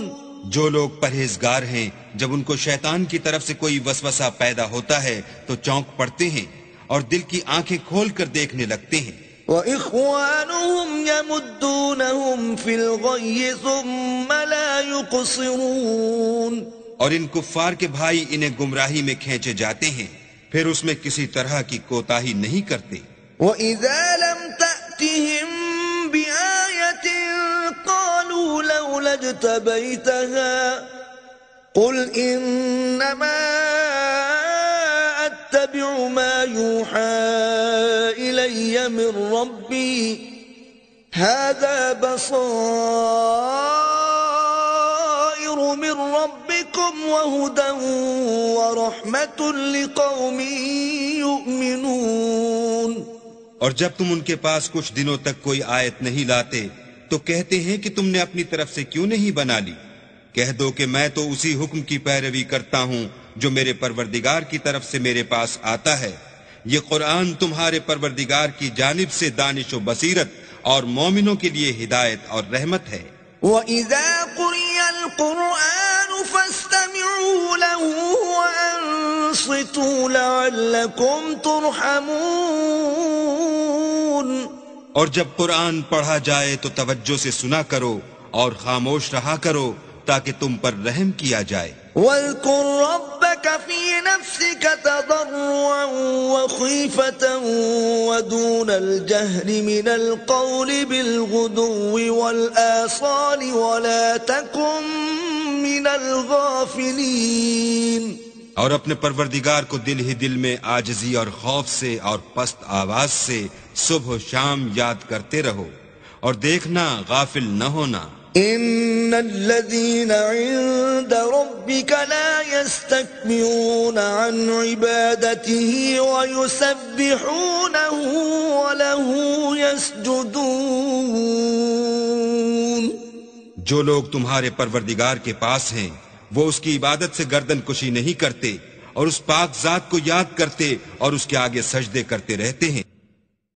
جو لوگ پرہیزگار ہیں جب ان کو شیطان کی طرف سے کوئی وسوسہ پیدا ہوتا ہے تو چونک پڑتے ہیں اور دل کی آنکھیں کھول کر دیکھنے لگتے ہیں. وَإِخْوَانُهُمْ يَمُدُّونَهُمْ فِي الْغَيِّ ثُمَّ لَا يُقْصِرُونَ. اور ان کفار کے بھائی انہیں گمراہی میں کھینچے جاتے ہیں پھر اس میں کسی طرح کی کوتاہی نہیں کرتے. وَإِذَا لَمْ تَأْتِهِمْ بِآيَةٍ قَالُوا لَوْلَا اجْتَبَيْتَهَا قُلْ إِنَّمَا أَتَّبِعُ مَا يُوحَى إِلَيَّ مِنْ رَبِّي هَذَا بَصَائِرُ مِنْ رَبِّكُمْ وَهُدًى وَرَحْمَةٌ لِقَوْمٍ يُؤْمِنُونَ. اور جب تم ان کے پاس کچھ دنوں تک کوئی آیت نہیں لاتے تو کہتے ہیں کہ تم نے اپنی طرف سے کیوں نہیں بنا لی. کہہ دو کہ میں تو اسی حکم کی پیروی کرتا ہوں جو میرے پروردگار کی طرف سے میرے پاس آتا ہے. یہ قرآن تمہارے پروردگار کی جانب سے دانش و بصیرت اور مومنوں کے لیے ہدایت اور رحمت ہے. وَإِذَا قُرِئَ الْقُرْآنُ فَاسْتَمِعُوا لَهُ وَأَنصِتُوا لَعَلَّكُمْ تُرْحَمُونَ. اور جب قرآن پڑھا جائے تو توجہ سے سنا کرو اور خاموش رہا کرو تاکہ تم پر رحم کیا جائے. وَاذْكُرْ رَبَّكَ فِي نَفْسِكَ تَضَرُّعًا وَخِيفَةً وَدُونَ الْجَهْرِ مِنَ الْقَوْلِ بِالْغُدُوِّ وَالْآصَالِ وَلَا تَكُن مِّنَ الْغَافِلِينَ. اور اپنے پروردگار کو دل ہی دل میں عاجزی اور خوف سے اور پست آواز سے صبح و شام یاد کرتے رہو اور دیکھنا غافل نہ ہونا. إن الذين عند ربك لا يستكبرون عن عبادته ويسبحونه وله يسجدون. جو لوگ تمہارے پروردگار کے پاس ہیں وہ اس کی عبادت سے گردن کشی نہیں کرتے اور اس پاک ذات کو یاد کرتے اور اس کے آگے سجدے کرتے رہتے ہیں۔